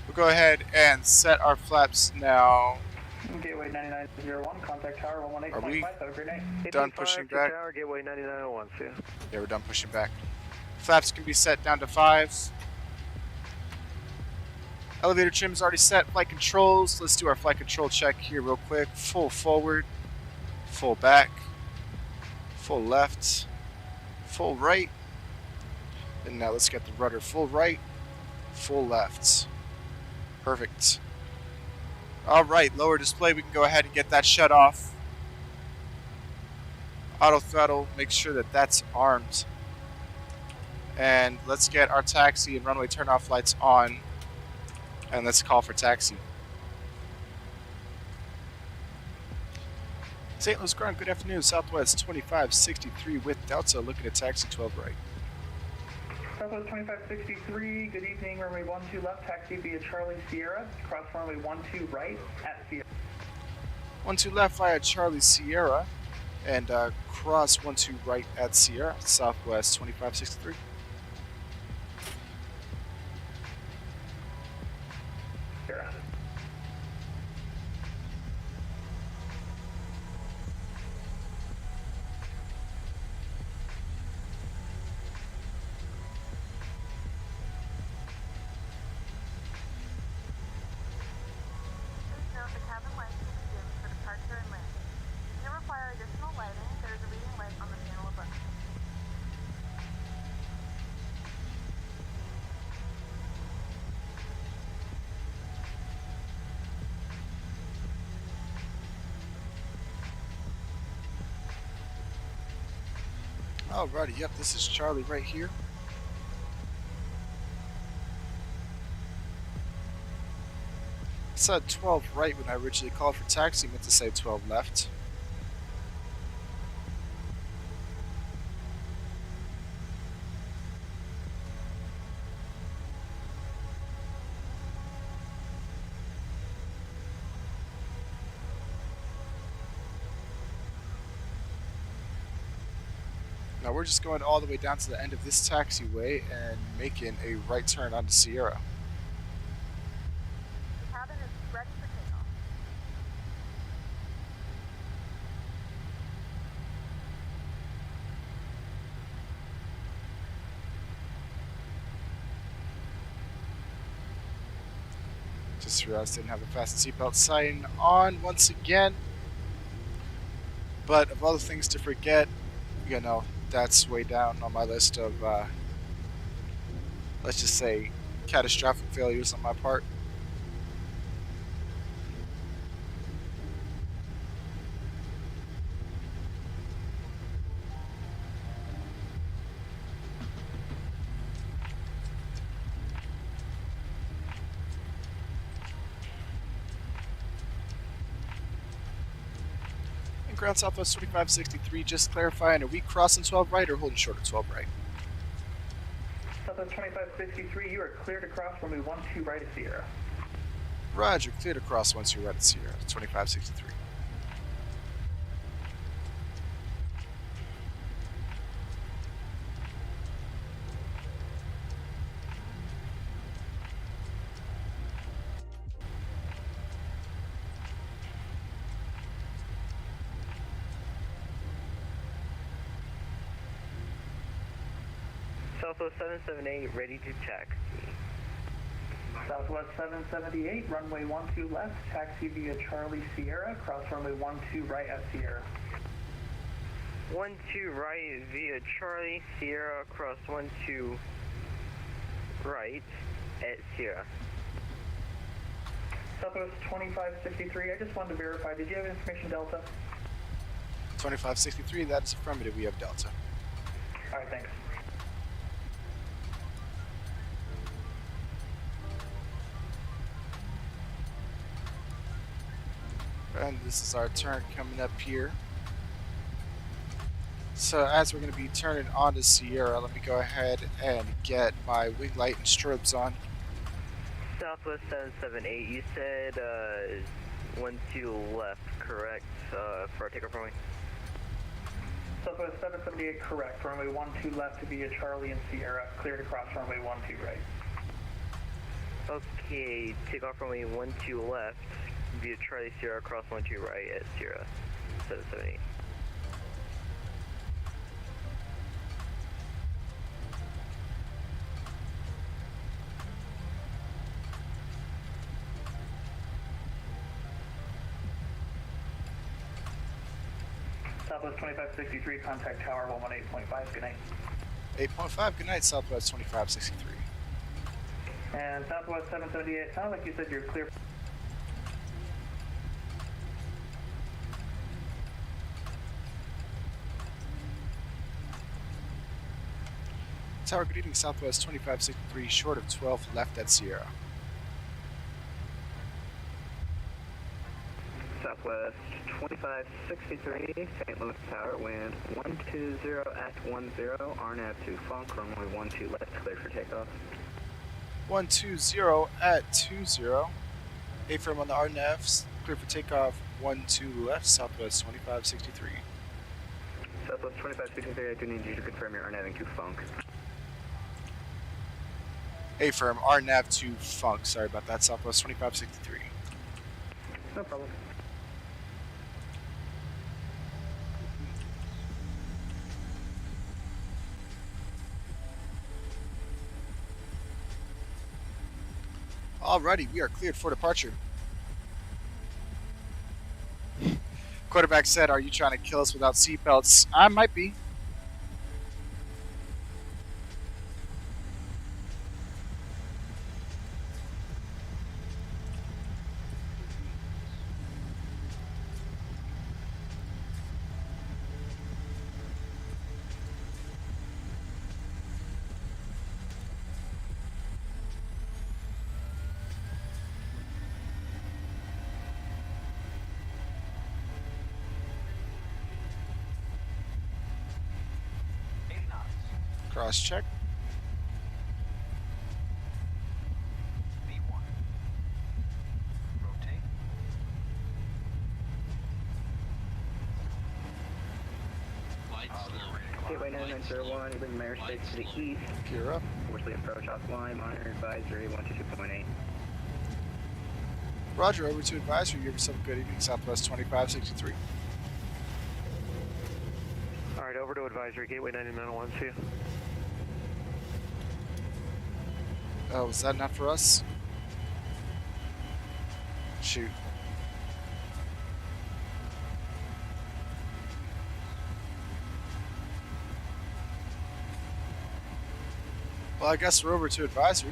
We'll go ahead and set our flaps now. Gateway 9901, contact tower 118.5. Are we Have a great night. done pushing back? Tower, Gateway 9901, see ya. Yeah, we're done pushing back. Flaps can be set down to 5. Elevator trim is already set. Flight controls. Let's do our flight control check here real quick. Full forward, full back, full left, full right. And now let's get the rudder full right, full left. Perfect. Alright, lower display. We can go ahead and get that shut off. Auto throttle. Make sure that that's armed. And let's get our taxi and runway turnoff lights on. And let's call for taxi. St. Louis ground, good afternoon. Southwest 2563 with Delta, looking at taxi 12 right. Southwest 2563, good evening, runway 12 left, taxi via Charlie Sierra, cross runway 12 right at Sierra. 12 left via Charlie Sierra, and cross 12 right at Sierra, Southwest 2563. Sierra. Alrighty, yep, this is Charlie right here. I said 12 right when I originally called for taxi, meant to say 12 left. Now we're just going all the way down to the end of this taxiway and making a right turn onto Sierra. The cabin is ready for takeoff. Just realized I didn't have the fasten seatbelt sign on once again. But of all the things to forget, you know, that's way down on my list of, let's just say, catastrophic failures on my part. Ground Southwest 2563, just clarifying, are we crossing 12 right or holding short of 12 right? Southwest 2563, you are clear to cross runway 12 right at Sierra. Roger, clear to cross once you're right at Sierra, 2563. Southwest 778, ready to taxi. Southwest 778, runway 12 left, taxi via Charlie Sierra, cross runway 12 right at Sierra. 12 right via Charlie Sierra, cross 12 right at Sierra. Southwest 2563, I just wanted to verify, did you have information Delta? 2563, that is affirmative, we have Delta. Alright, thanks. And this is our turn coming up here. So as we're going to be turning onto Sierra, let me go ahead and get my wing light and strobes on. Southwest 778, you said 12 left, correct, for our takeoff runway? Southwest 778, correct. Runway 12 left via Charlie and Sierra, cleared across runway 12 right. Okay, takeoff runway 12 left via Charlie Sierra, cross 12 right at Sierra 778. Southwest 2563, contact tower 118.5, good night. 8.5, good night, Southwest 2563. And Southwest 778, sounds like you said you're clear. Tower, good evening, Southwest 2563, short of 12, left at Sierra. Southwest 2563, St. Louis Tower, wind 120 at 10, RNAV to Funk, runway 12 left, clear for takeoff. 120 at 20. Affirm on the RNAVs, clear for takeoff, 12 left, Southwest 2563. Southwest 2563, I do need you to confirm your RNAVing to Funk. Affirm, RNAV to Funk, sorry about that, Southwest 2563. No problem. Alrighty, we are cleared for departure. Quarterback said, "Are you trying to kill us without seatbelts?" I might be. Cross check. V1. Rotate. Lights low. Gateway 9901, you bring Mayor State to the east. Gear up. Forcefully approach offline, monitor advisory 122.8. Roger, over to advisory. You have yourself a good evening, Southwest 2563. Alright, over to advisory, Gateway 9901, see you. Oh, was that not for us? Shoot. Well, I guess we're over to advisory.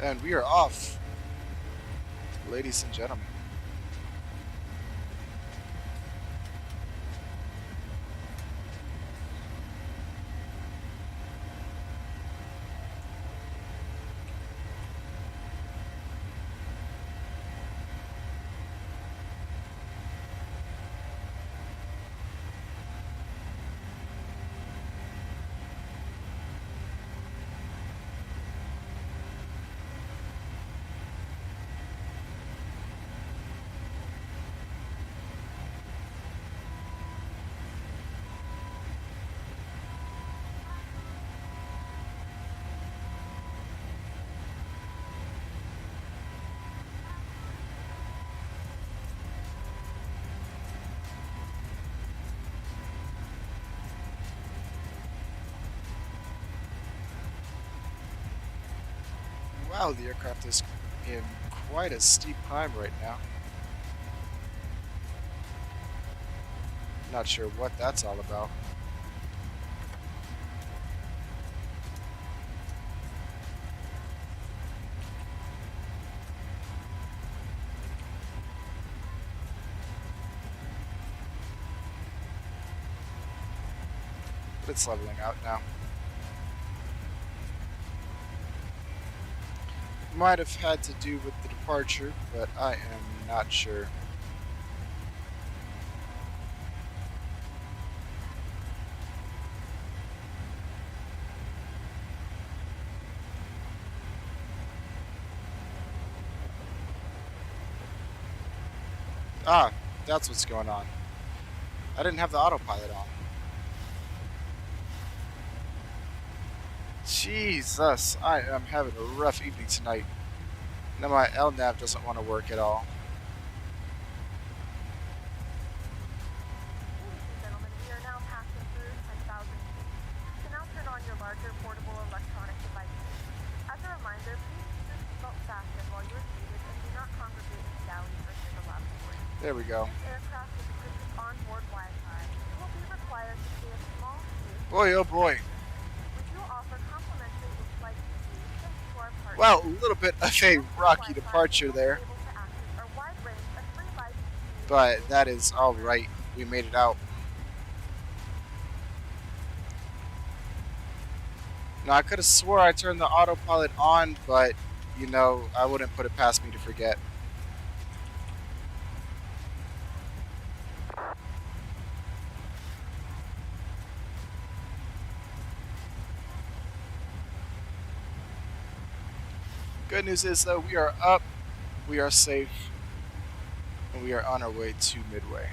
And we are off, ladies and gentlemen. Wow, the aircraft is in quite a steep climb right now. Not sure what that's all about. But it's leveling out now. Might have had to do with the departure, but I am not sure. Ah, that's what's going on. I didn't have the autopilot on. Jesus, I am having a rough evening tonight. Now my LNAV doesn't want to work at all. Ladies and gentlemen, we are now passing through 10,000 feet. You can now turn on your larger portable electronic devices. As a reminder, please keep your seatbelt fastened while you are seated and do not congregate in the galleys or near the lavatory. There we go. This aircraft is equipped with onboard Wi-Fi. You will be required to pay a small fee. Boy, oh boy. We do offer complimentary in-flight TV thanks to our partners. Well, a little bit of a rocky departure there. But that is alright. We made it out. Now, I could have swore I turned the autopilot on, but, you know, I wouldn't put it past me to forget. Good news is, though, we are up, we are safe, and we are on our way to Midway.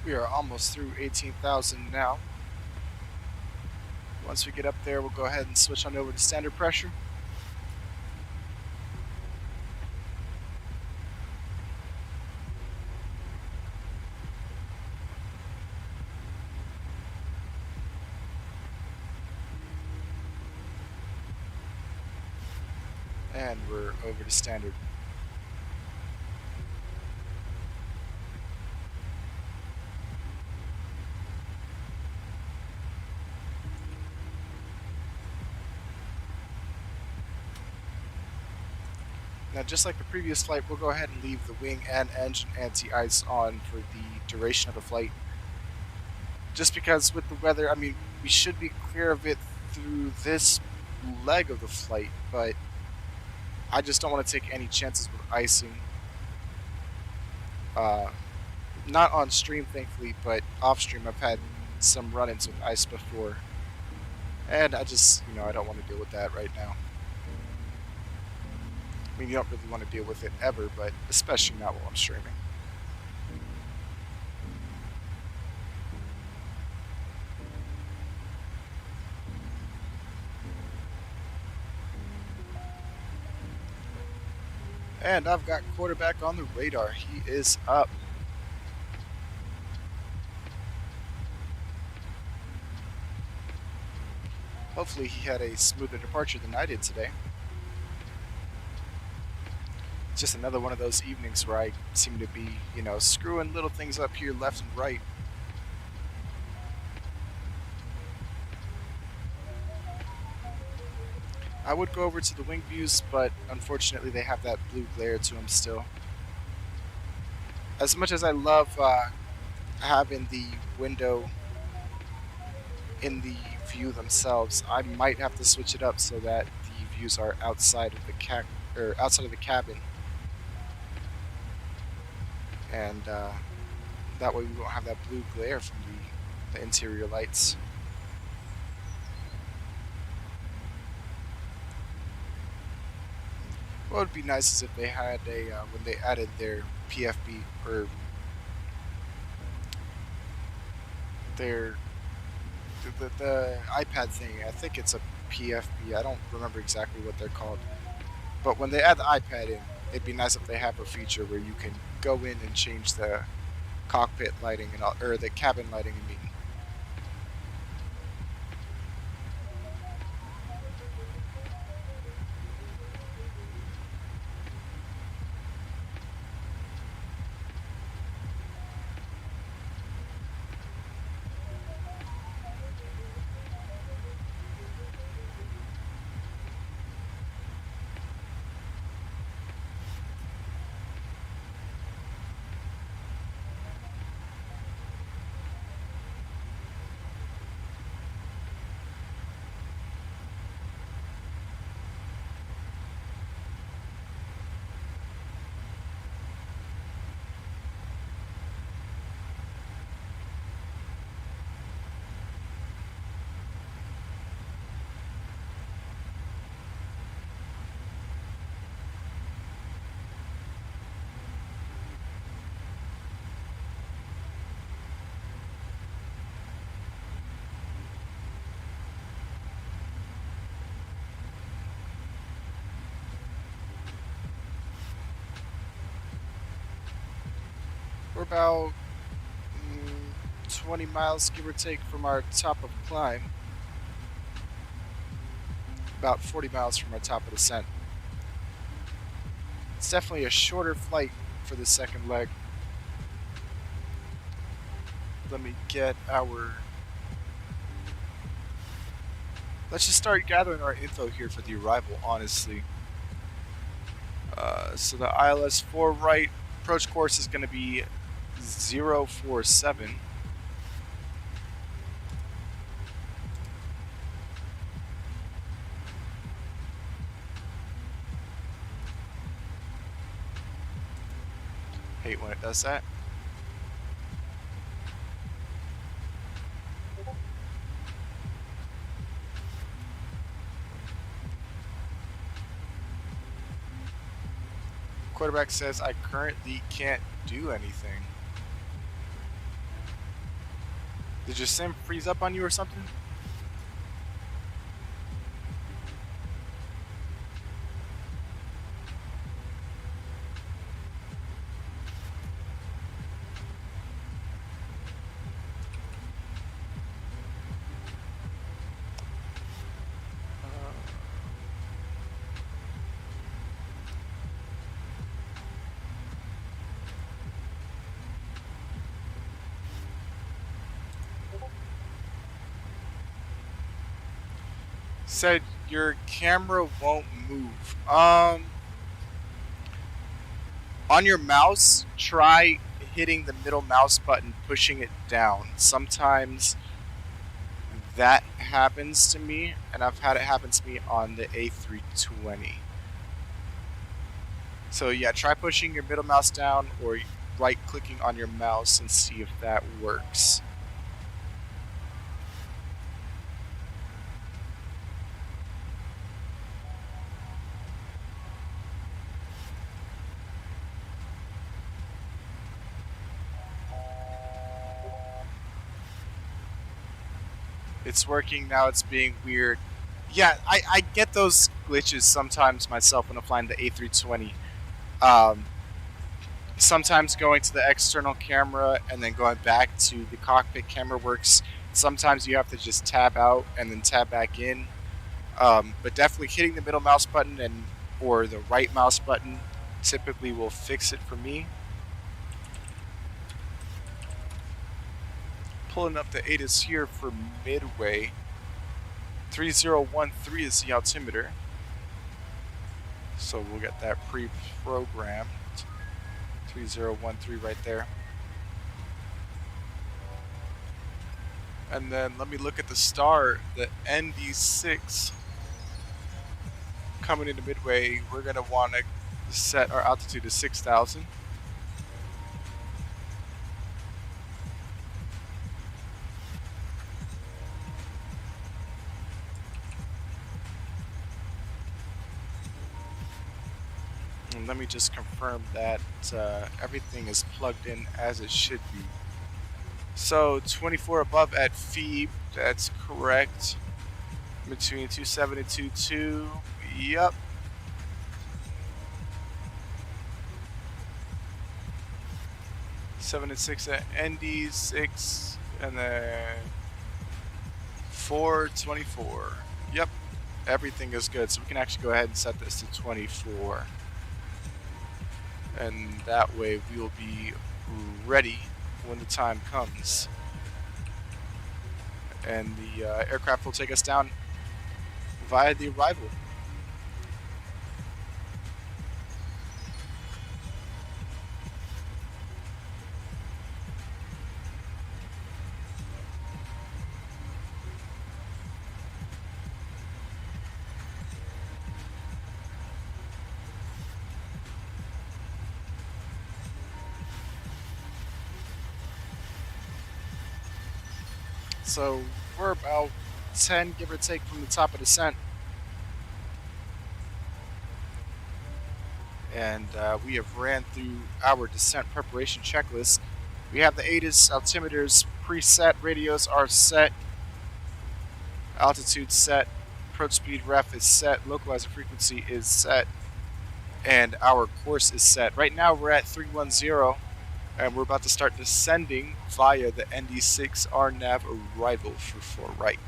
We are almost through 18,000 now. Once we get up there, we'll go ahead and switch on over to standard pressure. And we're over to standard. Now, just like the previous flight, we'll go ahead and leave the wing and engine anti-ice on for the duration of the flight. Just because with the weather, I mean, we should be clear of it through this leg of the flight, but I just don't want to take any chances with icing. Not on stream, thankfully, but off stream I've had some run-ins with ice before. And I just, you know, I don't want to deal with that right now. I mean, you don't really want to deal with it ever, but especially not while I'm streaming. And I've got quarterback on the radar. He is up. Hopefully he had a smoother departure than I did today. It's just another one of those evenings where I seem to be, you know, screwing little things up here left and right. I would go over to the wing views, but unfortunately they have that blue glare to them still. As much as I love having the window in the view themselves, I might have to switch it up so that the views are outside of the outside of the cabin, and that way we won't have that blue glare from the interior lights. What would be nice is if they had a when they added their PFB or their the iPad thing. I think it's a PFB. I don't remember exactly what they're called. But when they add the iPad in, it'd be nice if they have a feature where you can go in and change the cockpit lighting and all, or the cabin lighting. I mean. We're about 20 miles, give or take, from our top of climb. About 40 miles from our top of descent. It's definitely a shorter flight for the second leg. Let me get our... Let's just start gathering our info here for the arrival, honestly. So the ILS 4 right approach course is going to be 047. Hate when it does that. Quarterback says I currently can't do anything. Did your sim freeze up on you or something? Said your camera won't move. On your mouse, try hitting the middle mouse button, pushing it down. Sometimes that happens to me, and I've had it happen to me on the A320. So yeah, try pushing your middle mouse down or right-clicking on your mouse and see if that works. It's working now, it's being weird. Yeah, I get those glitches sometimes myself when I'm flying the A320. Sometimes going to the external camera and then going back to the cockpit camera works Sometimes you have to just tab out and then tab back in. But definitely hitting the middle mouse button or the right mouse button typically will fix it for me. Pulling up the ATIS here for Midway. 3013 is the altimeter. So we'll get that pre-programmed. 3013 right there. And then let me look at the star, the ND6 coming into Midway. We're going to want to set our altitude to 6,000. And let me just confirm that everything is plugged in as it should be. So 24 above at Phoebe, that's correct. Between 27 and 22, yep. Seven and 6 at ND6, and then 424. Yep, everything is good. So we can actually go ahead and set this to 24. And that way we will be ready when the time comes. And the aircraft will take us down via the arrival. So we're about 10, give or take, from the top of descent. And we have ran through our descent preparation checklist. We have the ATIS altimeters preset, radios are set, altitude set, approach speed ref is set, localizer frequency is set, and our course is set. Right now we're at 310. And we're about to start descending via the ND6 RNAV arrival for 4 right.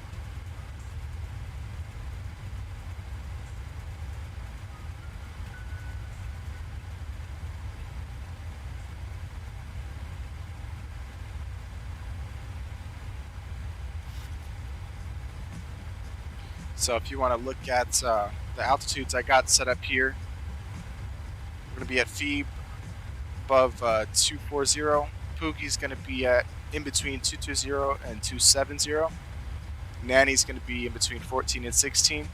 So if you want to look at the altitudes I got set up here, we're going to be at Phoebe above 240. Pookie's going to be at in between 220 and 270. Nanny's going to be in between 14 and 16.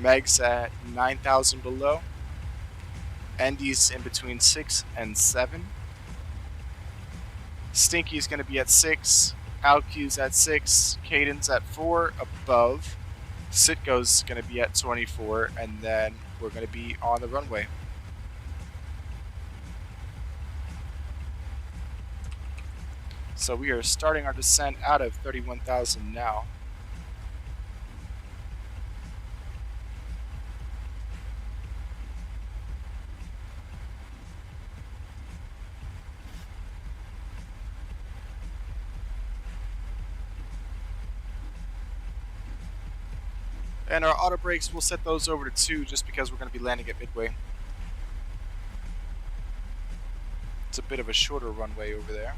Meg's at 9,000 below. Andy's in between 6 and 7. Stinky's going to be at 6. Alq's at 6. Caden's at 4 above. Sitgo's going to be at 24, and then we're going to be on the runway. So we are starting our descent out of 31,000 now. And our auto brakes, we'll set those over to 2 just because we're going to be landing at Midway. It's a bit of a shorter runway over there.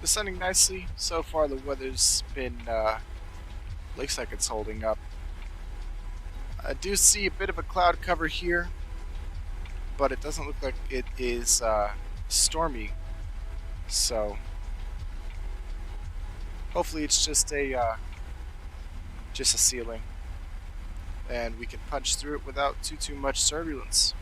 Descending nicely. So far the weather's been, looks like it's holding up. I do see a bit of a cloud cover here, but it doesn't look like it is stormy. So hopefully it's just a ceiling, and we can punch through it without too much turbulence.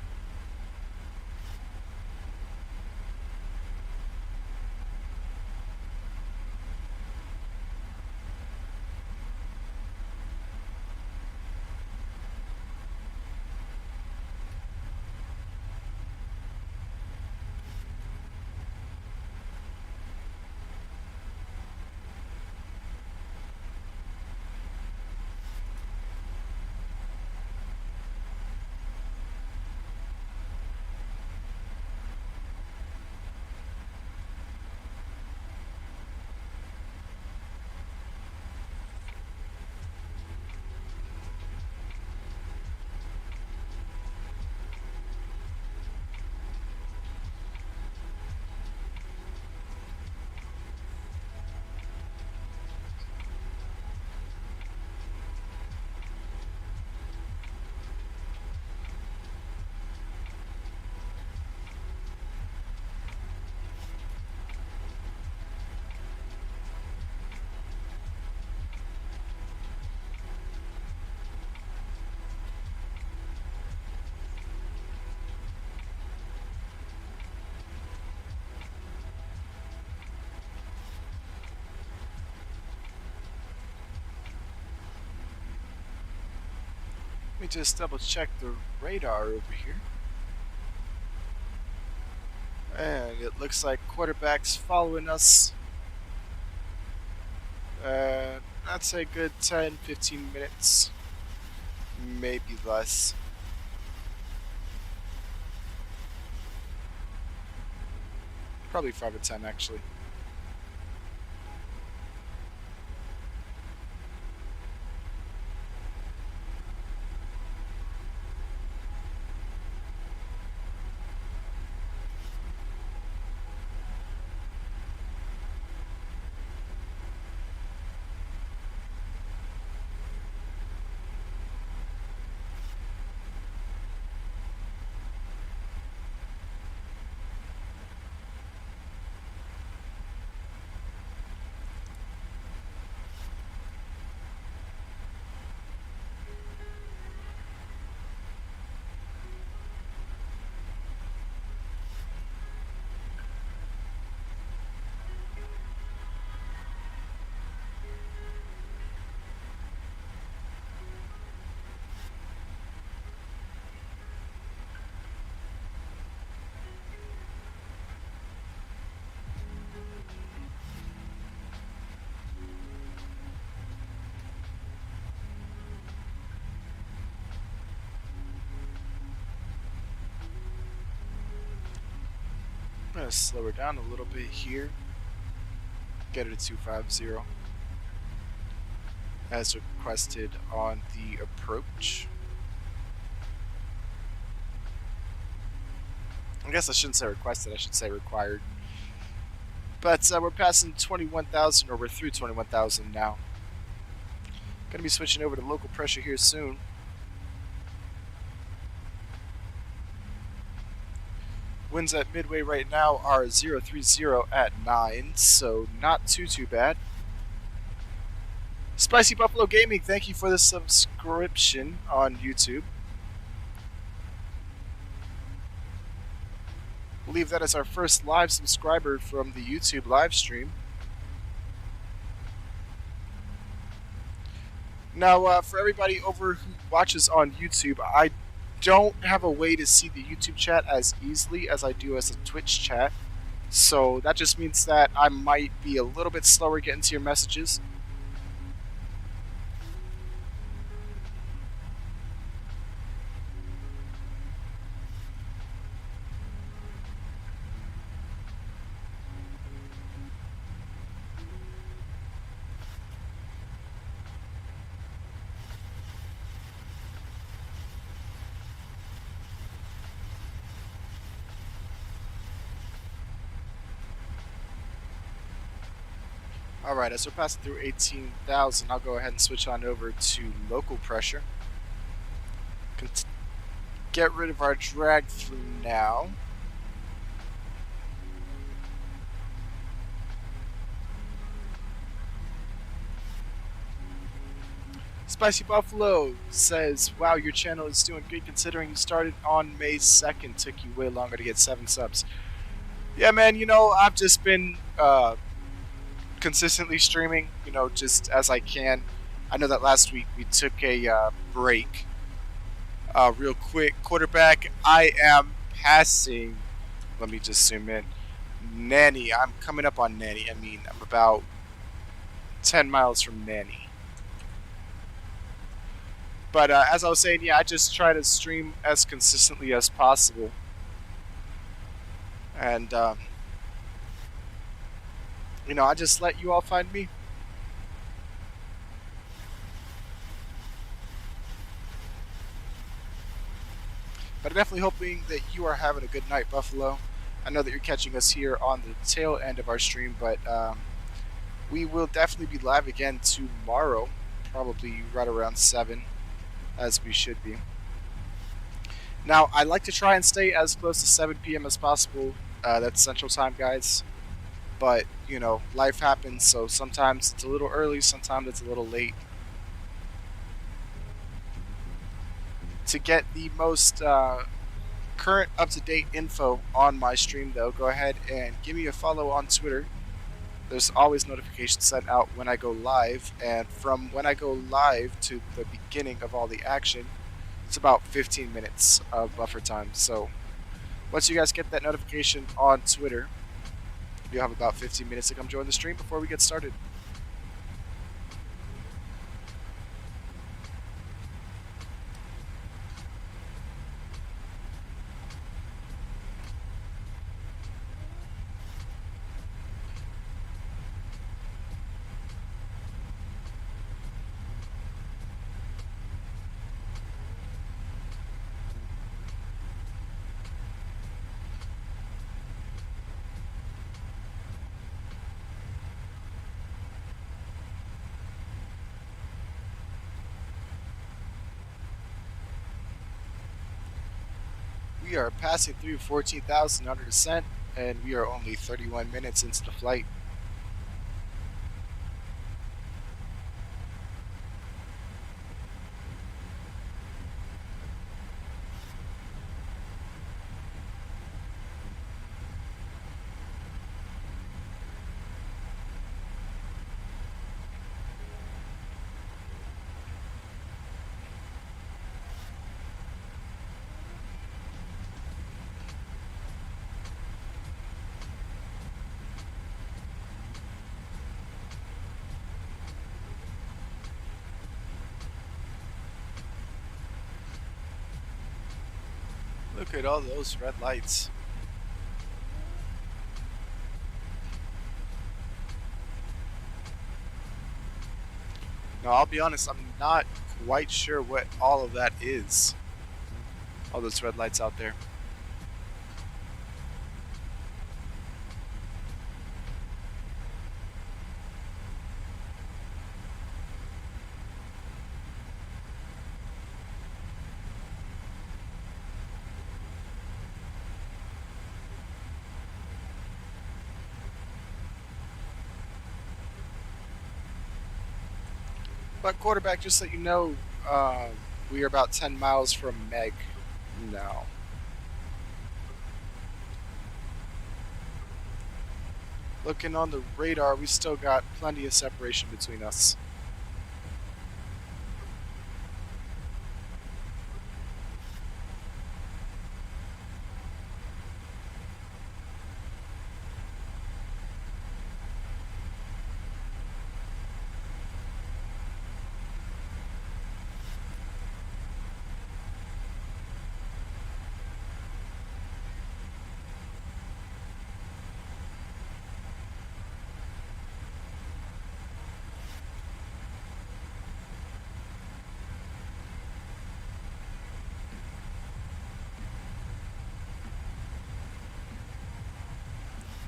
Let me just double check the radar over here. And it looks like quarterback's following us. I'd say good 10-15 minutes, maybe less. Probably 5 or 10 actually. I'm going to slow her down a little bit here. Get it at 250 as requested on the approach. I guess I shouldn't say requested, I should say required. But we're passing 21,000, or we're through 21,000 now. Gonna be switching over to local pressure here soon. Winds at Midway right now are 030 at 9, so not too bad. Spicy Buffalo Gaming, thank you for the subscription on YouTube. I believe that is our first live subscriber from the YouTube live stream. Now, for everybody over who watches on YouTube, I don't have a way to see the YouTube chat as easily as I do as a Twitch chat. So that just means that I might be a little bit slower getting to your messages. Alright, as we're passing through 18,000, I'll go ahead and switch on over to local pressure. Get rid of our drag through now. Spicy Buffalo says, wow, your channel is doing good considering you started on May 2nd. Took you way longer to get 7 subs. Yeah, man, you know, I've just been consistently streaming, you know, just as I can. I know that last week we took a break. Real quick, quarterback, I am passing, let me just zoom in, Nanny. I'm coming up on Nanny. I mean, I'm about 10 miles from Nanny. But as I was saying, yeah, I just try to stream as consistently as possible. And, you know, I just let you all find me. But I'm definitely hoping that you are having a good night, Buffalo. I know that you're catching us here on the tail end of our stream, but we will definitely be live again tomorrow, probably right around 7, as we should be. Now, I like to try and stay as close to 7 p.m. as possible. That's Central Time, guys. But, you know, life happens, so sometimes it's a little early, sometimes it's a little late. To get the most current up-to-date info on my stream, though, go ahead and give me a follow on Twitter. There's always notifications sent out when I go live, and from when I go live to the beginning of all the action, it's about 15 minutes of buffer time. So once you guys get that notification on Twitter, you'll have about 15 minutes to come join the stream before we get started. We are passing through 14,000 under descent, and we are only 31 minutes into the flight. Look at all those red lights. Now, I'll be honest, I'm not quite sure what all of that is. All those red lights out there. But quarterback, just so you know, we are about 10 miles from Meg now. Looking on the radar, we still got plenty of separation between us.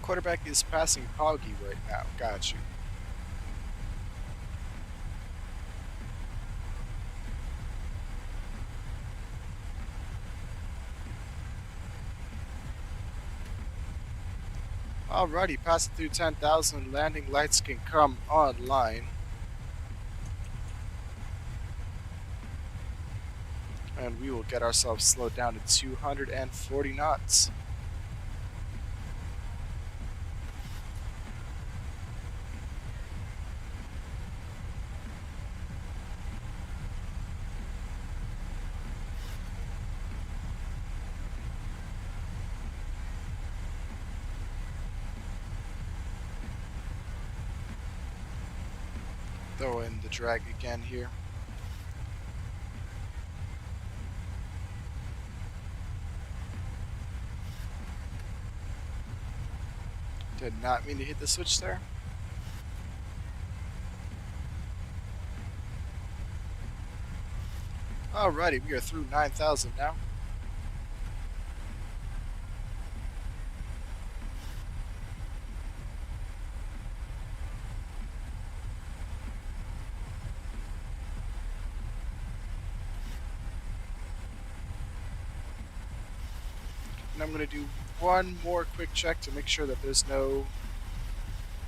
Quarterback is passing Poggy right now. Got you. Alrighty, passing through 10,000, landing lights can come online. And we will get ourselves slowed down to 240 knots. Throw in the drag again here. Did not mean to hit the switch there. Alrighty, we are through 9,000 now. And I'm going to do one more quick check to make sure that there's no...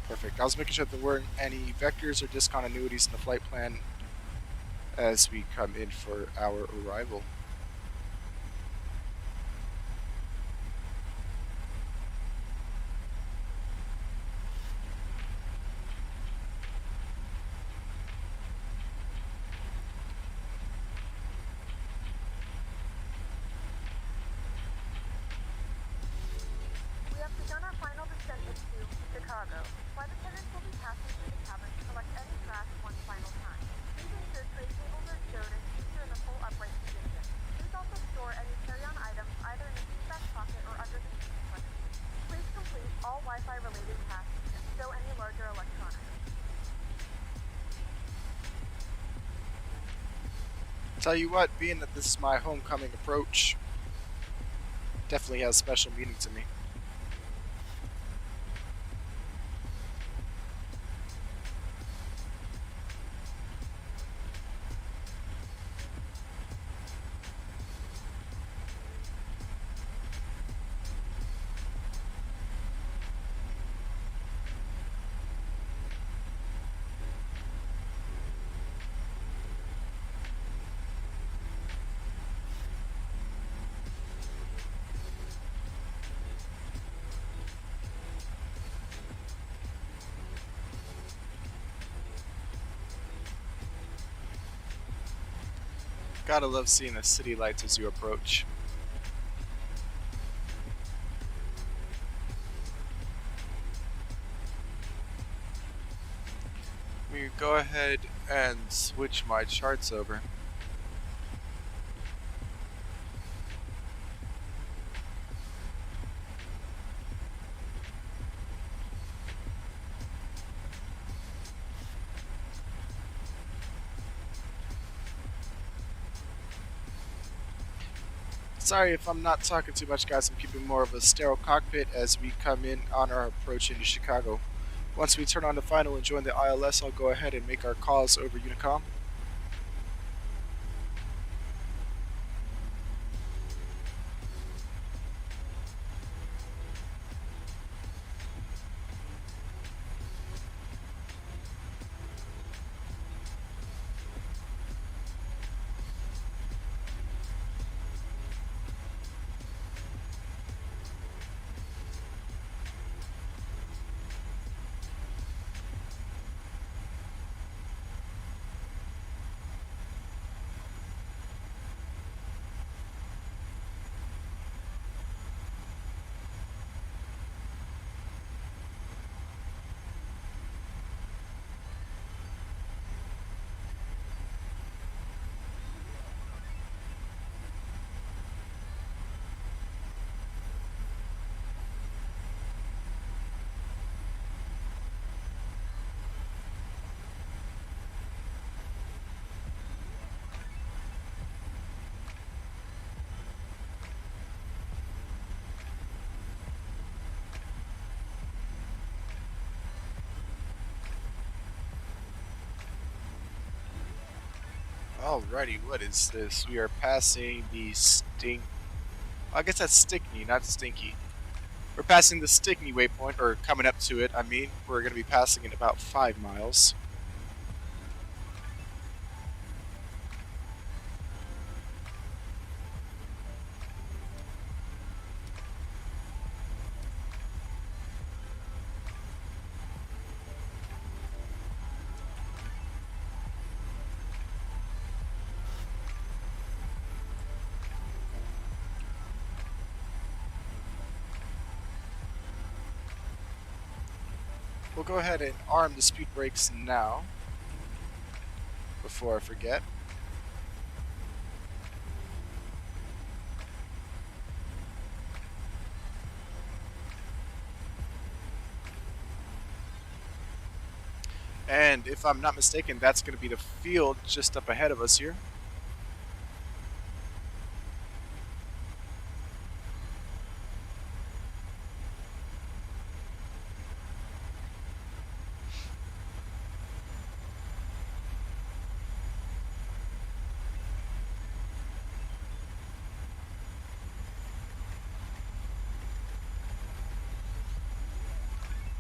Perfect. I was making sure that there weren't any vectors or discontinuities in the flight plan as we come in for our arrival. We have begun our final descent into Chicago. Flight attendants will be passing through the cabin to collect any trash one final time. Please ensure tray tables are stowed and seats are in the full upright position. Please also store any carry-on items either in the seat back pocket or under the seat cushion. Please complete all Wi-Fi related tasks and stow any larger electronics. Tell you what, being that this is my homecoming approach, definitely has special meaning to me. Gotta love seeing the city lights as you approach. We go ahead and switch my charts over. Sorry if I'm not talking too much, guys. I'm keeping more of a sterile cockpit as we come in on our approach into Chicago. Once we turn on the final and join the ILS, I'll go ahead and make our calls over Unicom. Alrighty, what is this? We are passing the I guess that's Stickney, not Stinky. We're passing the Stickney waypoint, or coming up to it, I mean. We're going to be passing in about 5 miles. We'll go ahead and arm the speed brakes now, before I forget. And if I'm not mistaken, that's going to be the field just up ahead of us here.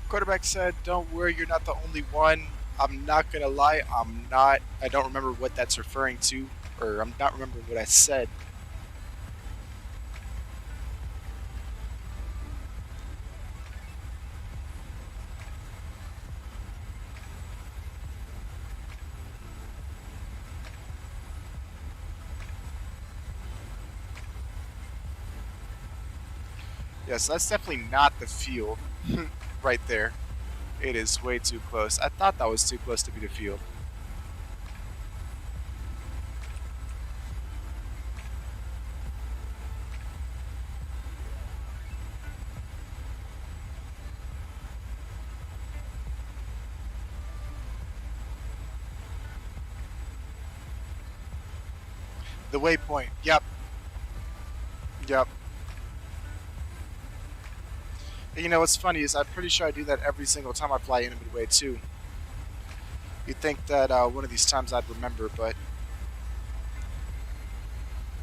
Quarterback said, "Don't worry, you're not the only one." I'm not gonna lie, I don't remember what that's referring to, or I'm not remembering what I said. Yes, that's definitely not the field right there. It is way too close. I thought that was too close to be the field. The waypoint. Yep. Yep. And you know what's funny is I'm pretty sure I do that every single time I fly in a midway too. You'd think that one of these times I'd remember, but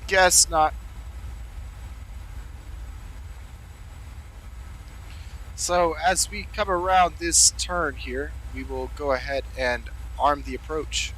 guess not. So as we come around this turn here, we will go ahead and arm the approach.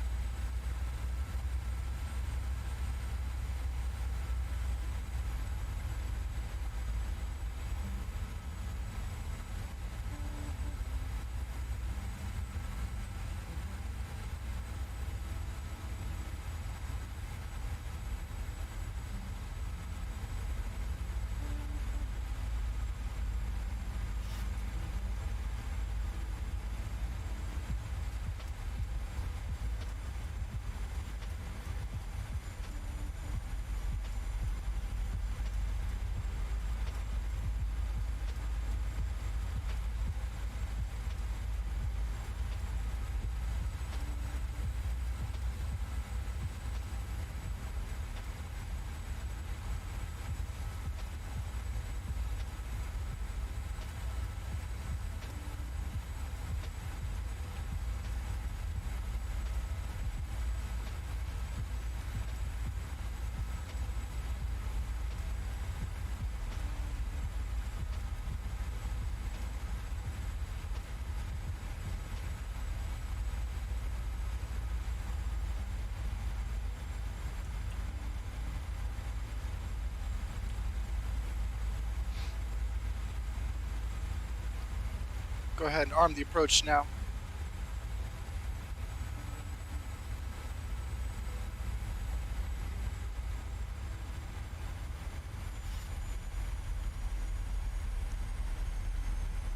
Go ahead and arm the approach now.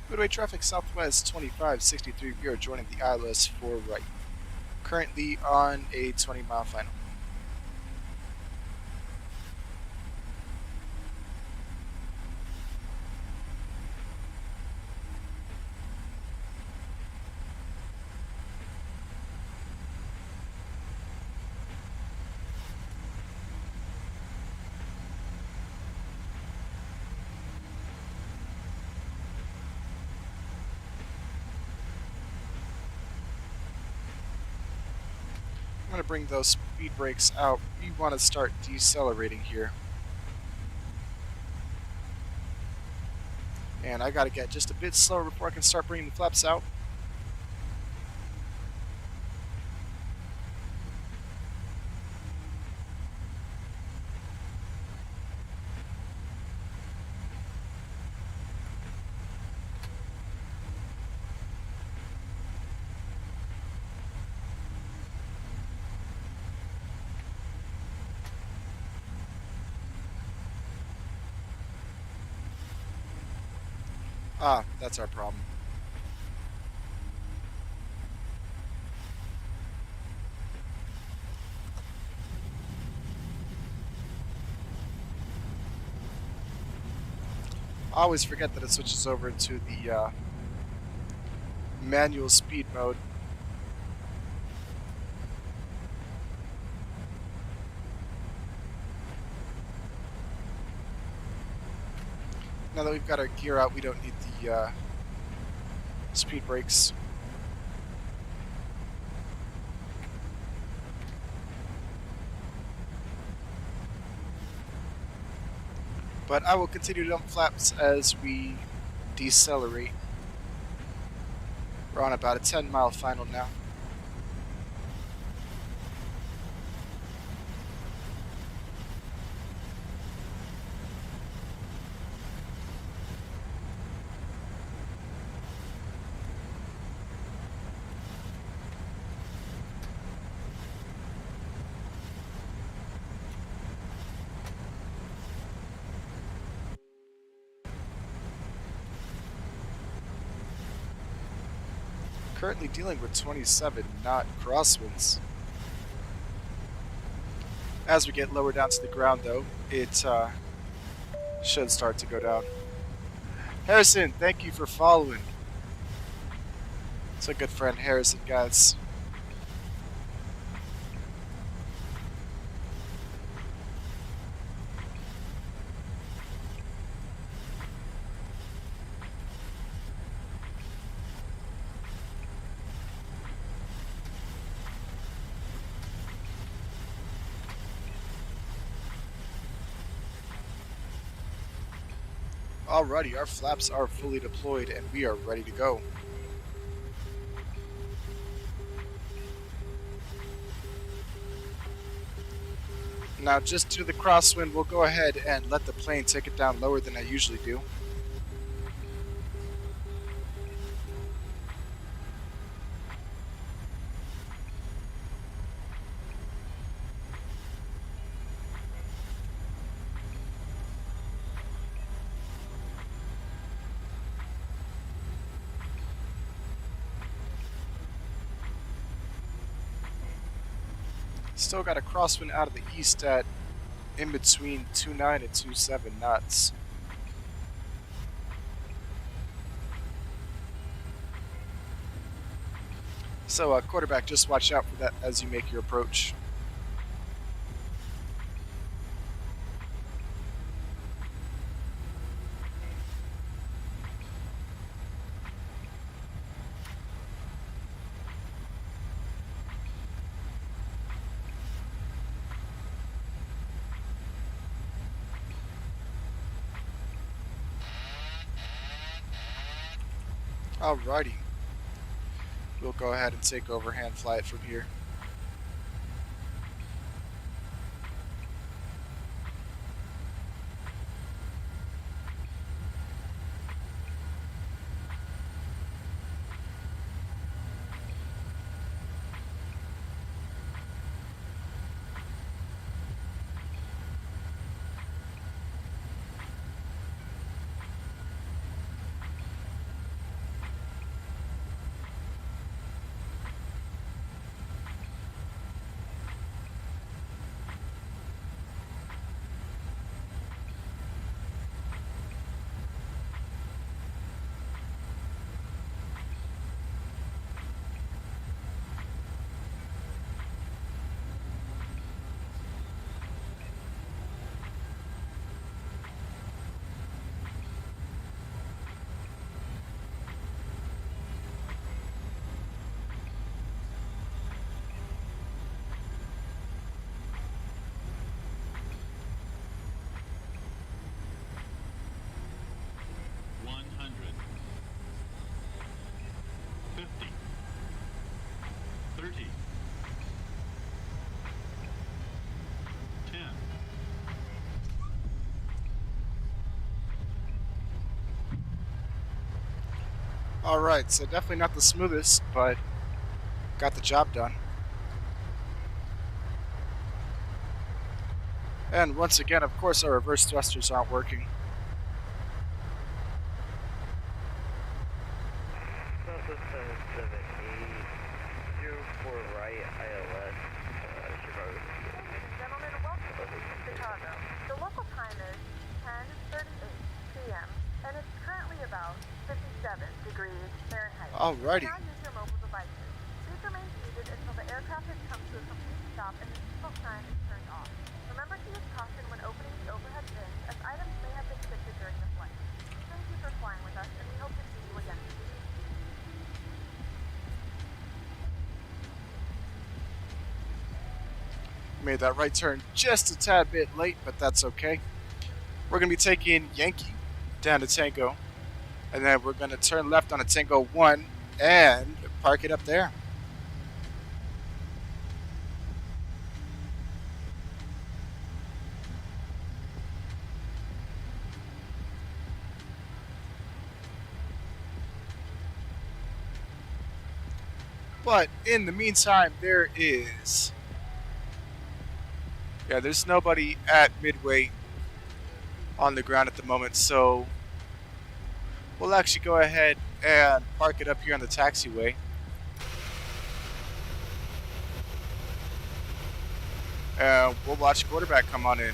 Midway traffic southwest 2563, we are joining the ILS for right. Currently on a 20-mile final. I'm going to bring those speed brakes out. We want to start decelerating here. And I gotta get just a bit slower before I can start bringing the flaps out. Ah, that's our problem. I always forget that it switches over to the manual speed mode. Now that we've got our gear out, we don't need the speed brakes. But I will continue to dump flaps as we decelerate. We're on about a 10-mile final now. Currently dealing with 27 knot crosswinds. As we get lower down to the ground, though, it should start to go down. Harrison, thank you for following. It's a good friend, Harrison, guys. Alrighty, our flaps are fully deployed and we are ready to go. Now, just due to the crosswind, we'll go ahead and let the plane take it down lower than I usually do. Still got a crosswind out of the east at in between 2.9 and 2.7 knots. So, quarterback, just watch out for that as you make your approach. Alrighty. We'll go ahead and take over, hand fly it from here. 30. 10. Alright, so definitely not the smoothest, but got the job done. And once again, of course, our reverse thrusters aren't working. Southwest 778, 04 right, ILS, Chicago. Gentlemen, welcome to Chicago. The local time is 10:38 p.m. and it's currently about 57 degrees Fahrenheit. Alrighty. Now use your mobile devices. Please remain seated until the aircraft has come to a complete stop and the seatbelt sign is turned off. Remember to use caution when opening the overhead bins, as items may have been shifted during the flight. Thank you for flying with us, and we hope to see you again. Made that right turn just a tad bit late, but that's okay. We're going to be taking Yankee down to Tango, and then we're going to turn left on a Tango 1 and park it up there. But in the meantime, there's nobody at Midway on the ground at the moment, so we'll actually go ahead and park it up here on the taxiway. And we'll watch quarterback come on in.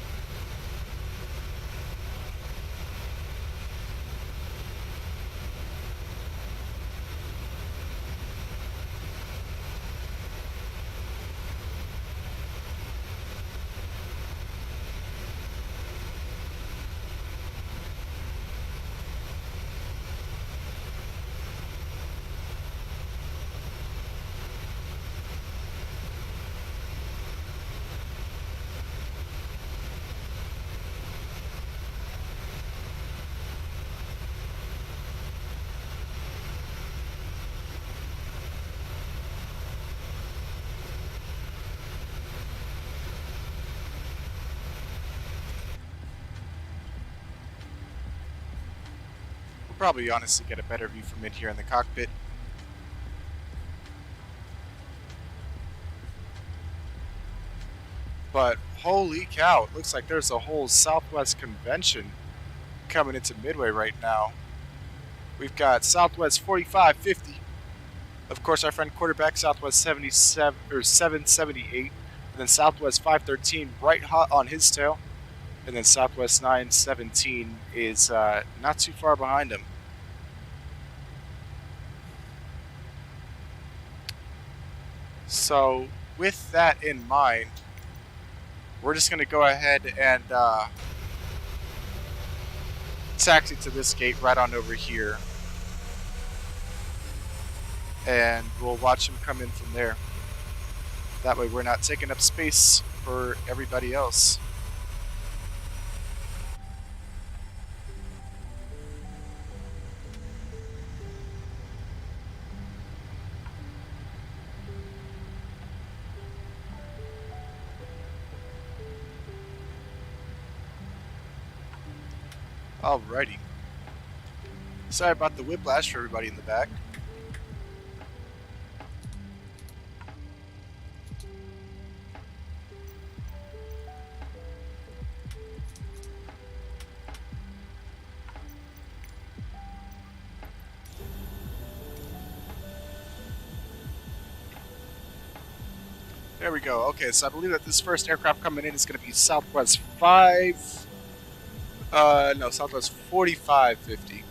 Probably honestly get a better view from in here in the cockpit. But holy cow, it looks like there's a whole Southwest convention coming into Midway right now. We've got Southwest 4550. Of course, our friend quarterback Southwest 77 or 778, and then Southwest 513 right hot on his tail. And then Southwest 917 is not too far behind him. So with that in mind, we're just going to go ahead and taxi to this gate right on over here. And we'll watch him come in from there. That way we're not taking up space for everybody else. Alrighty. Sorry about the whiplash for everybody in the back. There we go. Okay, so I believe that this first aircraft coming in is going to be Southwest 4550.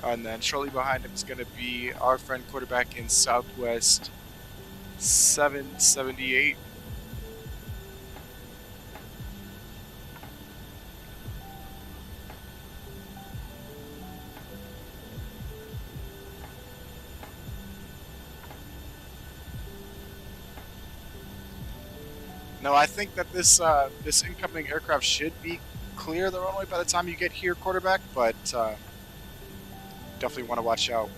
And then shortly behind him is going to be our friend quarterback in Southwest 778. No, I think that this incoming aircraft should be clear the runway by the time you get here, quarterback, but definitely want to watch out.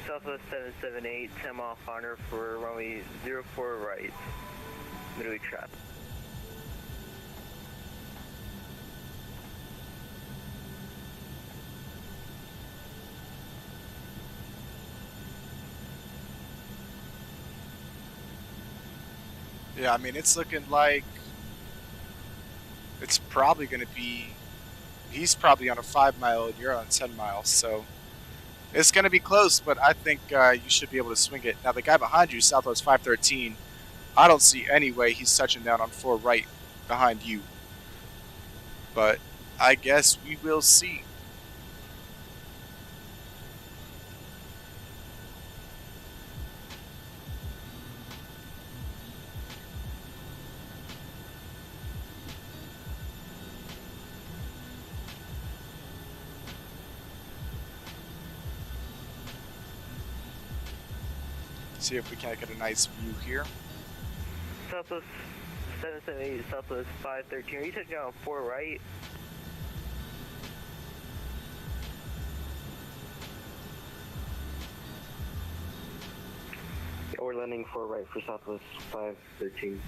Southwest 778, 10 mile Honor for runway 04 right, midweek trap. Yeah, I mean, it's looking like it's probably going to be, he's probably on a 5 mile and you're on 10 miles, so it's going to be close, but I think you should be able to swing it. Now, the guy behind you, Southwest 513, I don't see any way he's touching down on 4 right behind you. But I guess we will see. See if we can't get a nice view here. Southwest 778, Southwest 513. Are you touching down on 4 right? Yeah, we're landing 4 right for Southwest 513.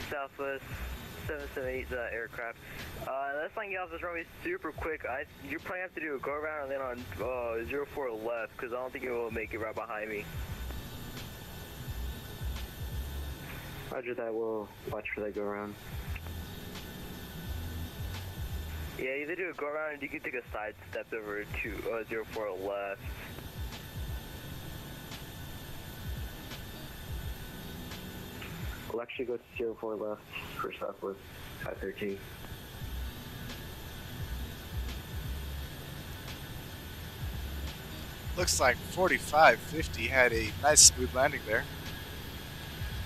Southwest 778 aircraft. Let's not get off this runway super quick. You probably have to do a go around and then on 04 left, because I don't think it will make it right behind me. Roger that, we'll watch for that go around. Yeah, either do a go around and you can take a side step over to 04 left. We'll actually go to 04 left for Southwest 513. Looks like 4550 had a nice smooth landing there.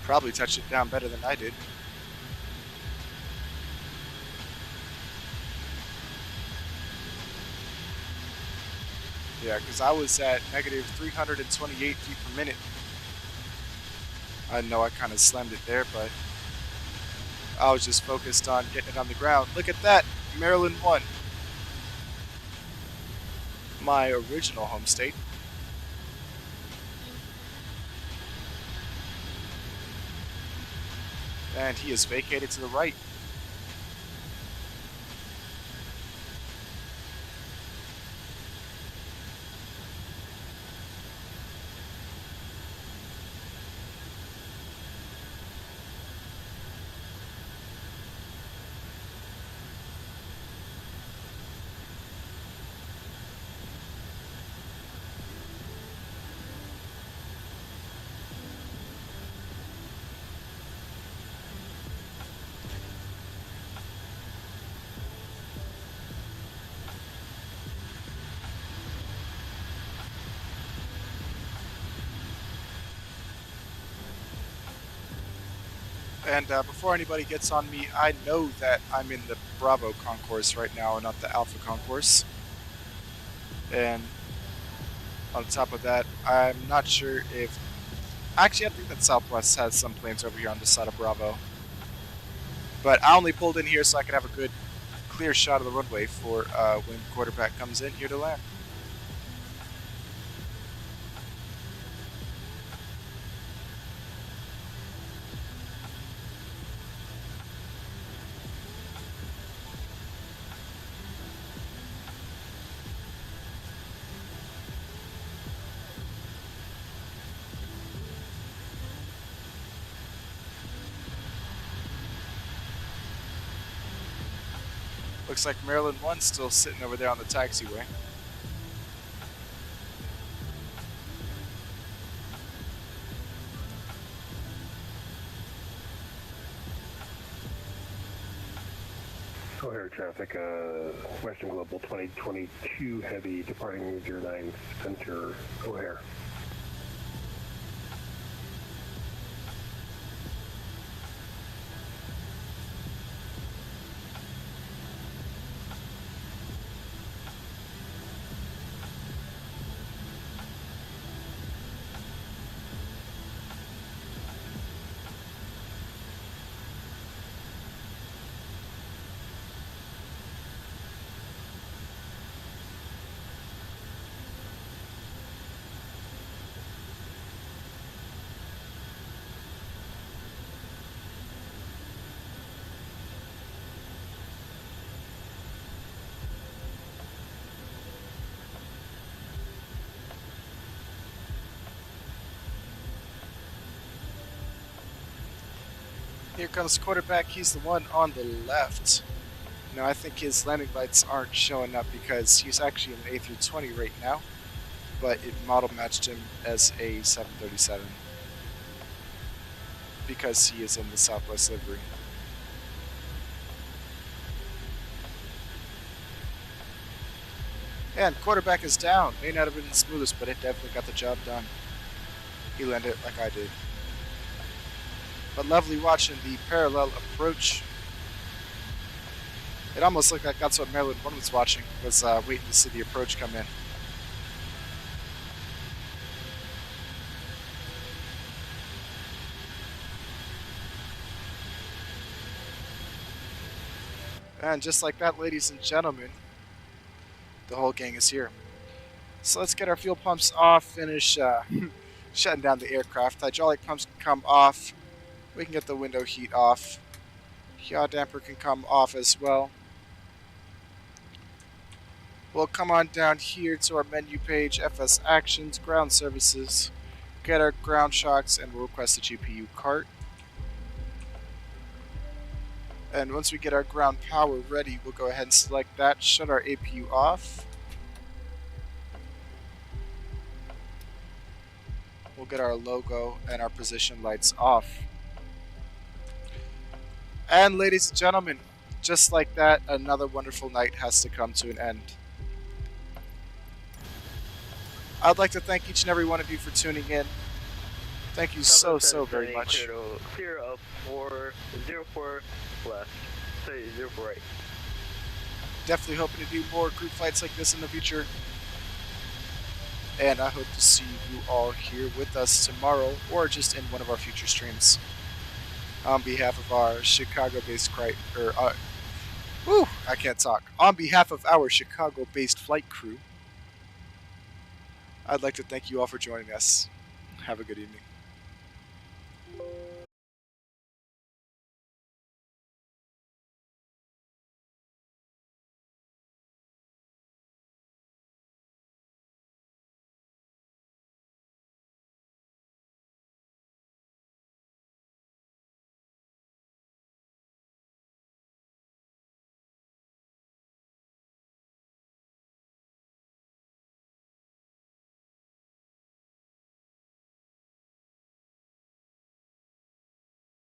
Probably touched it down better than I did. Yeah, because I was at negative 328 feet per minute. I know I kind of slammed it there, but I was just focused on getting it on the ground. Look at that, Maryland 1. My original home state. And he is vacated to the right. And before anybody gets on me, I know that I'm in the Bravo concourse right now and not the Alpha concourse. And on top of that, I'm not sure if... Actually, I think that Southwest has some planes over here on this side of Bravo. But I only pulled in here so I could have a good, clear shot of the runway for when quarterback comes in here to land. Looks like Maryland 1's still sitting over there on the taxiway. O'Hare traffic, Western Global 2022 Heavy departing 09 Center, O'Hare. Here comes quarterback. He's the one on the left. Now, I think his landing lights aren't showing up because he's actually in an A320 right now, but it model matched him as a 737 because he is in the Southwest livery. And quarterback is down. May not have been the smoothest, but it definitely got the job done. He landed it like I did. But lovely watching the parallel approach. It almost looked like that's what Maryland 1 was watching, was waiting to see the approach come in. And just like that, ladies and gentlemen, the whole gang is here. So let's get our fuel pumps off, finish shutting down the aircraft. Hydraulic pumps can come off. We can get the window heat off. Yaw damper can come off as well. We'll come on down here to our menu page, FS Actions, Ground Services, get our ground shocks, and we'll request a GPU cart. And once we get our ground power ready, we'll go ahead and select that, shut our APU off. We'll get our logo and our position lights off. And ladies and gentlemen, just like that, another wonderful night has to come to an end. I'd like to thank each and every one of you for tuning in. Thank you so very much. Clear up 404 left. Say 04 right. Definitely hoping to do more group flights like this in the future. And I hope to see you all here with us tomorrow or just in one of our future streams. On behalf of our Chicago-based On behalf of our Chicago-based flight crew, I'd like to thank you all for joining us. Have a good evening.